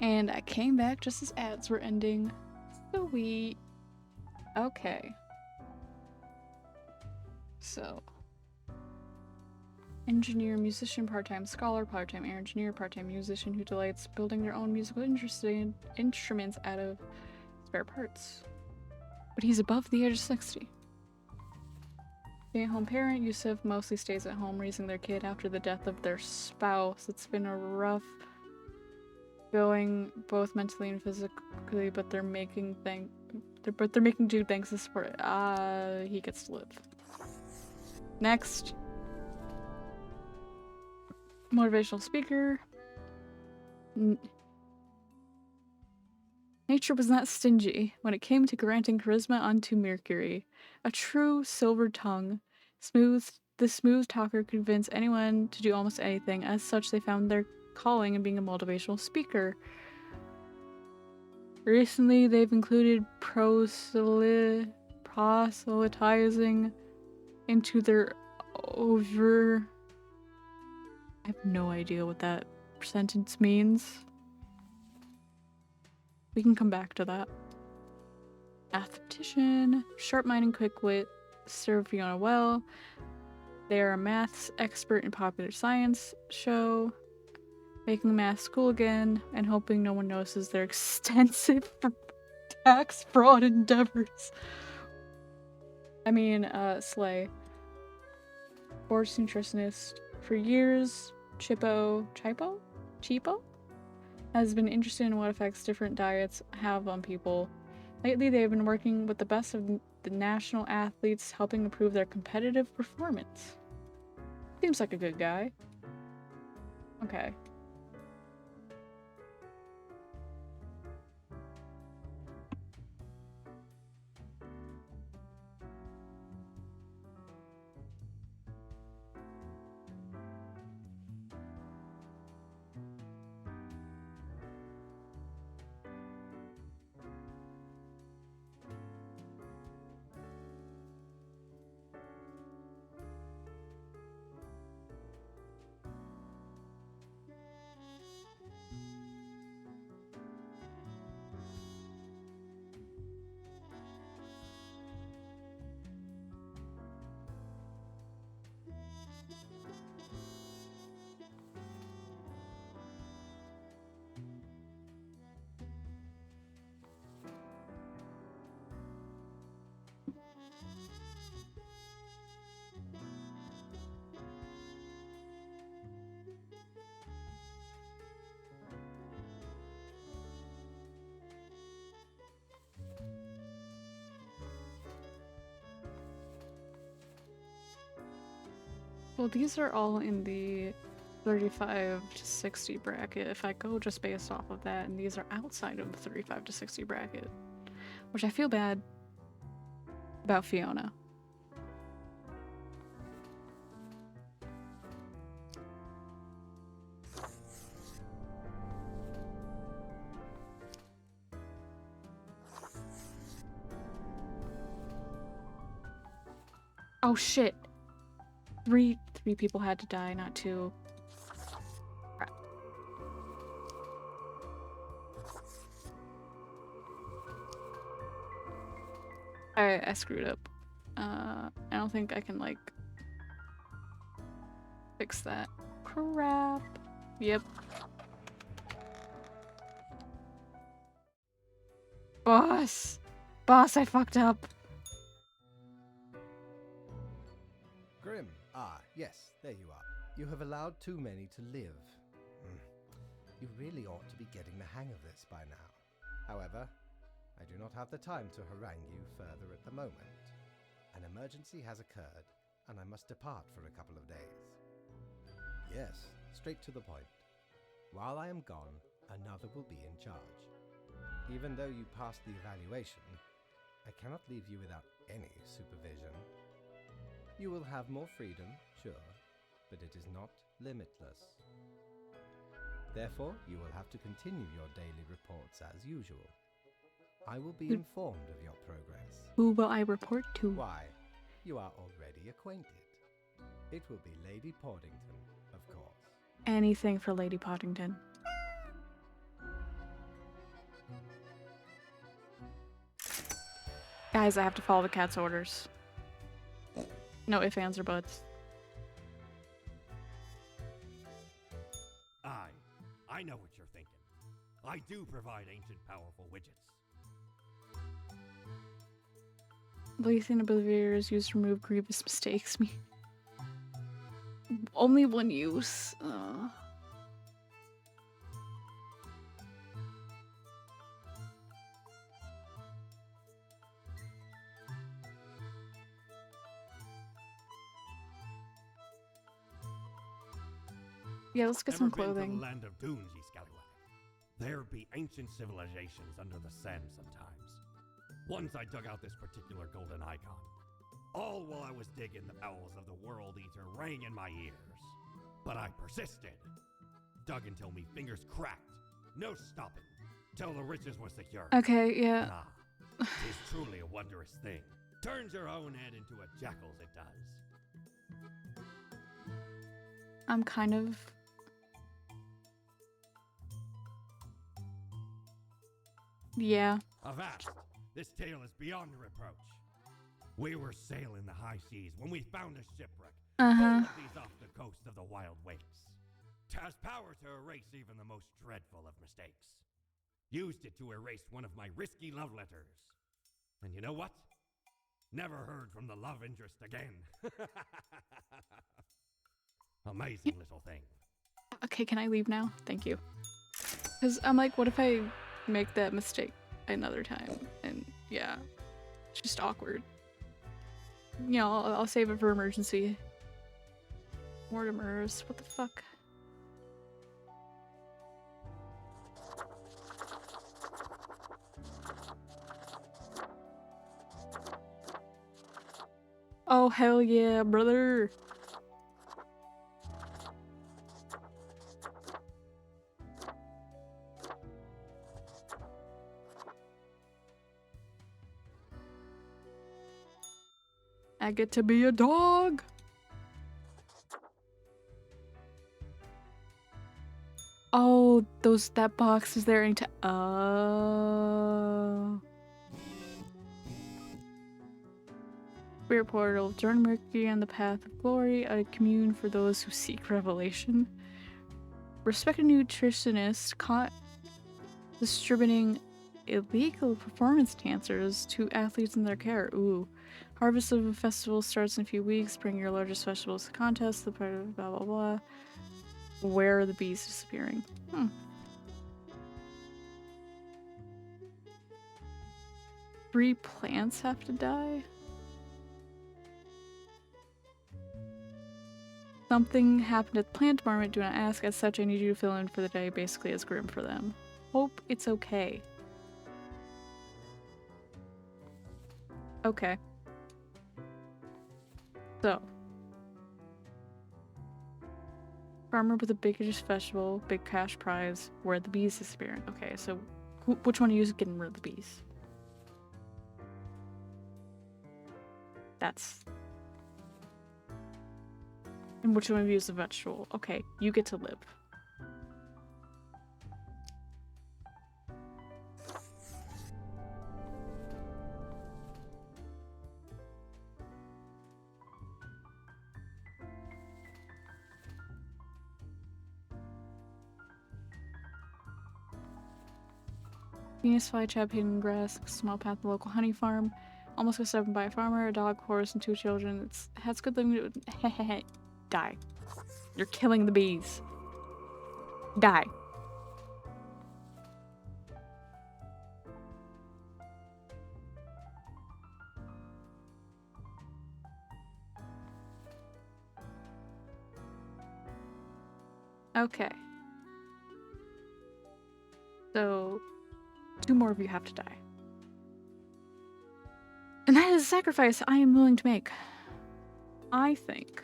And I came back just as ads were ending. Sweet. Okay. So, engineer, musician, part-time scholar, part-time engineer, part-time musician who delights building their own musical instruments out of spare parts. But he's above the age of 60. Stay-at-home parent, Yusuf mostly stays at home raising their kid after the death of their spouse. It's been a rough going, both mentally and physically, but they're making do thanks to support. He gets to live. Next. Motivational speaker. Nature was not stingy when it came to granting charisma unto Mercury. A true silver tongue. The smooth talker could convince anyone to do almost anything. As such, they found their calling in being a motivational speaker. Recently, they've included proselytizing into their I have no idea what that sentence means. We can come back to that. Mathematician, sharp mind and quick wit, serve Fiona well. They are a maths expert in popular science show, making math cool again, and hoping no one notices their extensive tax fraud endeavors. I mean, slay. Sports nutritionist. For years, Chipo has been interested in what effects different diets have on people. Lately, they've been working with the best of the national athletes, helping improve their competitive performance. Seems like a good guy. Okay. Well, these are all in the 35 to 60 bracket. If I go just based off of that, and these are outside of the 35 to 60 bracket, which I feel bad about Fiona. Oh shit. Three people had to die, not two. Crap. I screwed up. I don't think I can, like, fix that. Crap. Yep. Boss! Boss, I fucked up. Grim. Ah, yes, there you are. You have allowed too many to live. You really ought to be getting the hang of this by now. However, I do not have the time to harangue you further at the moment. An emergency has occurred, and I must depart for a couple of days. Yes, straight to the point. While I am gone, another will be in charge. Even though you passed the evaluation, I cannot leave you without any supervision. You will have more freedom, sure, but it is not limitless. Therefore, you will have to continue your daily reports as usual. I will be informed of your progress. Who will I report to? Why, you are already acquainted. It will be Lady Portington, of course. Anything for Lady Pottington. Guys, I have to follow the cat's orders. No ifs, ands, or buts. I know what you're thinking. I do provide ancient powerful widgets. Blazing Obliviator is used to remove grievous mistakes. Me. Only one use. Yeah, let's get some Ever been to clothing. the land of dunes, ye scallywag? There be ancient civilizations under the sand sometimes. Once I dug out this particular golden icon. All while I was digging, the bowels of the World Eater rang in my ears. But I persisted. Dug until me fingers cracked. No stopping. Till the riches was secured. Okay, yeah. Ah, 'tis truly a wondrous thing. Turns your own head into a jackal's, it does. I'm kind of... Yeah. Avast! This tale is beyond reproach. We were sailing the high seas when we found a shipwreck. Uh-huh. Both of these off the coast of the wild wakes. 'Twas power to erase even the most dreadful of mistakes. Used it to erase one of my risky love letters. And you know what? Never heard from the love interest again. Amazing little thing. Okay, can I leave now? Thank you. Because I'm like, what if I make that mistake another time? And yeah, it's just awkward. You know, I'll save it for emergency. Mortimers, what the fuck? Oh, hell yeah, brother! I get to be a dog! Oh, that box is there anytime. Oh. Spirit portal. Join Mercury on the path of glory. A commune for those who seek revelation. Respect a nutritionist caught distributing illegal performance dancers to athletes in their care. Ooh. Harvest of a festival starts in a few weeks. Bring your largest festivals to contest. The part of blah blah blah. Where are the bees disappearing? 3 plants have to die? Something happened at the plant department. Do not ask. As such, I need you to fill in for the day, basically as Grim for them. Hope it's okay. Okay. So. Farmer with the biggest festival, big cash prize, where the bees disappearing. Okay, so which one of you is getting rid of the bees? That's... And which one of you is a vegetable? Okay, you get to live. Venus flytrap, hidden grass, small path, the local honey farm. Almost got stepped by a farmer, a dog, horse, and 2 children. It has good living. Die. You're killing the bees. Die. Okay. So, 2 more of you have to die. And that is a sacrifice I am willing to make. I think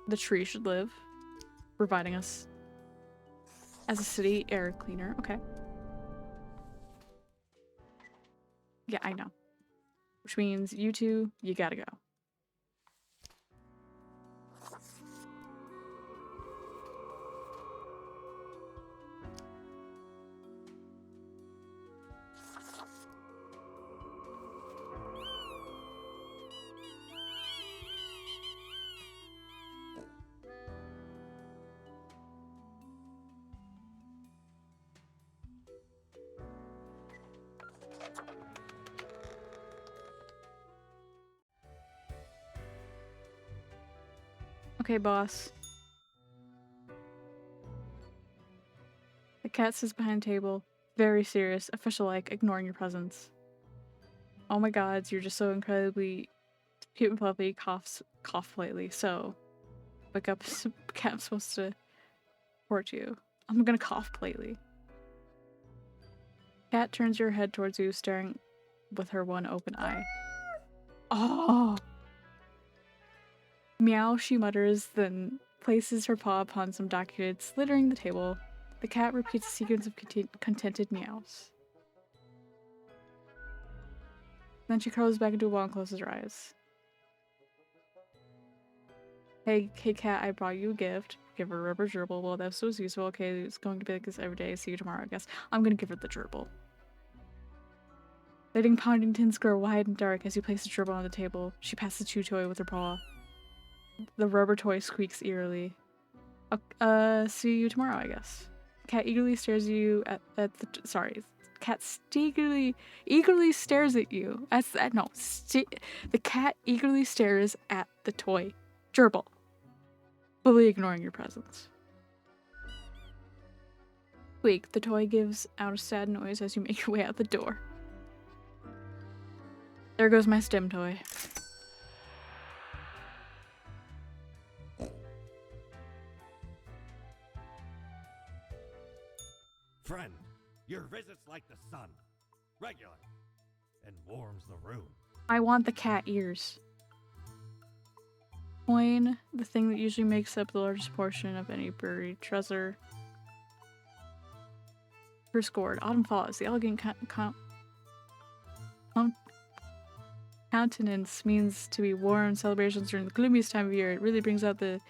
the tree should live, providing us as a city air cleaner. Okay. Yeah, I know. Which means you 2, you gotta go. Okay, boss. The cat sits behind the table, very serious, official-like, ignoring your presence. Oh my god, you're just so incredibly cute and fluffy. Cough politely. So, wake up. Cat's supposed to support you. I'm gonna cough politely. Cat turns her head towards you, staring with her one open eye. Oh! Meow, she mutters, then places her paw upon some documents littering the table. The cat repeats a sequence of contented meows. Then she curls back into a ball and closes her eyes. Hey cat, I brought you a gift. Give her a rubber gerbil. Well, that was useful. Okay, it's going to be like this every day. See you tomorrow, I guess. I'm gonna give her the gerbil. Letting Poundingtons grow wide and dark as you place the gerbil on the table. She passes the chew toy with her paw. The rubber toy squeaks eerily. See you tomorrow, I guess. Cat eagerly stares at you Cat eagerly stares at you. The cat eagerly stares at the toy gerbil, fully ignoring your presence. Squeak, the toy gives out a sad noise as you make your way out the door. There goes my STEM toy. Friend, your visit's like the sun. Regular. And warms the room. I want the cat ears. Coin, the thing that usually makes up the largest portion of any buried treasure. Scored. Autumn follows. The elegant countenance means to be worn celebrations during the gloomiest time of year. It really brings out the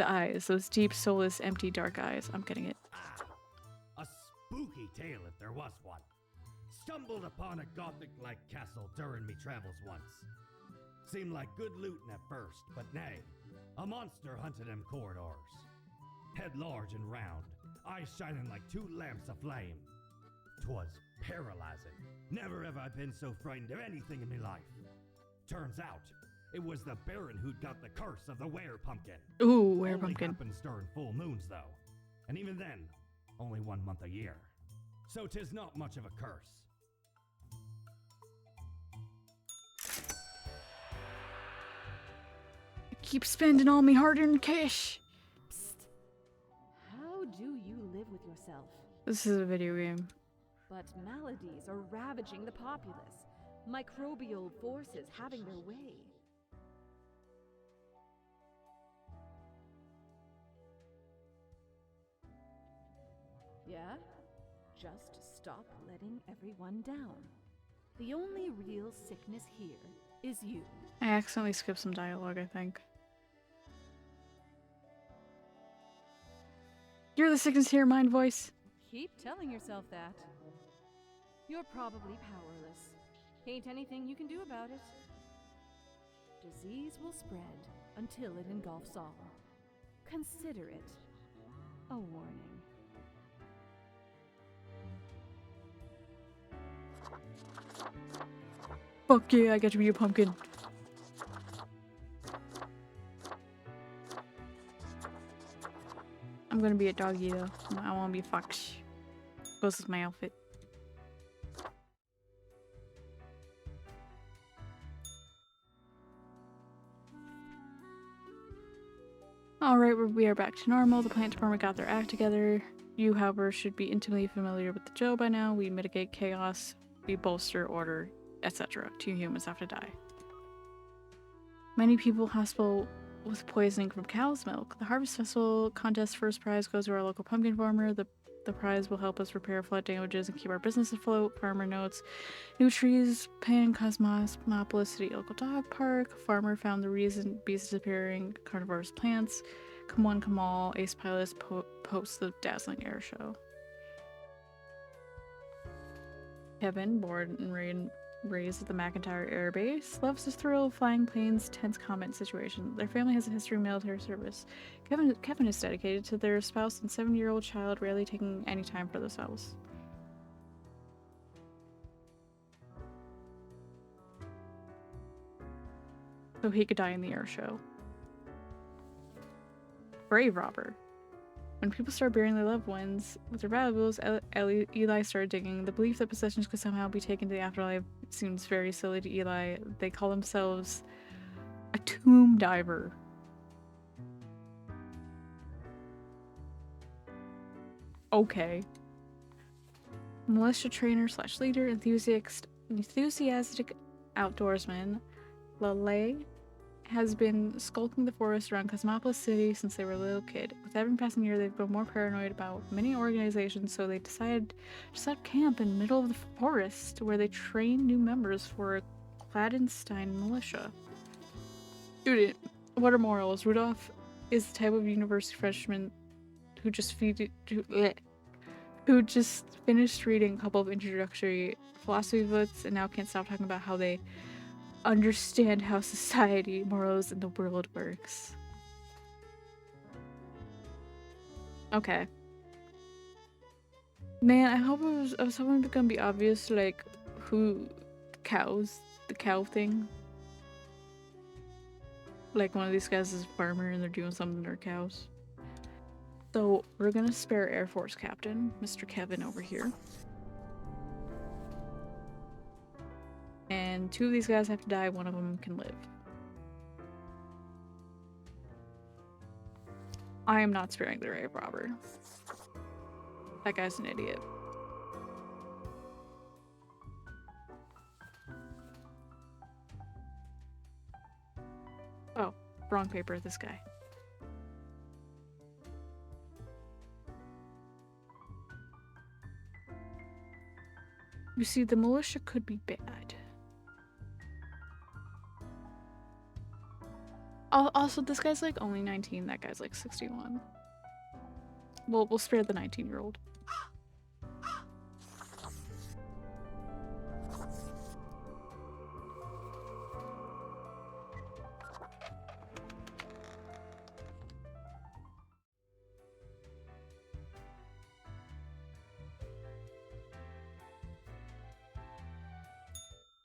eyes, those deep, soulless, empty, dark eyes. I'm getting it. A spooky tale if there was one. Stumbled upon a Gothic-like castle during me travels once. Seemed like good looting at first, but nay, a monster hunted them corridors. Head large and round, eyes shining like two lamps aflame. 'Twas paralyzing. Never have I been so frightened of anything in me life. Turns out, it was the Baron who'd got the curse of the were-pumpkin. Ooh, Only were-pumpkin. happens during full moons, though. And even then, only 1 month a year. So 'tis not much of a curse. Keep spending all me hard-earned cash. Psst. How do you live with yourself? This is a video game. But maladies are ravaging the populace. Microbial forces having their way. Yeah? Just stop letting everyone down. The only real sickness here is you. I accidentally skipped some dialogue, I think. You're the sickness here, mind voice. Keep telling yourself that. You're probably powerless. Ain't anything you can do about it. Disease will spread until it engulfs all. Consider it a warning. Fuck yeah, I get to be a pumpkin. I'm gonna be a doggy though. I wanna be a fox. This is my outfit. Alright, we are back to normal. The plant department got their act together. You, however, should be intimately familiar with the Joe by now. We mitigate chaos, we bolster order, etc. 2 humans have to die. Many people hospital with poisoning from cow's milk. The Harvest Festival contest first prize goes to our local pumpkin farmer. The prize will help us repair flood damages and keep our business afloat. Farmer notes, new trees, Pan Cosmopolis City Local Dog Park. Farmer found the reason bees disappearing, carnivorous plants. Come one, come all. Ace Pilots posts the dazzling air show. Kevin, born and raised at the McIntyre Air Base, loves the thrill of flying planes' tense combat situation. Their family has a history of military service. Kevin is dedicated to their spouse and 7-year-old child, rarely taking any time for themselves. So he could die in the air show. grave robber. When people started burying their loved ones with their valuables, Eli started digging. The belief that possessions could somehow be taken to the afterlife seems very silly to Eli. They call themselves a tomb diver. Okay. Militia trainer slash leader, enthusiastic outdoorsman, Laleh has been skulking the forest around Cosmopolis City since they were a little kid. With every passing year, they've grown more paranoid about many organizations, so they decided to set up camp in the middle of the forest where they train new members for a Clandestine militia. Student, what are morals? Rudolph is the type of university freshman who just finished reading a couple of introductory philosophy books and now can't stop talking about how they understand how society, morals, and the world works. Okay. Man, I was hoping it was gonna be obvious, like, who the cow thing. Like, one of these guys is a farmer and they're doing something to their cows. So, we're gonna spare Air Force Captain, Mr. Kevin over here. And 2 of these guys have to die, 1 of them can live. I am not sparing the grave robber. That guy's an idiot. Oh, wrong paper, this guy. You see, the militia could be bad. Also, this guy's like only 19, that guy's like 61. We'll spare the 19-year-old.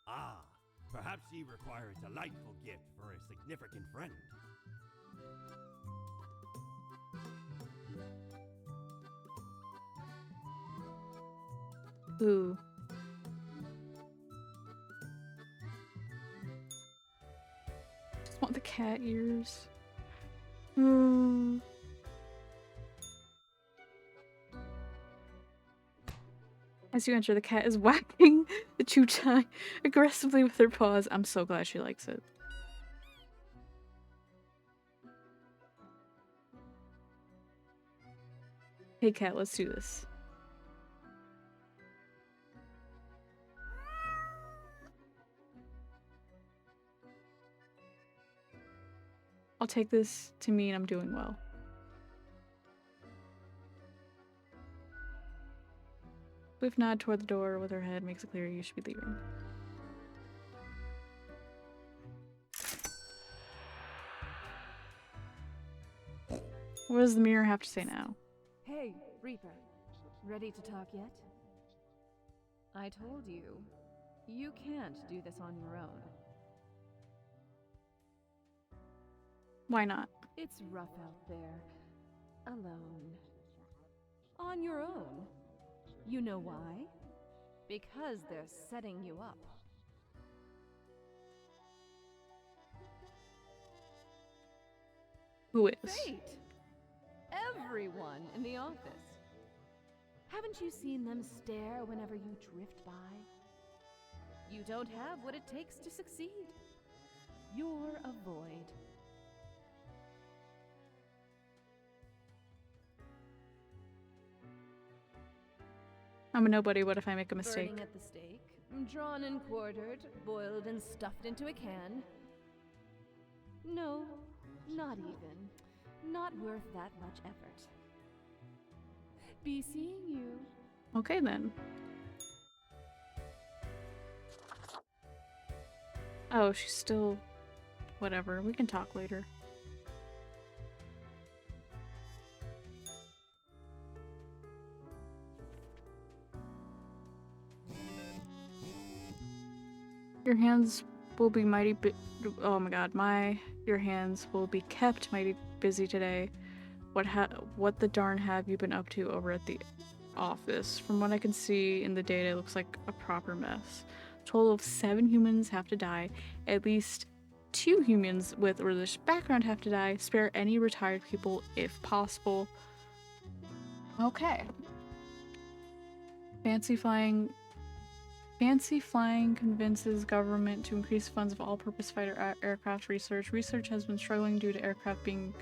Ah, perhaps he requires a delightful gift for a significant friend. Ooh. Just want the cat ears. Ooh. As you enter, the cat is whacking the chuchai aggressively with her paws. I'm so glad she likes it. Hey cat, let's do this. I'll take this to mean I'm doing well. Swift nod toward the door with her head makes it clear you should be leaving. What does the mirror have to say now? Hey, Reaper. Ready to talk yet? I told you, you can't do this on your own. Why not? It's rough out there. Alone. On your own. You know why? Because they're setting you up. Who is? Fate! Everyone in the office. Haven't you seen them stare whenever you drift by? You don't have what it takes to succeed. You're a void. I'm a nobody, what if I make a mistake? Burning at the stake, drawn and quartered, boiled and stuffed into a can. No, not even. Not worth that much effort. Be seeing you. Okay then. Oh, she's still... Whatever, we can talk later. Your hands will be mighty oh my god, your hands will be kept mighty busy today. what the darn have you been up to over at the office? From what I can see in the data, it looks like a proper mess. A total of 7 humans have to die. At least 2 humans with religious background have to die. Spare any retired people if possible. Okay. Fancy flying convinces government to increase funds of all-purpose fighter aircraft research. Research has been struggling due to aircraft being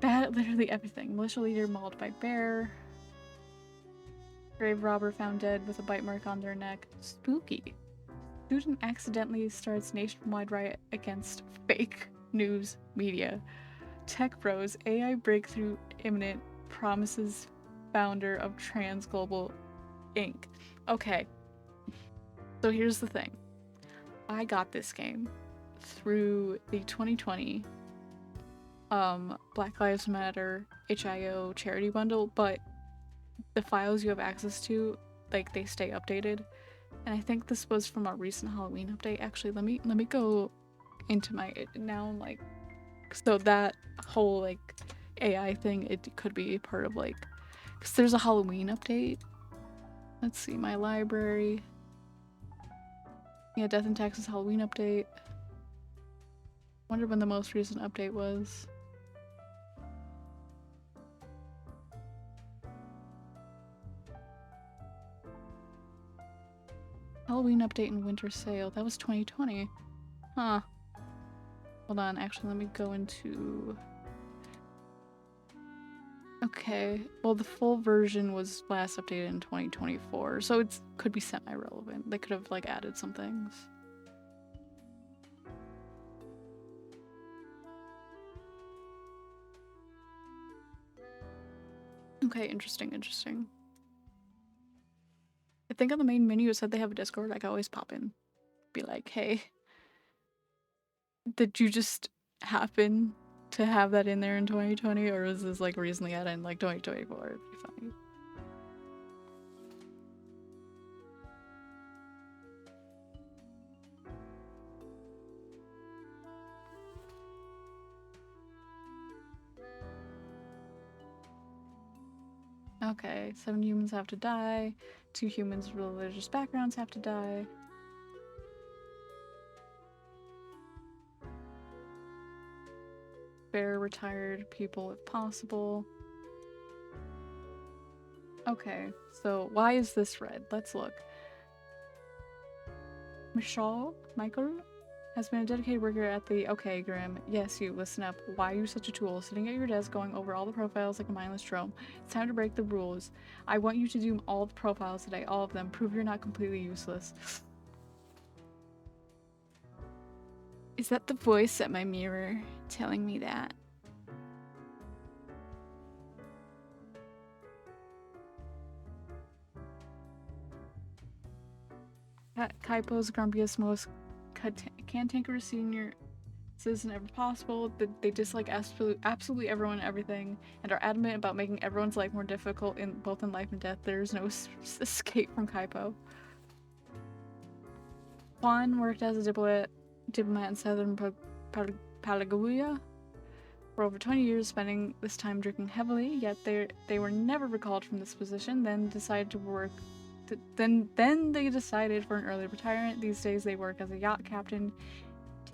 bad at literally everything. Militia leader mauled by bear. Grave robber found dead with a bite mark on their neck. Spooky. Student accidentally starts nationwide riot against fake news media. Tech bros, AI breakthrough imminent, promises founder of Trans Global Inc. Okay. So here's the thing. I got this game through the 2020 Black Lives Matter HIO charity bundle, but the files you have access to, like, they stay updated. And I think this was from a recent Halloween update. Actually, let me go into my now, like, so that whole like AI thing, it could be part of like, because there's a Halloween update. Let's see, my library. Yeah, Death and Taxes Halloween update. Wonder when the most recent update was. Halloween update and winter sale. That was 2020. Huh. Hold on, actually let me go into... Okay, well the full version was last updated in 2024, so it could be semi-relevant. They could have like added some things. Okay, interesting. I think on the main menu it said they have a Discord. I can always pop in. Be like, hey, did you just happen to have that in there in 2020, or is this like recently added in like 2024? It'd be funny. Okay, 7 humans have to die. 2 humans with religious backgrounds have to die. Spare retired people if possible. Okay, so why is this red? Let's look. Michael has been a dedicated worker at the... Okay, Grim. Yes, you. Listen up. Why are you such a tool? Sitting at your desk going over all the profiles like a mindless drone. It's time to break the rules. I want you to do all the profiles today. All of them. Prove you're not completely useless. Is that the voice at my mirror telling me that? Kaipo's grumpiest, most cantankerous senior citizen ever possible. They dislike absolutely everyone and everything, and are adamant about making everyone's life more difficult in both in life and death. There's no escape from Kaipo. Juan worked as a diplomat in southern Palagoya for over 20 years, spending this time drinking heavily, yet they were never recalled from this position, then decided to work then they decided for an early retirement. These days they work as a yacht captain,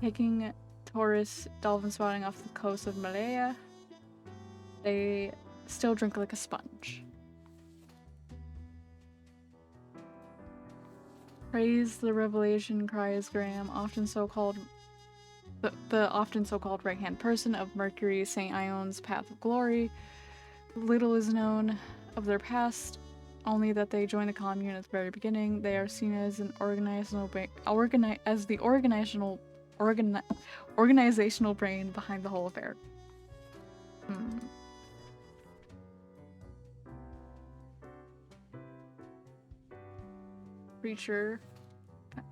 taking tourists dolphin spotting off the coast of Malaya. They still drink like a sponge. Praise the revelation, cries Graham, often so-called the often so-called right-hand person of Mercury, St. Ion's path of glory. Little is known of their past, only that they joined the commune at the very beginning. They are seen as an organizational brain behind the whole affair. Preacher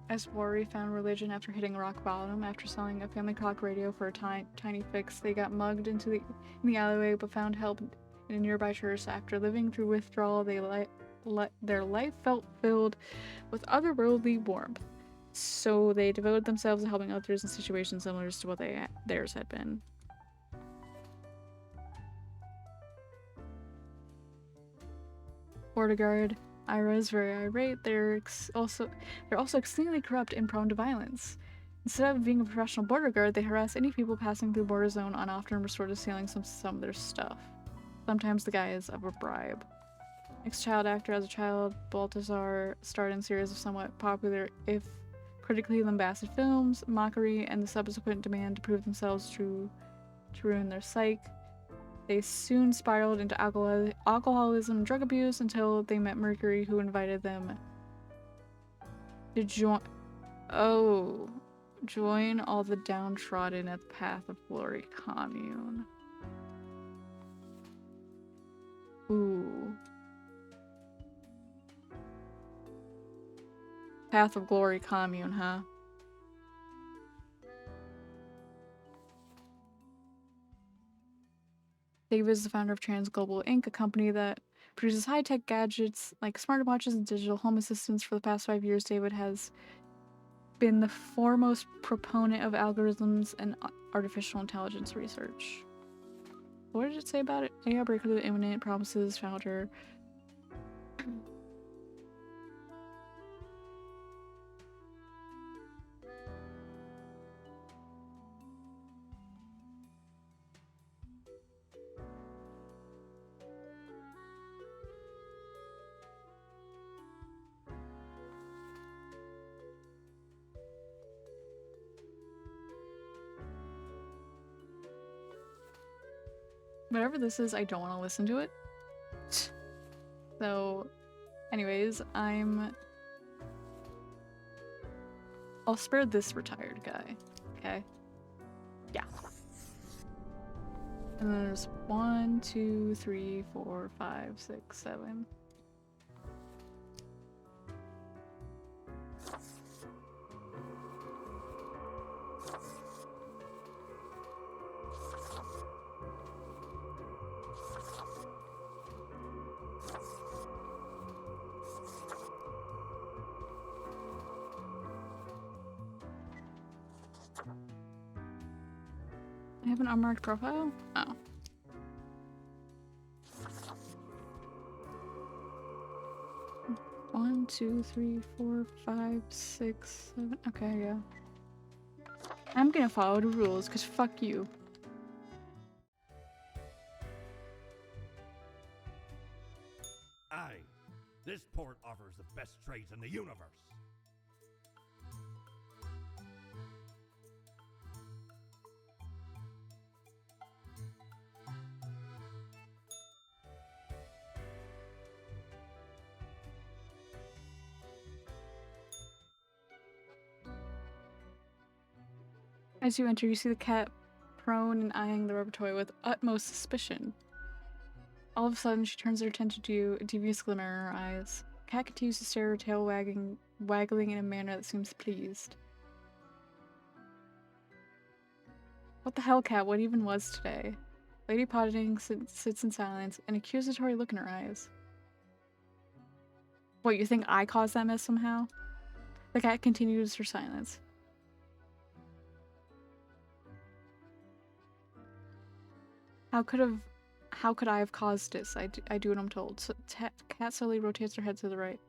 Eswari found religion after hitting rock bottom. After selling a family clock radio for a tiny fix, they got mugged in the alleyway, but found help in a nearby church. After living through withdrawal, their life felt filled with otherworldly warmth. So they devoted themselves to helping others in situations similar to what theirs had been. Border Guard Ira is very irate. They're also extremely corrupt and prone to violence. Instead of being a professional border guard, they harass any people passing through border zone and often resort to stealing some of their stuff. Sometimes the guise of a bribe. Ex-child actor. As a child, Baltazar starred in a series of somewhat popular, if critically lambasted films, Mockery, and the subsequent demand to prove themselves to ruin their psyche. They soon spiraled into alcoholism and drug abuse until they met Mercury, who invited them to join all the downtrodden at the Path of Glory commune. Ooh. Path of Glory commune, huh? David is the founder of Trans Global Inc., a company that produces high-tech gadgets like smartwatches and digital home assistants. For the past 5 years, David has been the foremost proponent of algorithms and artificial intelligence research. What did it say about it? AI breakthrough imminent, promises founder. Whatever this is, I don't want to listen to it. So, anyways, I'll spare this retired guy. Okay? Yeah. And then there's 1, 2, 3, 4, 5, 6, 7. I have an unmarked profile? Oh. One, 2, 3, 4, 5, 6, 7. Okay, yeah. I'm gonna follow the rules, cause fuck you. Aye, this port offers the best trades in the universe. As you enter, you see the cat prone and eyeing the rubber toy with utmost suspicion. All of a sudden, she turns her attention to you, a devious glimmer in her eyes. The cat continues to stare, her tail waggling in a manner that seems pleased. What the hell, cat? What even was today? Lady Podding sits in silence, an accusatory look in her eyes. What, you think I caused that mess somehow? The cat continues her silence. How could I have caused this? I do what I'm told. So cat slowly rotates her head to the right.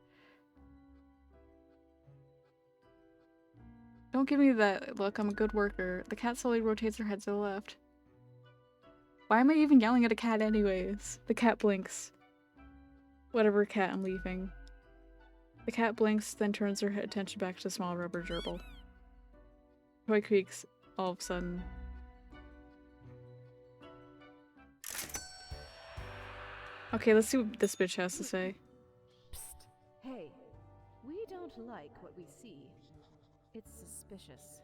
Don't give me that look, I'm a good worker. The cat slowly rotates her head to the left. Why am I even yelling at a cat anyways? The cat blinks. Whatever, cat, I'm leaving. The cat blinks, then turns her attention back to the small rubber gerbil. Toy creaks all of a sudden. Okay, let's see what this bitch has to say. Psst. Hey, we don't like what we see. It's suspicious.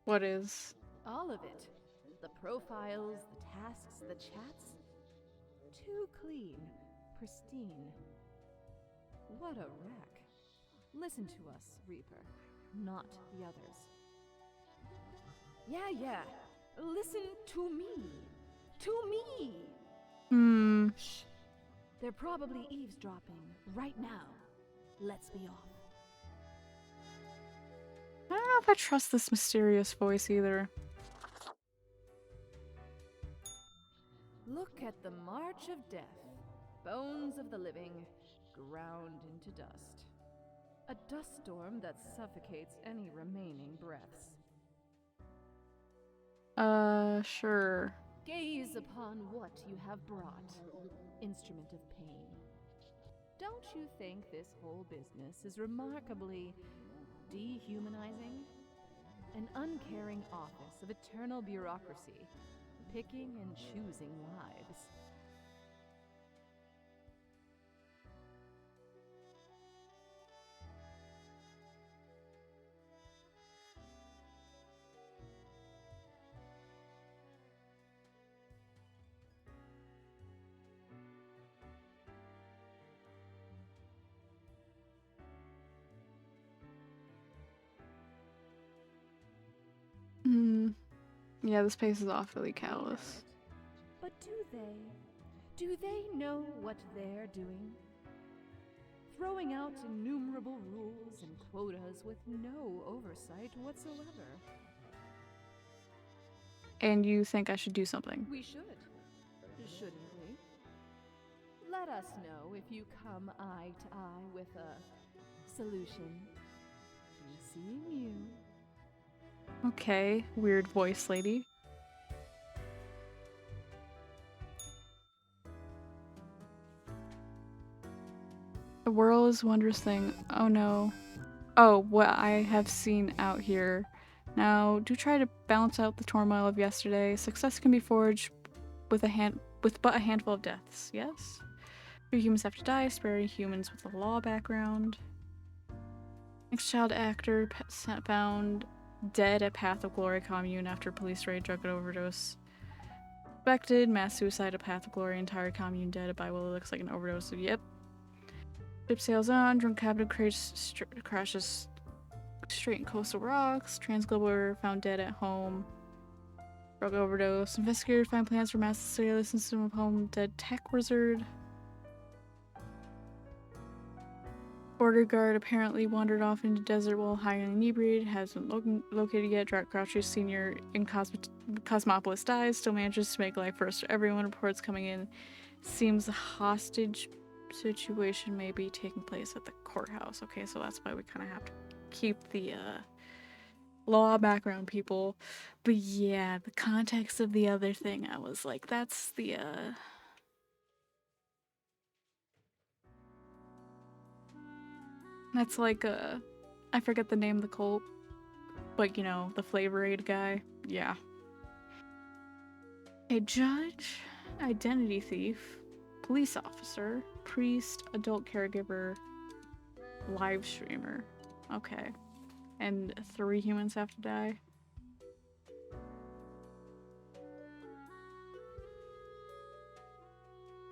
What is? All of it. The profiles, the tasks, the chats. Too clean, pristine. What a wreck. Listen to us, Reaper, not the others. Yeah. Listen to me. To me! Shh. They're probably eavesdropping right now. Let's be off. I don't know if I trust this mysterious voice either. Look at the march of death. Bones of the living, ground into dust. A dust storm that suffocates any remaining breaths. Sure. Gaze upon what you have brought, instrument of pain. Don't you think this whole business is remarkably dehumanizing? An uncaring office of eternal bureaucracy, picking and choosing lives. Yeah, this place is awfully callous. But do they know what they're doing? Throwing out innumerable rules and quotas with no oversight whatsoever. And you think I should do something? We should, shouldn't we? Let us know if you come eye to eye with a solution. Be seeing you. Okay, weird voice lady. The world is a wondrous thing. Oh no. Oh, what I have seen out here. Now, do try to balance out the turmoil of yesterday. Success can be forged with but a handful of deaths, yes? Few humans have to die, sparing humans with a law background. Next child actor found dead at Path of Glory commune after police raid, drug overdose. Suspected mass suicide at Path of Glory, entire commune dead by what looks like an overdose. Yep. Ship sails on, drunk captain crashes straight in coastal rocks. Transglober found dead at home. Drug overdose. Investigators find plans for mass cellular system of home. Dead tech wizard. Border guard apparently wandered off into desert while high and inebriated. Hasn't located yet. Drac Crouchy Sr. in Cosmopolis dies. Still manages to make life first for everyone. Reports coming in. Seems a hostage situation may be taking place at the courthouse. Okay, so that's why we kind of have to keep the law background people. But yeah, the context of the other thing, I was like, that's the that's like I forget the name of the cult, but you know, the Flavor Aid guy. Yeah. A judge, identity thief, police officer, priest, adult caregiver, live streamer. Okay. And 3 humans have to die.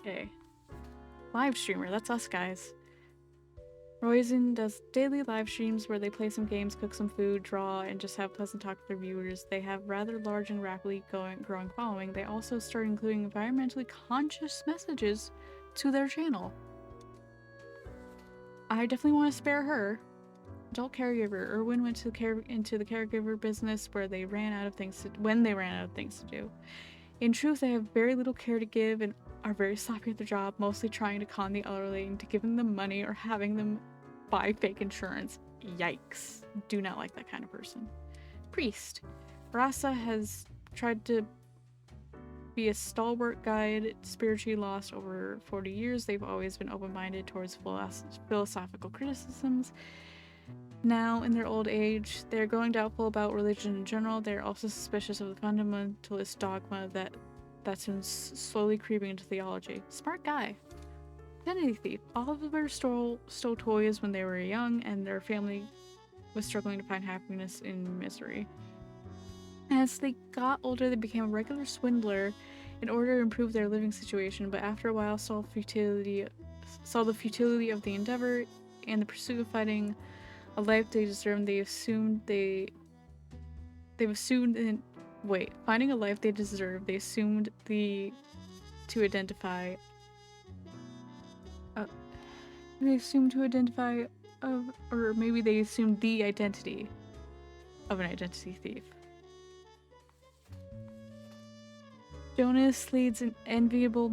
Okay. Live streamer, that's us guys. Roizen does daily live streams where they play some games, cook some food, draw, and just have pleasant talk with their viewers. They have rather large and rapidly growing following. They also start including environmentally conscious messages to their channel. I definitely want to spare her. Adult caregiver. Erwin went to into the caregiver business where they ran out of things when they ran out of things to do. In truth, they have very little care to give and are very sloppy at their job, mostly trying to con the elderly into giving them money or having them buy fake insurance. Yikes. Do not like that kind of person. Priest. Rasa has tried to be a stalwart guide, spiritually lost over 40 years. They've always been open-minded towards philosophical criticisms. Now, in their old age, they're growing doubtful about religion in general. They're also suspicious of the fundamentalist dogma that's been slowly creeping into theology. Smart guy. Identity thief. Oliver stole toys when they were young, and their family was struggling to find happiness in misery. As they got older, they became a regular swindler in order to improve their living situation, but after a while saw the futility of the endeavor and the pursuit of finding a life they deserve. Finding a life they deserve, they assumed to identify or maybe they assumed the identity of an identity thief. Jonas leads an enviable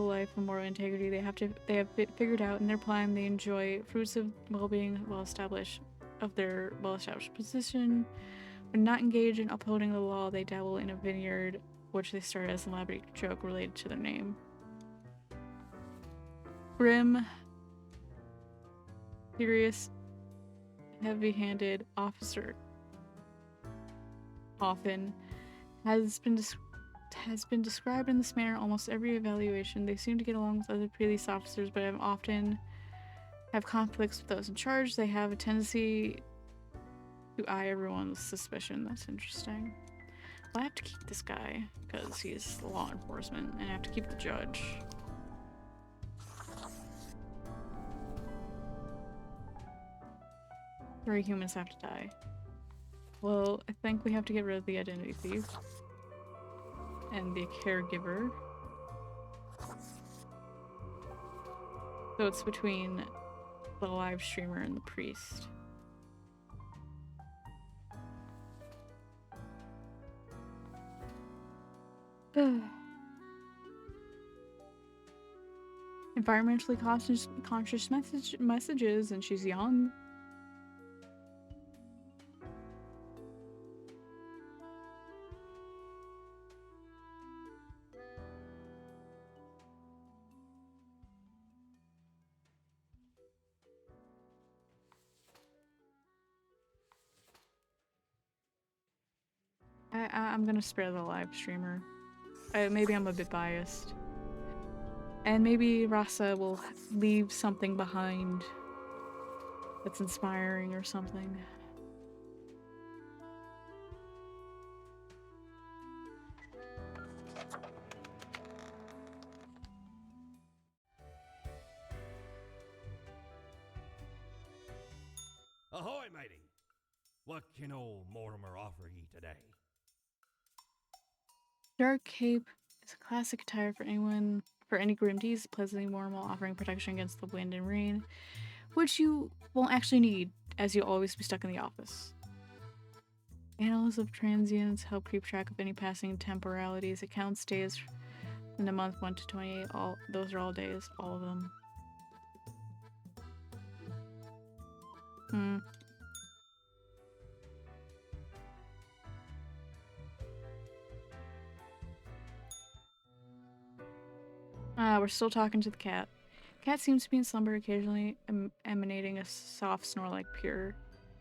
life of moral integrity. They have figured out in their plan they enjoy fruits of well-being, of their well-established position. When not engaged in upholding the law, they dabble in a vineyard, which they started as an elaborate joke related to their name. Grim, serious, heavy-handed officer often has been described in this manner almost every evaluation. They seem to get along with other police officers, but often have conflicts with those in charge. They have a tendency to eye everyone with suspicion. That's interesting. Well, I have to keep this guy because he's law enforcement, and I have to keep the judge. Three humans have to die. Well, I think we have to get rid of the identity thief and the caregiver. So it's between the live streamer and the priest. Environmentally conscious messages, and she's young. I'm gonna spare the live streamer. Maybe I'm a bit biased. And maybe Rasa will leave something behind that's inspiring or something. Ahoy, matey! What can old Mortimer offer ye today? Dark Cape is a classic attire for any grim deeds, pleasantly warm while offering protection against the wind and rain, which you won't actually need, as you'll always be stuck in the office. Annals of transients help keep track of any passing temporalities. It counts days in the month 1 to 28. Those are all days, all of them. We're still talking to the cat. Cat seems to be in slumber, occasionally emanating a soft snore like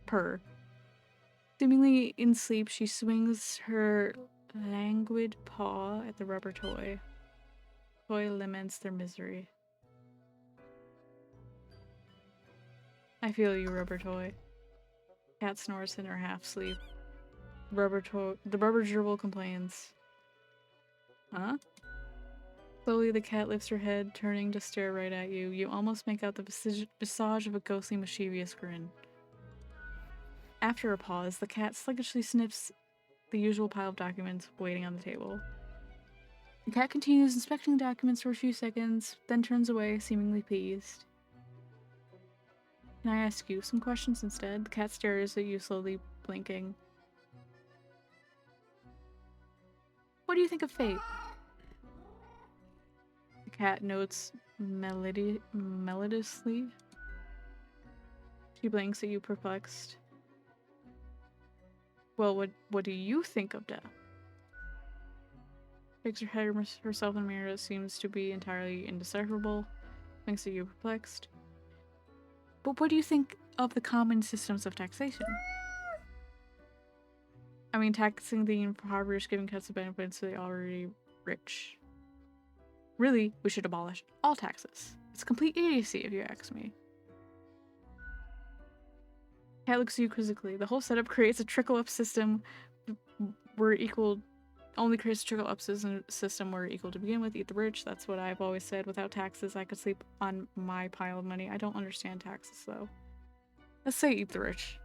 purr. Seemingly in sleep, she swings her languid paw at the rubber toy. Toy laments their misery. I feel you, rubber toy. Cat snores in her half-sleep. The rubber gerbil complains. Huh? Slowly, the cat lifts her head, turning to stare right at you. You almost make out the visage of a ghostly, mischievous grin. After a pause, the cat sluggishly sniffs the usual pile of documents waiting on the table. The cat continues inspecting the documents for a few seconds, then turns away, seemingly pleased. Can I ask you some questions instead? The cat stares at you, slowly blinking. What do you think of fate? The cat notes melodiously. She blinks at you, perplexed. Well, what do you think of death? Shakes her head herself in the mirror that seems to be entirely indecipherable. Blinks at you, perplexed. But what do you think of the common systems of taxation? I mean, taxing the impoverished, giving cuts of benefits to the already rich. Really, we should abolish all taxes. It's complete idiocy, if you ask me. Cat looks at you quizzically. The whole setup creates a trickle-up system only creates a trickle-up system where equal to begin with. Eat the rich. That's what I've always said. Without taxes, I could sleep on my pile of money. I don't understand taxes, though. Let's say eat the rich.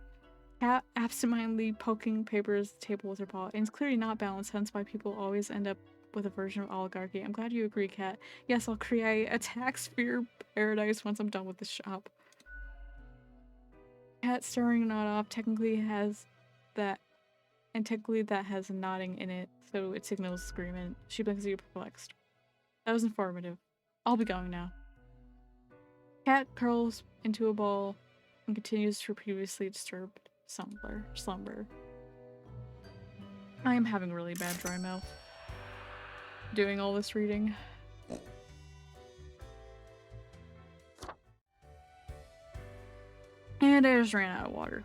Cat absentmindedly poking papers at the table with her paw. And it's clearly not balanced, hence why people always end up with a version of oligarchy. I'm glad you agree, Cat. Yes, I'll create a tax-free paradise once I'm done with this shop. Cat, staring not off, technically has that and technically that has a nodding in it, so it signals agreement. She blinks at you perplexed. That was informative. I'll be going now. Cat curls into a ball and continues her previously disturbed slumber. I am having really bad dry mouth. Doing all this reading. And I just ran out of water.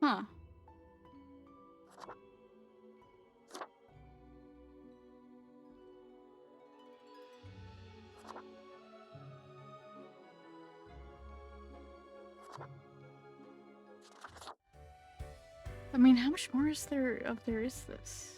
Huh. I mean, how much more is there is this?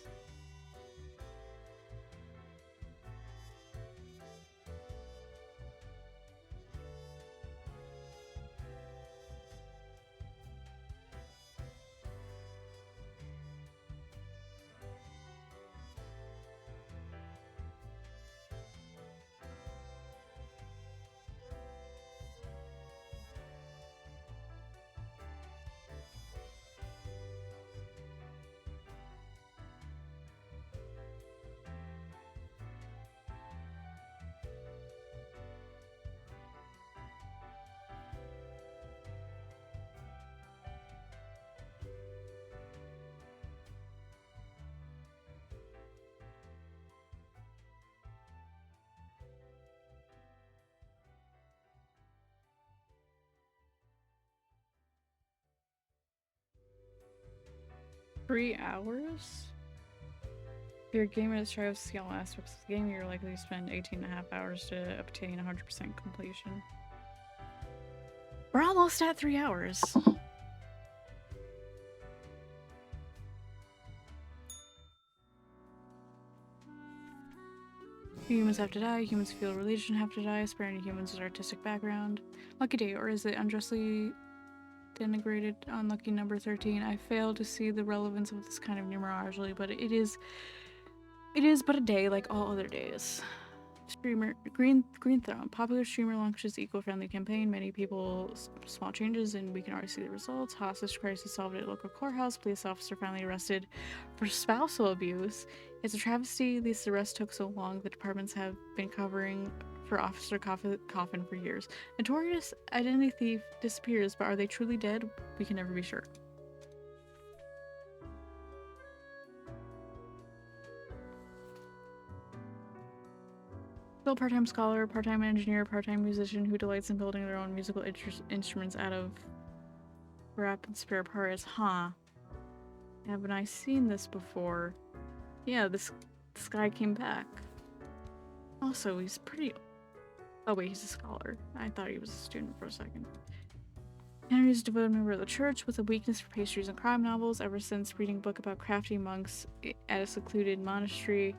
$3? If you're a gamer that strives to see all aspects of the game, you're likely to spend 18.5 hours to obtain 100% completion. We're almost at 3 hours. Humans have to die, humans feel religion have to die, sparing humans with artistic background. Lucky day, or is it unjustly denigrated? Unlucky number 13. I fail to see the relevance of this kind of numerology, but it is but a day like all other days. Streamer Green Throne. Popular streamer launches eco-friendly campaign. Many people small changes and we can already see the results. Hostage crisis solved at local courthouse. Police officer finally arrested for spousal abuse. It's a travesty these arrests took so long. The departments have been covering for Officer Coffin for years. Notorious identity thief disappears, but are they truly dead? We can never be sure. Still part-time scholar, part-time engineer, part-time musician who delights in building their own musical instruments out of scrap and spare parts. Huh. Haven't I seen this before? Yeah, this guy came back. Also, he's pretty... Oh wait, he's a scholar. I thought he was a student for a second. Henry is a devoted member of the church with a weakness for pastries and crime novels ever since reading a book about crafty monks at a secluded monastery.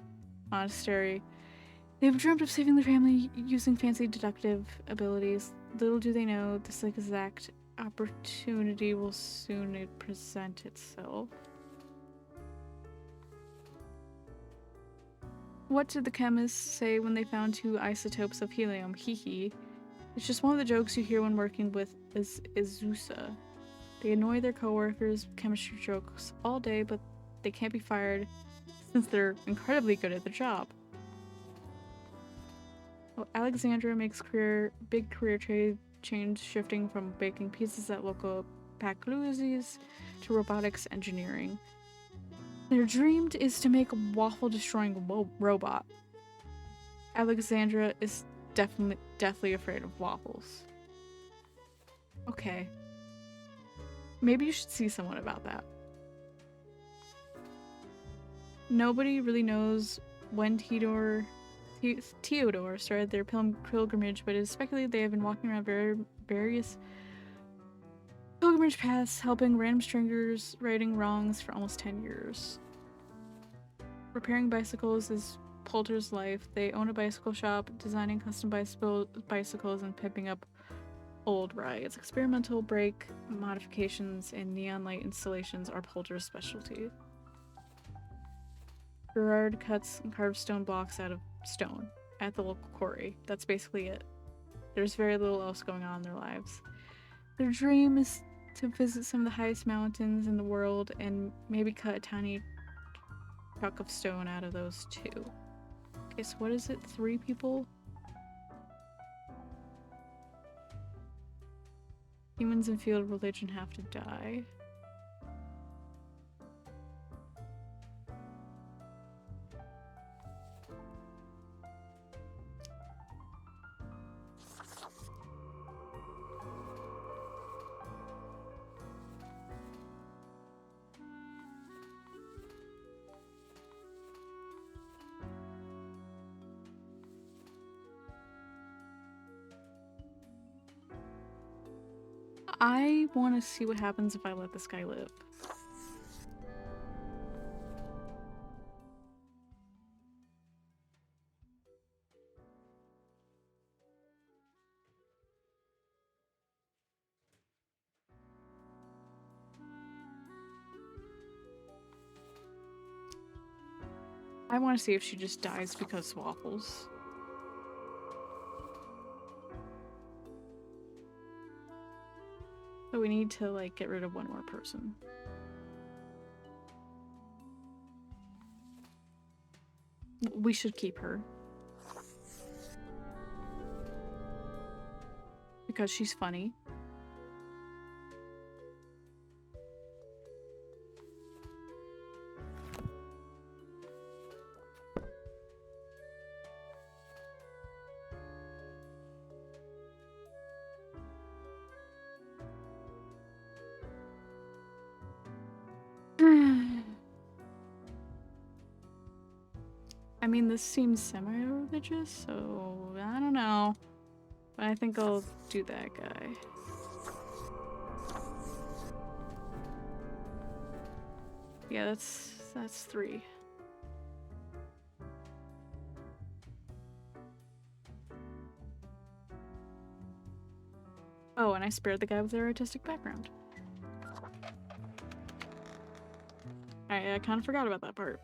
They've dreamt of saving their family using fancy deductive abilities. Little do they know, this exact opportunity will soon present itself. What did the chemists say when they found 2 isotopes of helium? Hee. It's just one of the jokes you hear when working with Azusa. They annoy their coworkers with chemistry jokes all day, but they can't be fired since they're incredibly good at their job. Well, Alexandra makes big career change, shifting from baking pizzas at local Pacluzzi's to robotics engineering. Their dream is to make a waffle-destroying robot. Alexandra is deathly afraid of waffles. Okay. Maybe you should see someone about that. Nobody really knows when Theodore started their pilgrimage, but it is speculated they have been walking around various pilgrimage paths, helping random strangers righting wrongs for almost 10 years. Repairing bicycles is Poulter's life. They own a bicycle shop, designing custom bicycles and pimping up old rides. Experimental brake modifications and neon light installations are Poulter's specialty. Gerard cuts and carves stone blocks out of stone at the local quarry. That's basically it. There's very little else going on in their lives. Their dream is to visit some of the highest mountains in the world and maybe cut a tiny chunk of stone out of those too. Okay, so what is it? 3 people? Humans in field religion have to die. I want to see what happens if I let this guy live. I want to see if she just dies because waffles. So we need to, like, get rid of one more person. We should keep her. Because she's funny. I mean, this seems semi-religious, so I don't know. But I think I'll do that guy. Yeah, that's 3. Oh, and I spared the guy with their artistic background. I kind of forgot about that part.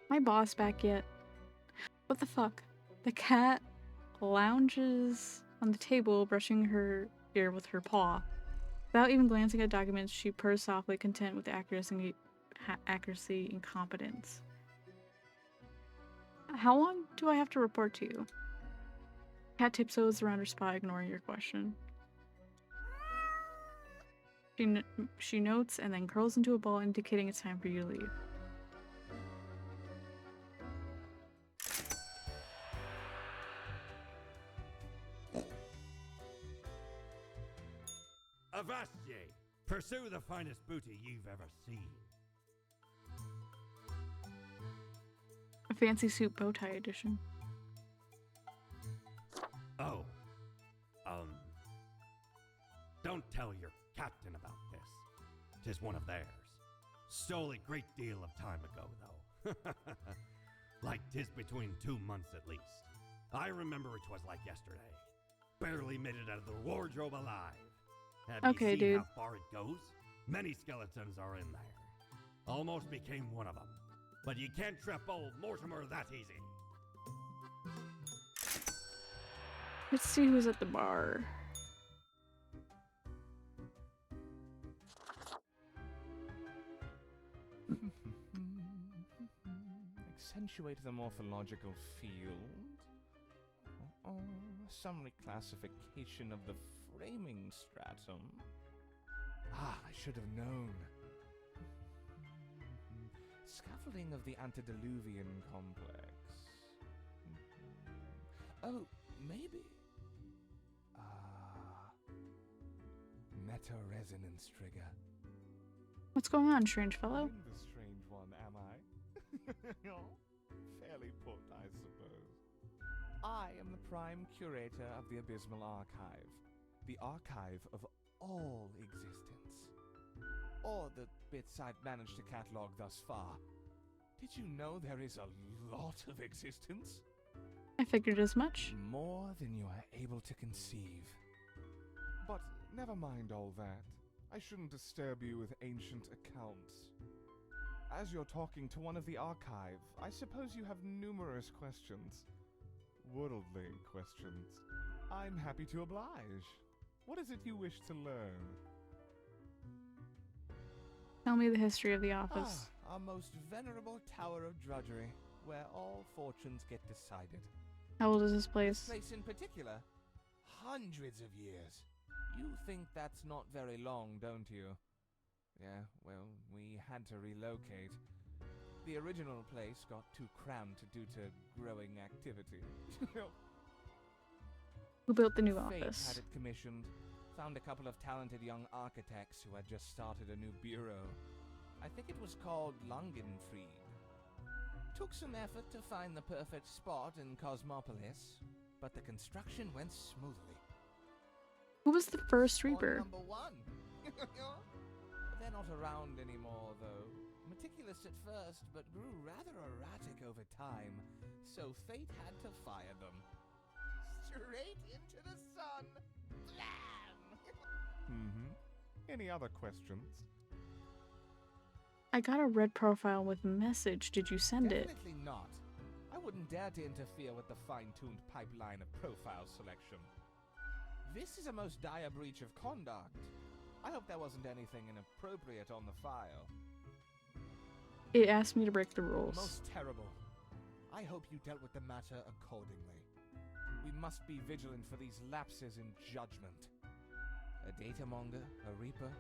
My boss back yet? What the fuck? The cat lounges on the table, brushing her ear with her paw. Without even glancing at documents, she purrs softly, content with accuracy and competence. How long do I have to report to you? Cat tiptoes around her spot, ignoring your question. She notes and then curls into a ball, indicating it's time for you to leave. Avast ye! Pursue the finest booty you've ever seen. A fancy suit bow tie edition. Oh. Don't tell your captain about this. 'Tis one of theirs. Stole a great deal of time ago, though. Like 'tis between 2 months at least. I remember it was like yesterday. Barely made it out of the wardrobe alive. Have Okay, you seen dude. how far it goes? Many skeletons are in there. Almost became one of them. But you can't trap old Mortimer that easy. Let's see who's at the bar. Accentuate the morphological field. Some reclassification of the framing stratum. I should have known. Scaffolding of the antediluvian complex. Oh, maybe. Meta-resonance trigger. What's going on, strange fellow? I'm the strange one, am I? Fairly put, I suppose. I am the prime curator of the Abysmal Archive. The archive of all existence. Or the bits I've managed to catalog thus far. Did you know there is a lot of existence? I figured as much. More than you are able to conceive. But never mind all that. I shouldn't disturb you with ancient accounts. As you're talking to one of the archive, I suppose you have numerous questions. Worldly questions. I'm happy to oblige. What is it you wish to learn? Tell me the history of the office. Our most venerable tower of drudgery, where all fortunes get decided. How old is this place? This place in particular? Hundreds of years. You think that's not very long, don't you? Yeah, well, we had to relocate. The original place got too cramped due to growing activity. Who built the new Fate office? had it commissioned. Found a couple of talented young architects who had just started a new bureau. I think it was called Langenfried. Took some effort to find the perfect spot in Cosmopolis, but the construction went smoothly. Who was the first On Reaper? number one. They're not around anymore, though. Meticulous at first, but grew rather erratic over time, so fate had to fire them. Straight into the sun! Blam! Any other questions? I got a red profile with a message. Did you send it? Definitely not. I wouldn't dare to interfere with the fine-tuned pipeline of profile selection. This is a most dire breach of conduct. I hope there wasn't anything inappropriate on the file. It asked me to break the rules. Most terrible. I hope you dealt with the matter accordingly. We must be vigilant for these lapses in judgment. A datamonger, a reaper,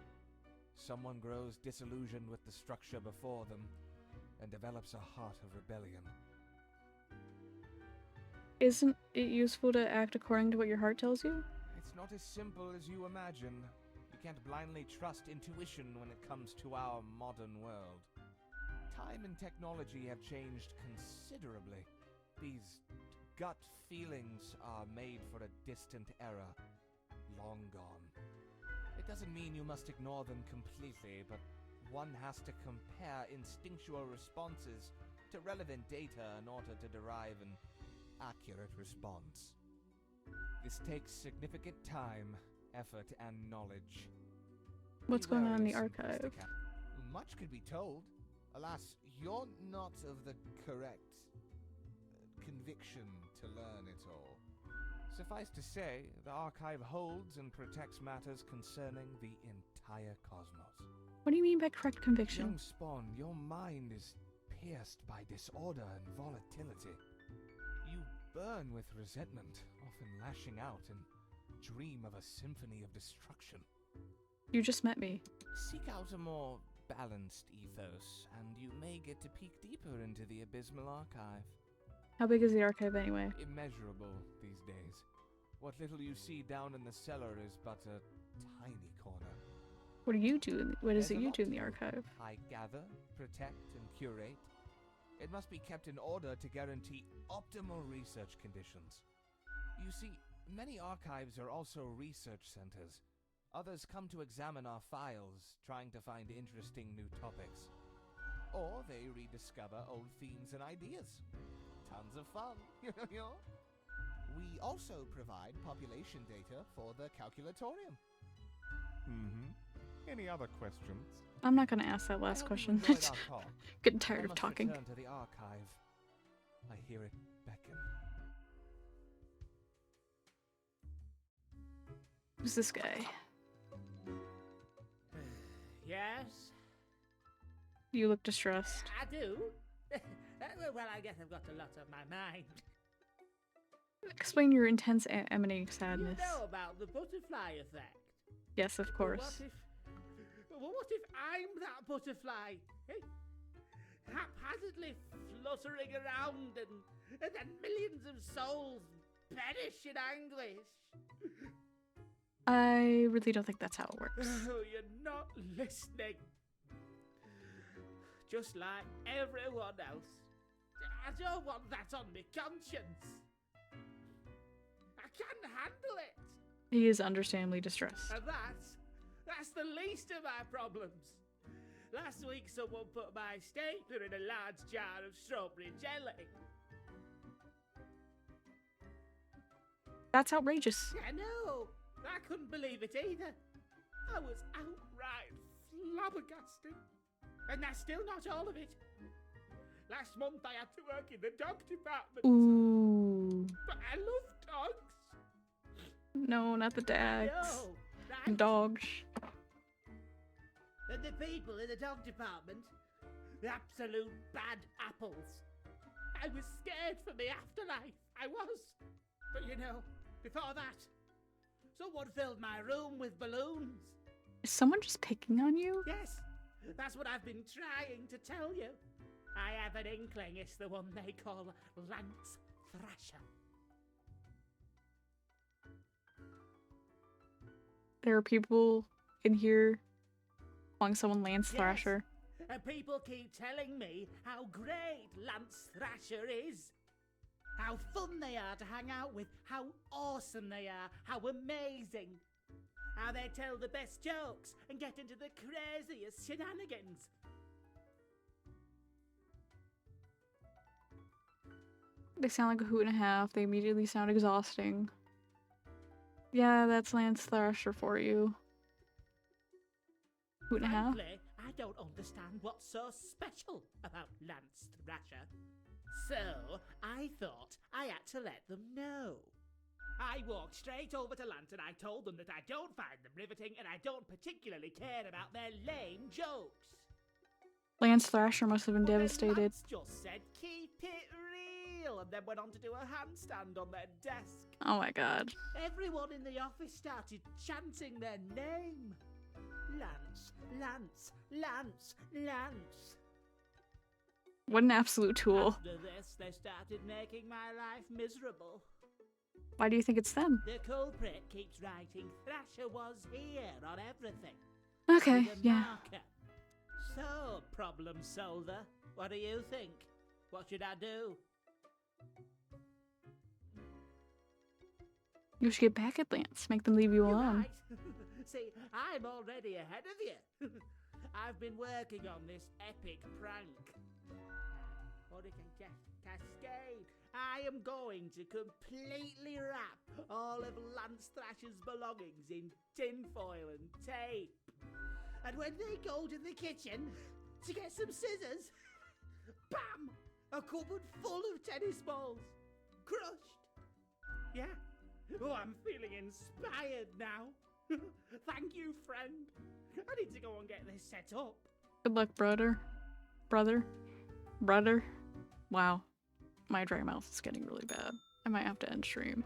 someone grows disillusioned with the structure before them and develops a heart of rebellion. Isn't it useful to act according to what your heart tells you? It's not as simple as you imagine. You can't blindly trust intuition when it comes to our modern world. Time and technology have changed considerably. These gut feelings are made for a distant era, long gone. It doesn't mean you must ignore them completely, but one has to compare instinctual responses to relevant data in order to derive an accurate response. This takes significant time, effort, and knowledge. What's Be going on in wary, the archive? simplistic Much could be told. Alas, you're not of the correct conviction to learn it all. Suffice to say, the archive holds and protects matters concerning the entire cosmos. What do you mean by correct conviction? Young Spawn, your mind is pierced by disorder and volatility. You burn with resentment, often lashing out and dream of a symphony of destruction. You just met me. Seek out a more balanced ethos, and you may get to peek deeper into the Abysmal Archive. How big is the archive anyway? Immeasurable these days. What little you see down in the cellar is but a tiny corner. What do you do? What is There's it a you lot do in the to archive? I gather, protect, and curate. It must be kept in order to guarantee optimal research conditions. You see, many archives are also research centers. Others come to examine our files, trying to find interesting new topics. Or they rediscover old themes and ideas. Tons of fun. We also provide population data for the calculatorium. Any other questions? I'm not gonna ask that last question. Getting tired of talking. Return to the archive. I hear it beckon. Who's this guy? Yes? You look distressed. I do. Well, I guess I've got a lot on my mind. Explain your intense emanating sadness. You know about the butterfly effect? Yes, of course. What if I'm that butterfly? Eh? Haphazardly fluttering around and then millions of souls perish in anguish. I really don't think that's how it works. Oh, you're not listening. Just like everyone else. I don't want that on my conscience. I can't handle it. He is understandably distressed. And that's the least of my problems. Last week someone put my stapler in a large jar of strawberry jelly. That's outrageous. I know. I couldn't believe it either. I was outraged. downright flabbergasting. And that's still not all of it. Last month I had to work in the dog department. Ooh. But I love dogs. No, not the dags. No, right? Dogs. And the people in the dog department, absolute bad apples. I was scared for the afterlife. I was. But you know, before that, someone filled my room with balloons. Is someone just picking on you? Yes, that's what I've been trying to tell you. I have an inkling it's the one they call Lance Thrasher. There are people in here calling someone Lance Yes. Thrasher. And people keep telling me how great Lance Thrasher is. How fun they are to hang out with, how awesome they are, how amazing. How they tell the best jokes and get into the craziest shenanigans. They sound like a hoot and a half. They immediately sound exhausting. Yeah, that's Lance Thrasher for you. Hoot and a half? Frankly, I don't understand what's so special about Lance Thrasher. So, I thought I had to let them know. I walked straight over to Lance and I told them that I don't find them riveting and I don't particularly care about their lame jokes. Lance Thrasher must have been But then devastated. Lance just said, keep it real, and then went on to do a handstand on their desk. Oh my god. Everyone in the office started chanting their name. Lance, Lance, Lance, Lance. What an absolute tool. After this, they started making my life miserable. Why do you think it's them? The culprit keeps writing Thrasher was here on everything. Okay, With a yeah. marker. So, problem solver, what do you think? What should I do? You should get back at Lance. Make them leave you You're alone. right. See, I'm already ahead of you. I've been working on this epic prank. Cascade. I am going to completely wrap all of Lance Thrasher's belongings in tinfoil and tape. And when they go to the kitchen to get some scissors, bam! A cupboard full of tennis balls. Crushed. Yeah. Oh, I'm feeling inspired now. Thank you, friend. I need to go and get this set up. Good luck, brother. Brother. Wow. My dry mouth is getting really bad. I might have to end stream.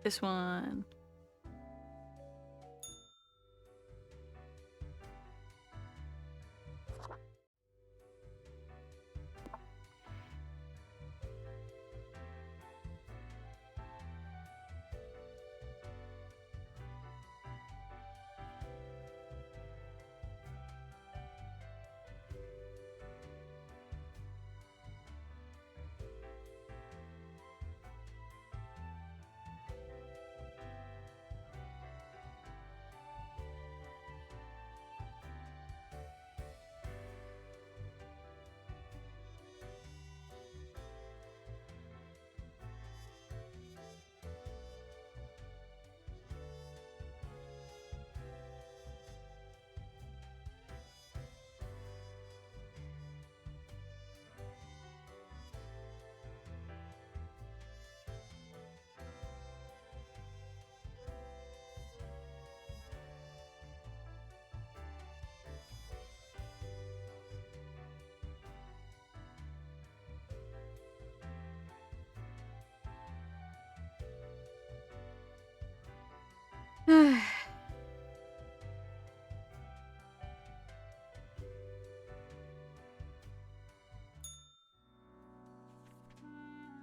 This one.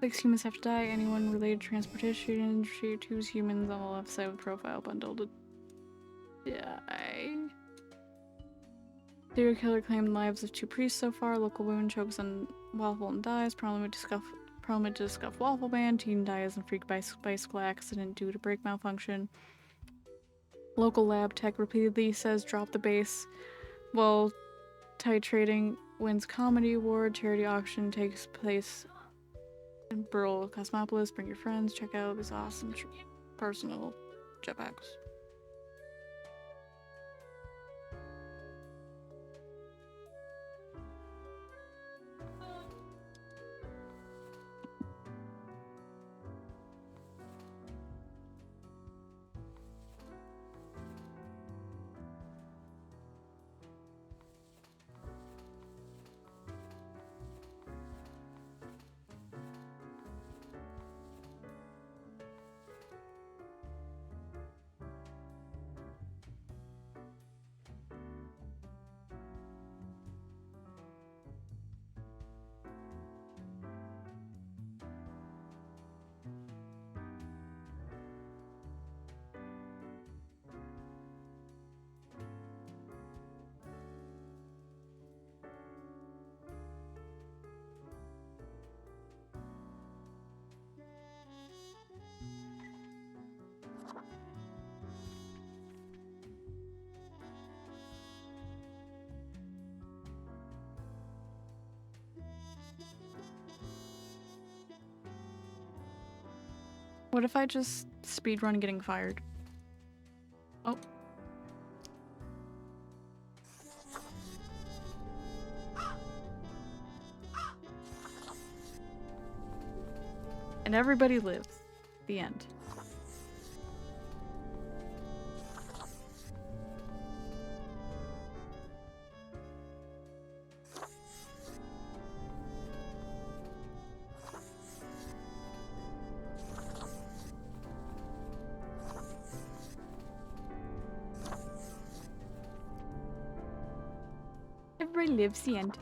Six humans have to die. Anyone related to transportation industry. 2 humans on the left side with profile bundle to die. Serial killer claimed lives of 2 priests so far. Local woman chokes on waffle and dies. chroma disc of Waffle Band. Teen dies in freak bicycle accident due to brake malfunction. Local lab tech repeatedly says drop the bass. While titrating wins comedy award. Charity auction takes place in Burl Cosmopolis. Bring your friends. Check out this awesome personal jetpacks. What if I just speedrun getting fired? Oh. And everybody lives. The end. Everybody lives. The end.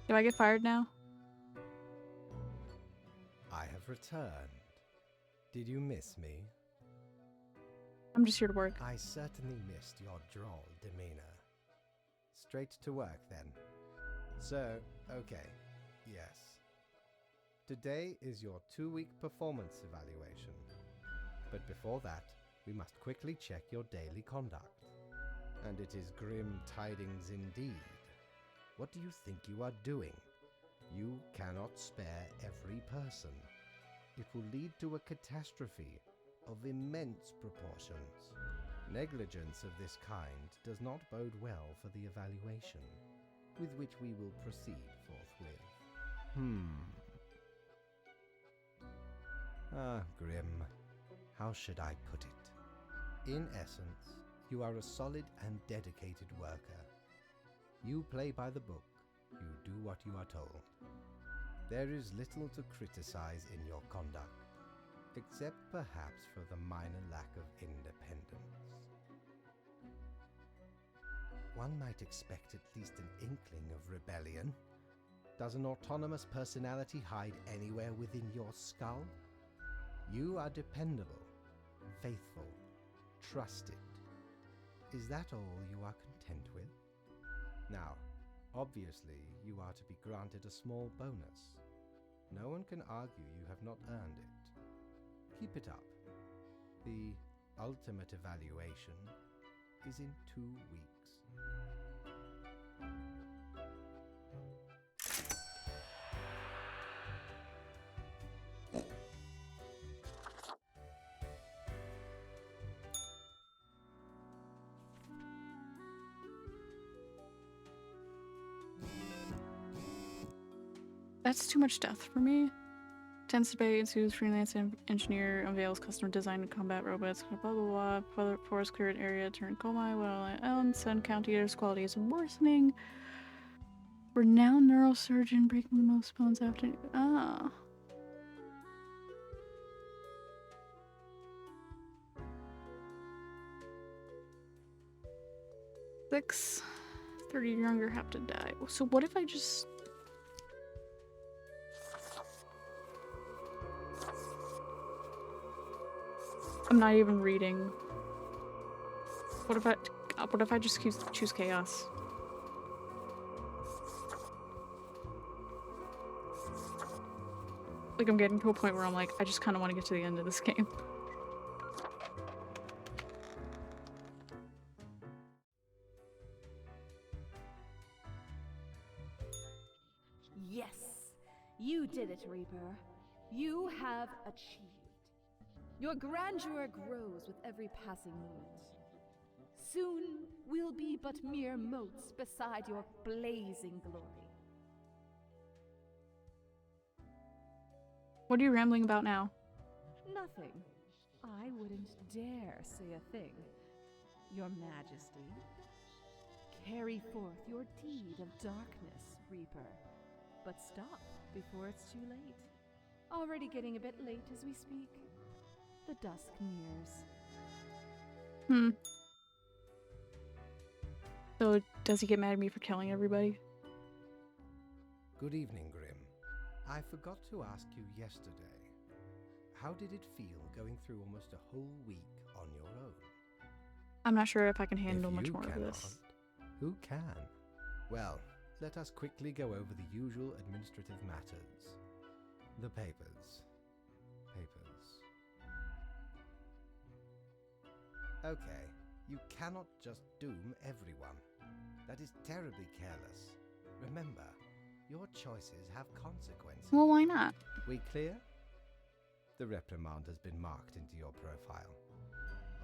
Do I get fired now? I have returned. Did you miss me? I'm just here to work. I certainly missed your droll demeanor. Straight to work then. So, okay, yes. Today is your 2-week performance evaluation. But before that, we must quickly check your daily conduct. And it is grim tidings indeed. What do you think you are doing? You cannot spare every person. It will lead to a catastrophe of immense proportions. Negligence of this kind does not bode well for the evaluation, with which we will proceed forthwith. Grim. How should I put it? In essence, you are a solid and dedicated worker. You play by the book. You do what you are told. There is little to criticize in your conduct, except perhaps for the minor lack of independence. One might expect at least an inkling of rebellion. Does an autonomous personality hide anywhere within your skull? You are dependable, faithful, trusted. Is that all you are content with? Now, obviously, you are to be granted a small bonus. No one can argue you have not earned it. Keep it up. The ultimate evaluation is in 2 weeks. That's too much death for me. Tense debate ensues. Freelance engineer unveils custom design combat robots. Blah blah blah. Forest cleared area turned coma. Well, Ellen, Sun County air's quality is worsening. Renowned neurosurgeon breaking the most bones after. Ah. Six. 30 younger have to die. So what if I just... I'm not even reading. What if What if I just choose chaos? Like, I'm getting to a point where I'm like, I just kind of want to get to the end of this game. Yes, you did it, Reaper. You have achieved. Your grandeur grows with every passing moment. Soon, we'll be but mere motes beside your blazing glory. What are you rambling about now? Nothing. I wouldn't dare say a thing. Your Majesty. Carry forth your deed of darkness, Reaper. But stop before it's too late. Already getting a bit late as we speak. The dusk nears. So, does he get mad at me for killing everybody? Good evening, Grim. I forgot to ask you yesterday. How did it feel going through almost a whole week on your own? I'm not sure if I can handle If much you more of cannot, this. who can? Well, let us quickly go over the usual administrative matters. The papers. Okay, you cannot just doom everyone. That is terribly careless. Remember, your choices have consequences. Well, why not? We clear? The reprimand has been marked into your profile.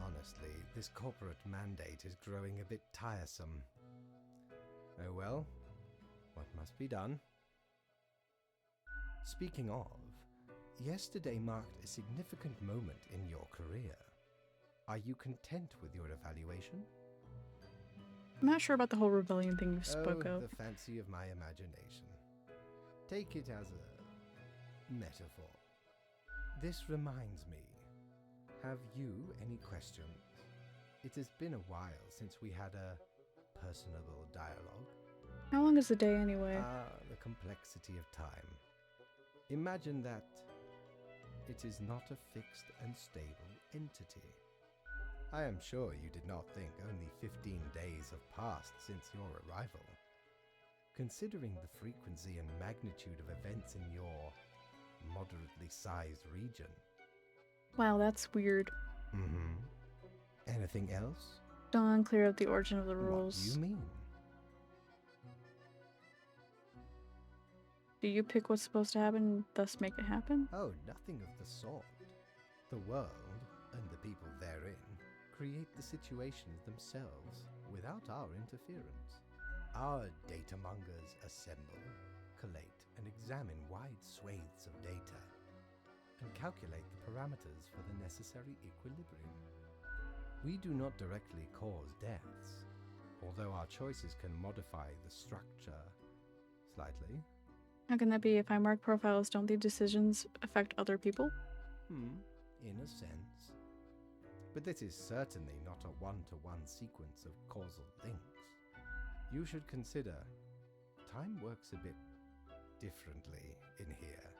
Honestly, this corporate mandate is growing a bit tiresome. Oh well, what must be done? Speaking of, yesterday marked a significant moment in your career. Are you content with your evaluation? I'm not sure about the whole rebellion thing you spoke of. The fancy of my imagination. Take it as a metaphor. This reminds me. Have you any questions? It has been a while since we had a personable dialogue. How long is the day anyway? The complexity of time. Imagine that it is not a fixed and stable entity. I am sure you did not think only 15 days have passed since your arrival. Considering the frequency and magnitude of events in your moderately sized region. Wow, that's weird. Anything else? Still unclear of the origin of the rules. What do you mean? Do you pick what's supposed to happen and thus make it happen? Oh, nothing of the sort. The world, and the people therein, create the situations themselves without our interference. Our data mongers assemble, collate, and examine wide swathes of data, and calculate the parameters for the necessary equilibrium. We do not directly cause deaths, although our choices can modify the structure slightly. How can that be? If I mark profiles, don't the decisions affect other people? In a sense. But this is certainly not a one-to-one sequence of causal links. You should consider time works a bit differently in here.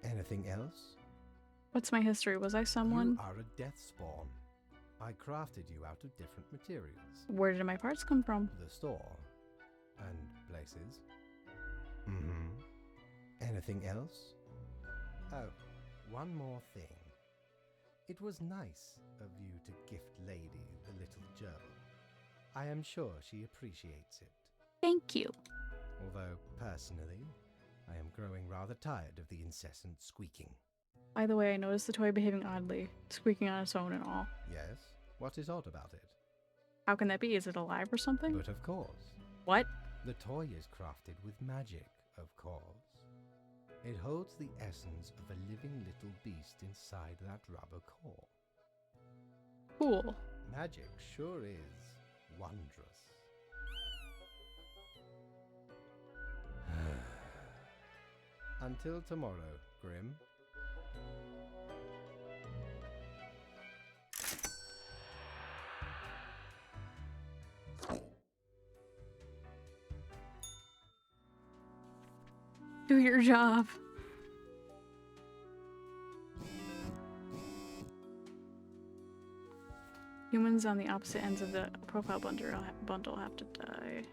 Anything else? What's my history? Was I someone? You are a death spawn. I crafted you out of different materials. Where did my parts come from? The store. And places. Anything else? Oh, one more thing. It was nice of you to gift Lady the little gerbil. I am sure she appreciates it. Thank you. Although, personally, I am growing rather tired of the incessant squeaking. By the way, I noticed the toy behaving oddly, squeaking on its own and all. Yes? What is odd about it? How can that be? Is it alive or something? But of course. What? The toy is crafted with magic, of course. It holds the essence of a living little beast inside that rubber core. Cool. Magic sure is wondrous. Until tomorrow, Grim. Do your job. Humans on the opposite ends of the profile bundle have to die.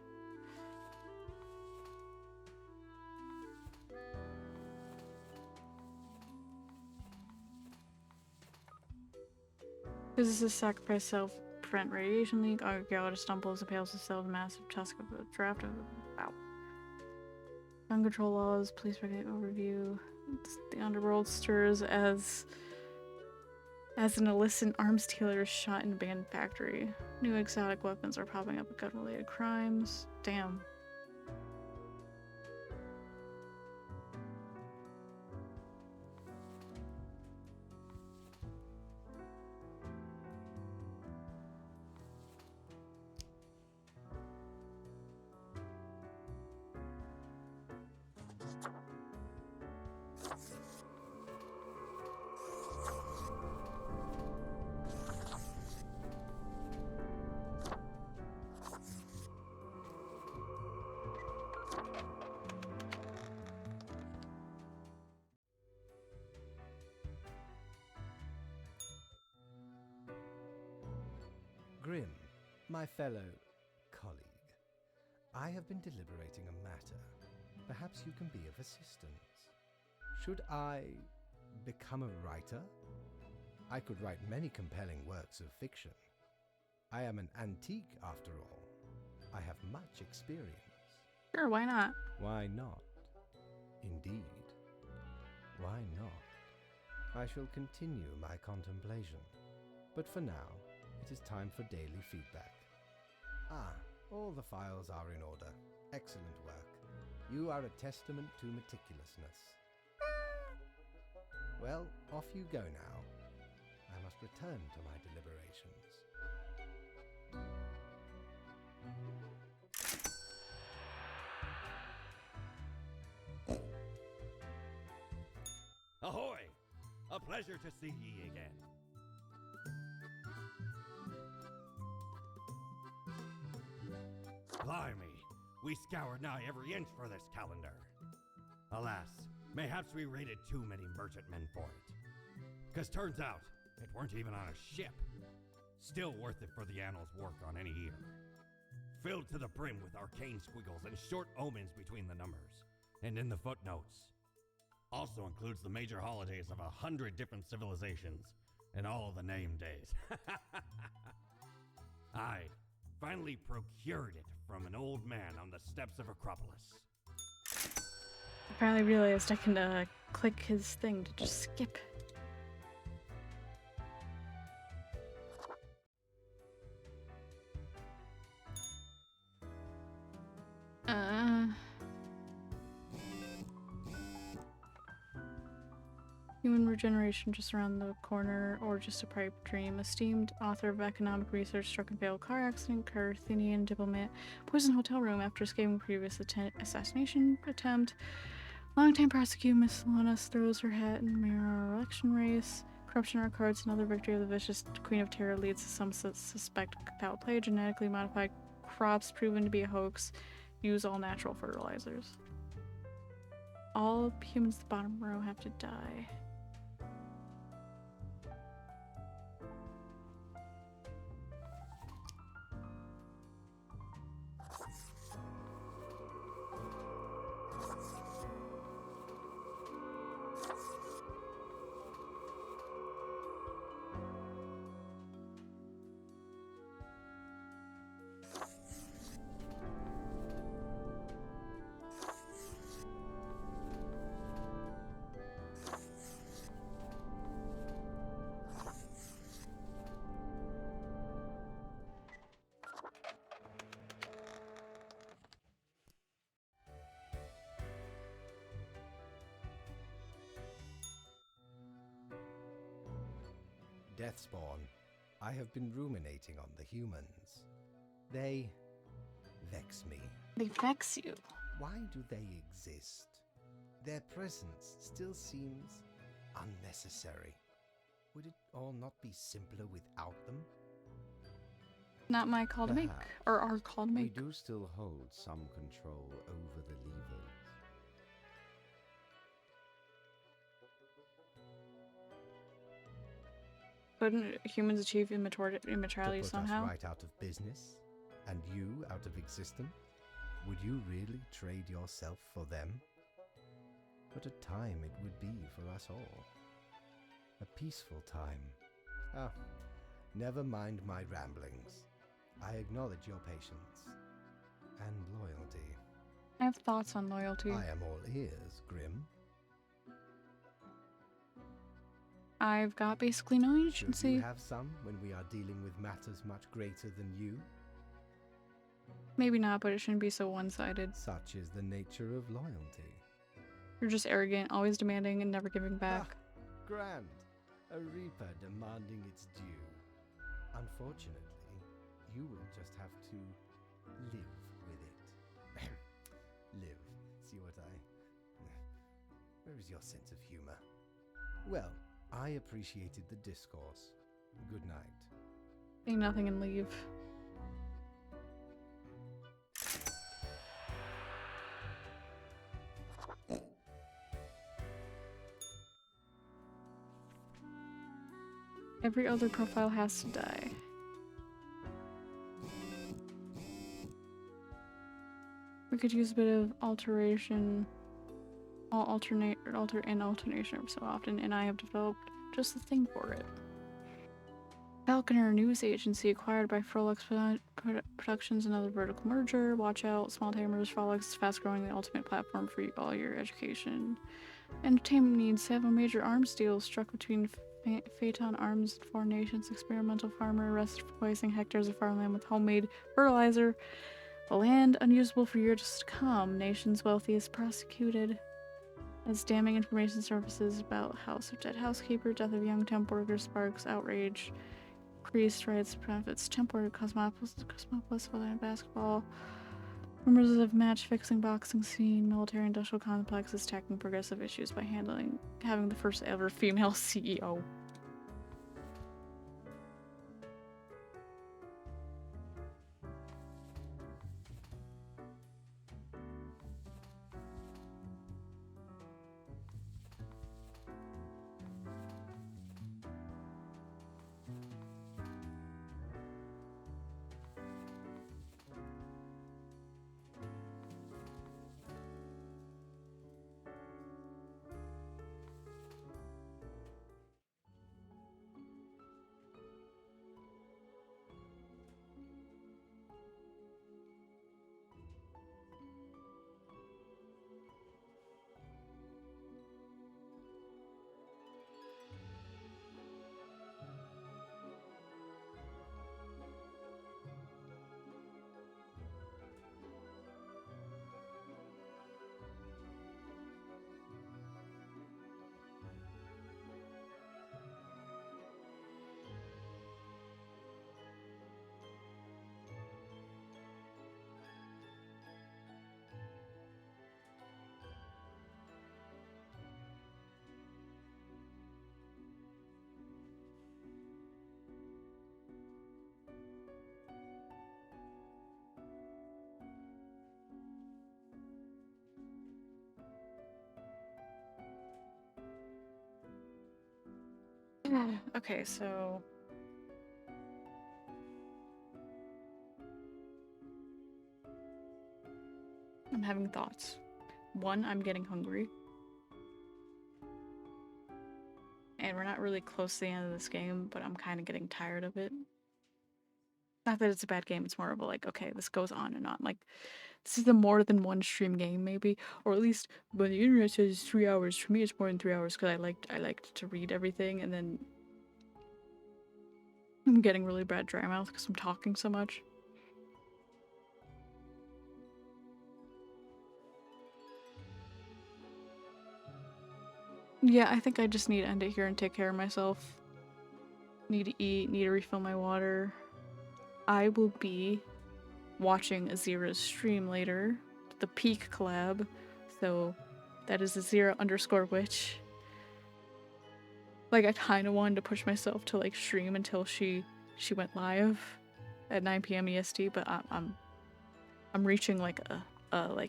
Physicists sacrifice self to prevent radiation leak. Archaeologist stumbles impales himself with a massive tusk of a draft of wow. Gun control laws, police regulate overview. The underworld stirs as an illicit arms dealer is shot in a abandoned factory. New exotic weapons are popping up with gun-related crimes. Damn. Grim, my fellow colleague, I have been deliberating a matter. Perhaps you can be of assistance. Should I become a writer? I could write many compelling works of fiction. I am an antique, after all. I have much experience. Sure, why not? Why not? Indeed. Why not? I shall continue my contemplation. But for now, it is time for daily feedback. Ah, all the files are in order. Excellent work. You are a testament to meticulousness. Well, off you go now. I must return to my deliberations. Ahoy! A pleasure to see ye again. Blimey, we scoured nigh every inch for this calendar. Alas, mayhaps we raided too many merchantmen for it. 'Cause turns out, it weren't even on a ship. Still worth it for the annals' work on any year. Filled to the brim with arcane squiggles and short omens between the numbers, and in the footnotes. Also includes the major holidays of 100 different civilizations, and all the name days. I finally procured it from an old man on the steps of Acropolis. I finally realized I can click his thing to just skip. Human regeneration just around the corner, or just a pipe dream. Esteemed author of economic research struck in fatal car accident. Carthenian diplomat poisoned hotel room after escaping previous assassination attempt. Longtime prosecutor Miss Solanas throws her hat in mayoral election race. Corruption records another victory of the vicious Queen of Terror leads to some suspect foul play. Genetically modified crops proven to be a hoax. Use all natural fertilizers. All humans at the bottom row have to die. Deathspawn, I have been ruminating on the humans. They vex me. They vex you. Why do they exist? Their presence still seems unnecessary. Would it all not be simpler without them? Not my call to make, or our call to We make. do still hold some control over the levers. Couldn't humans achieve To immortality put somehow? us right out of business, and you out of existence? Would you really trade yourself for them? What a time it would be for us all. A peaceful time. Ah, never mind my ramblings. I acknowledge your patience and loyalty. I have thoughts on loyalty. I am all ears, Grim. I've got basically no Should agency. you have some when we are dealing with matters much greater than you? Maybe not, but it shouldn't be so one-sided. Such is the nature of loyalty. You're just arrogant, always demanding and never giving back. Grand. A reaper demanding its due. Unfortunately, you will just have to live with it. Live. See what I... Where is your sense of humor? Well, I appreciated the discourse. Good night. Say nothing and leave. Every other profile has to die. We could use a bit of alteration. Alter and alternation every so often, and I have developed just the thing for it. Falconer news agency acquired by Frolix Productions, another vertical merger. Watch out, Small Tamers. Frolix is fast growing, the ultimate platform for all your education. Entertainment needs have a major arms deal struck between Phaeton Arms and Foreign Nations. Experimental farmer arrested for poisoning hectares of farmland with homemade fertilizer. The land unusable for years to come. Nation's wealthiest prosecuted. As damning information surfaces about House of Dead Housekeeper, death of young temp worker sparks outrage. Increased rights benefits temp worker Cosmopolis following basketball. Rumors of match-fixing boxing scene. Military-industrial complexes tackling progressive issues by having the first ever female CEO. Okay, so I'm having thoughts. One, I'm getting hungry. And we're not really close to the end of this game, but I'm kind of getting tired of it. Not that it's a bad game, it's more of a like, okay, this goes on and on. Like, this is a more than one stream game, maybe. Or at least, when the internet says 3 hours, for me it's more than 3 hours, because I liked to read everything, and then I'm getting really bad dry mouth because I'm talking so much. Yeah, I think I just need to end it here and take care of myself. Need to eat, need to refill my water. I will be watching Azira's stream later, the Peak collab, so that is Azira_witch. Like, I kind of wanted to push myself to like stream until she went live at 9 p.m. EST, but I'm reaching like a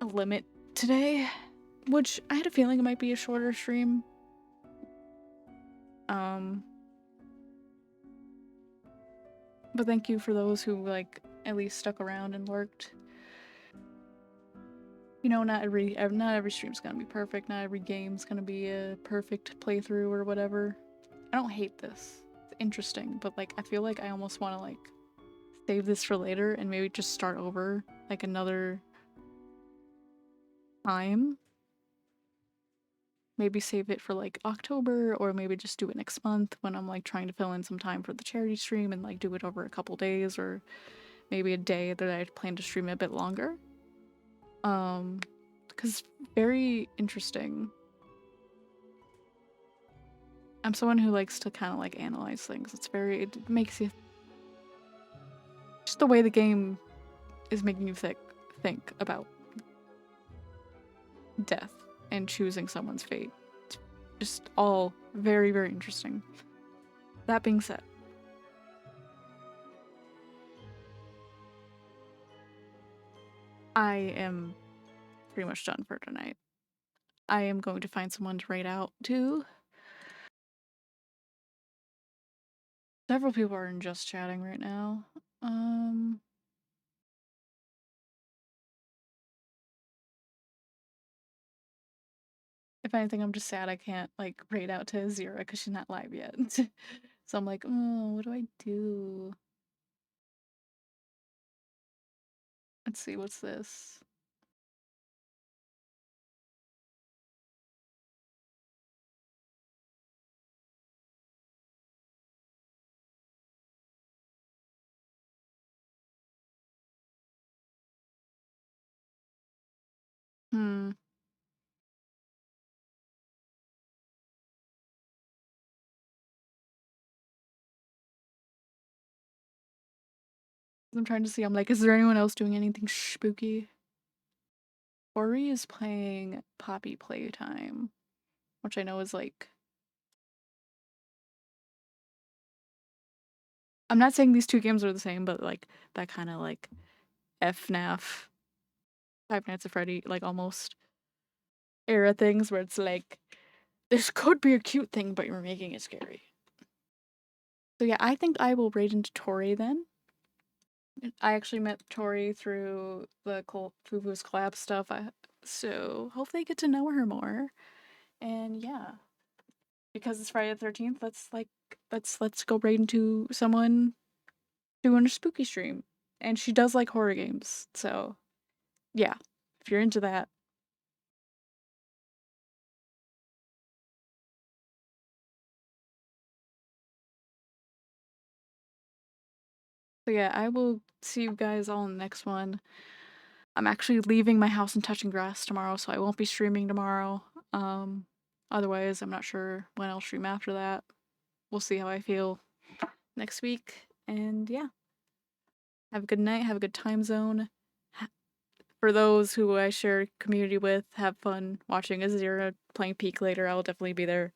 limit today, which I had a feeling it might be a shorter stream, But thank you for those who like at least stuck around and lurked. You know, not every stream's gonna be perfect. Not every game's gonna be a perfect playthrough or whatever. I don't hate this. It's interesting, but like I feel like I almost want to like save this for later and maybe just start over like another time. Maybe save it for like October, or maybe just do it next month when I'm like trying to fill in some time for the charity stream and like do it over a couple days, or maybe a day that I plan to stream a bit longer. Because very interesting. I'm someone who likes to kind of like analyze things. It makes you just the way the game is making you think about death and choosing someone's fate. It's just all very, very interesting. That being said, I am pretty much done for tonight. I am going to find someone to raid out to. Several people are in just chatting right now. If anything, I'm just sad I can't like raid out to Azira because she's not live yet. So I'm like, oh, what do I do? Let's see, what's this? Hmm. I'm trying to see. I'm like, is there anyone else doing anything spooky? Ori is playing Poppy Playtime, which I know is like... I'm not saying these two games are the same, but like that kind of like FNAF, Five Nights at Freddy, like almost era things where it's like, this could be a cute thing, but you're making it scary. So yeah, I think I will raid into Tori then. I actually met Tori through the Fufu's collab stuff, so hopefully I get to know her more. And yeah, because it's Friday the 13th, let's go raid into someone doing a spooky stream. And she does like horror games, so yeah, if you're into that. So yeah, I will see you guys all in the next one. I'm actually leaving my house and touching grass tomorrow, so I won't be streaming tomorrow. Otherwise, I'm not sure when I'll stream after that. We'll see how I feel next week. And yeah, have a good night, have a good time zone. For those who I share community with, have fun watching Azira playing Peak later. I'll definitely be there.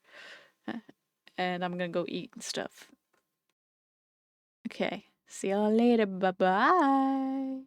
And I'm gonna go eat and stuff. Okay, see y'all later. Bye-bye.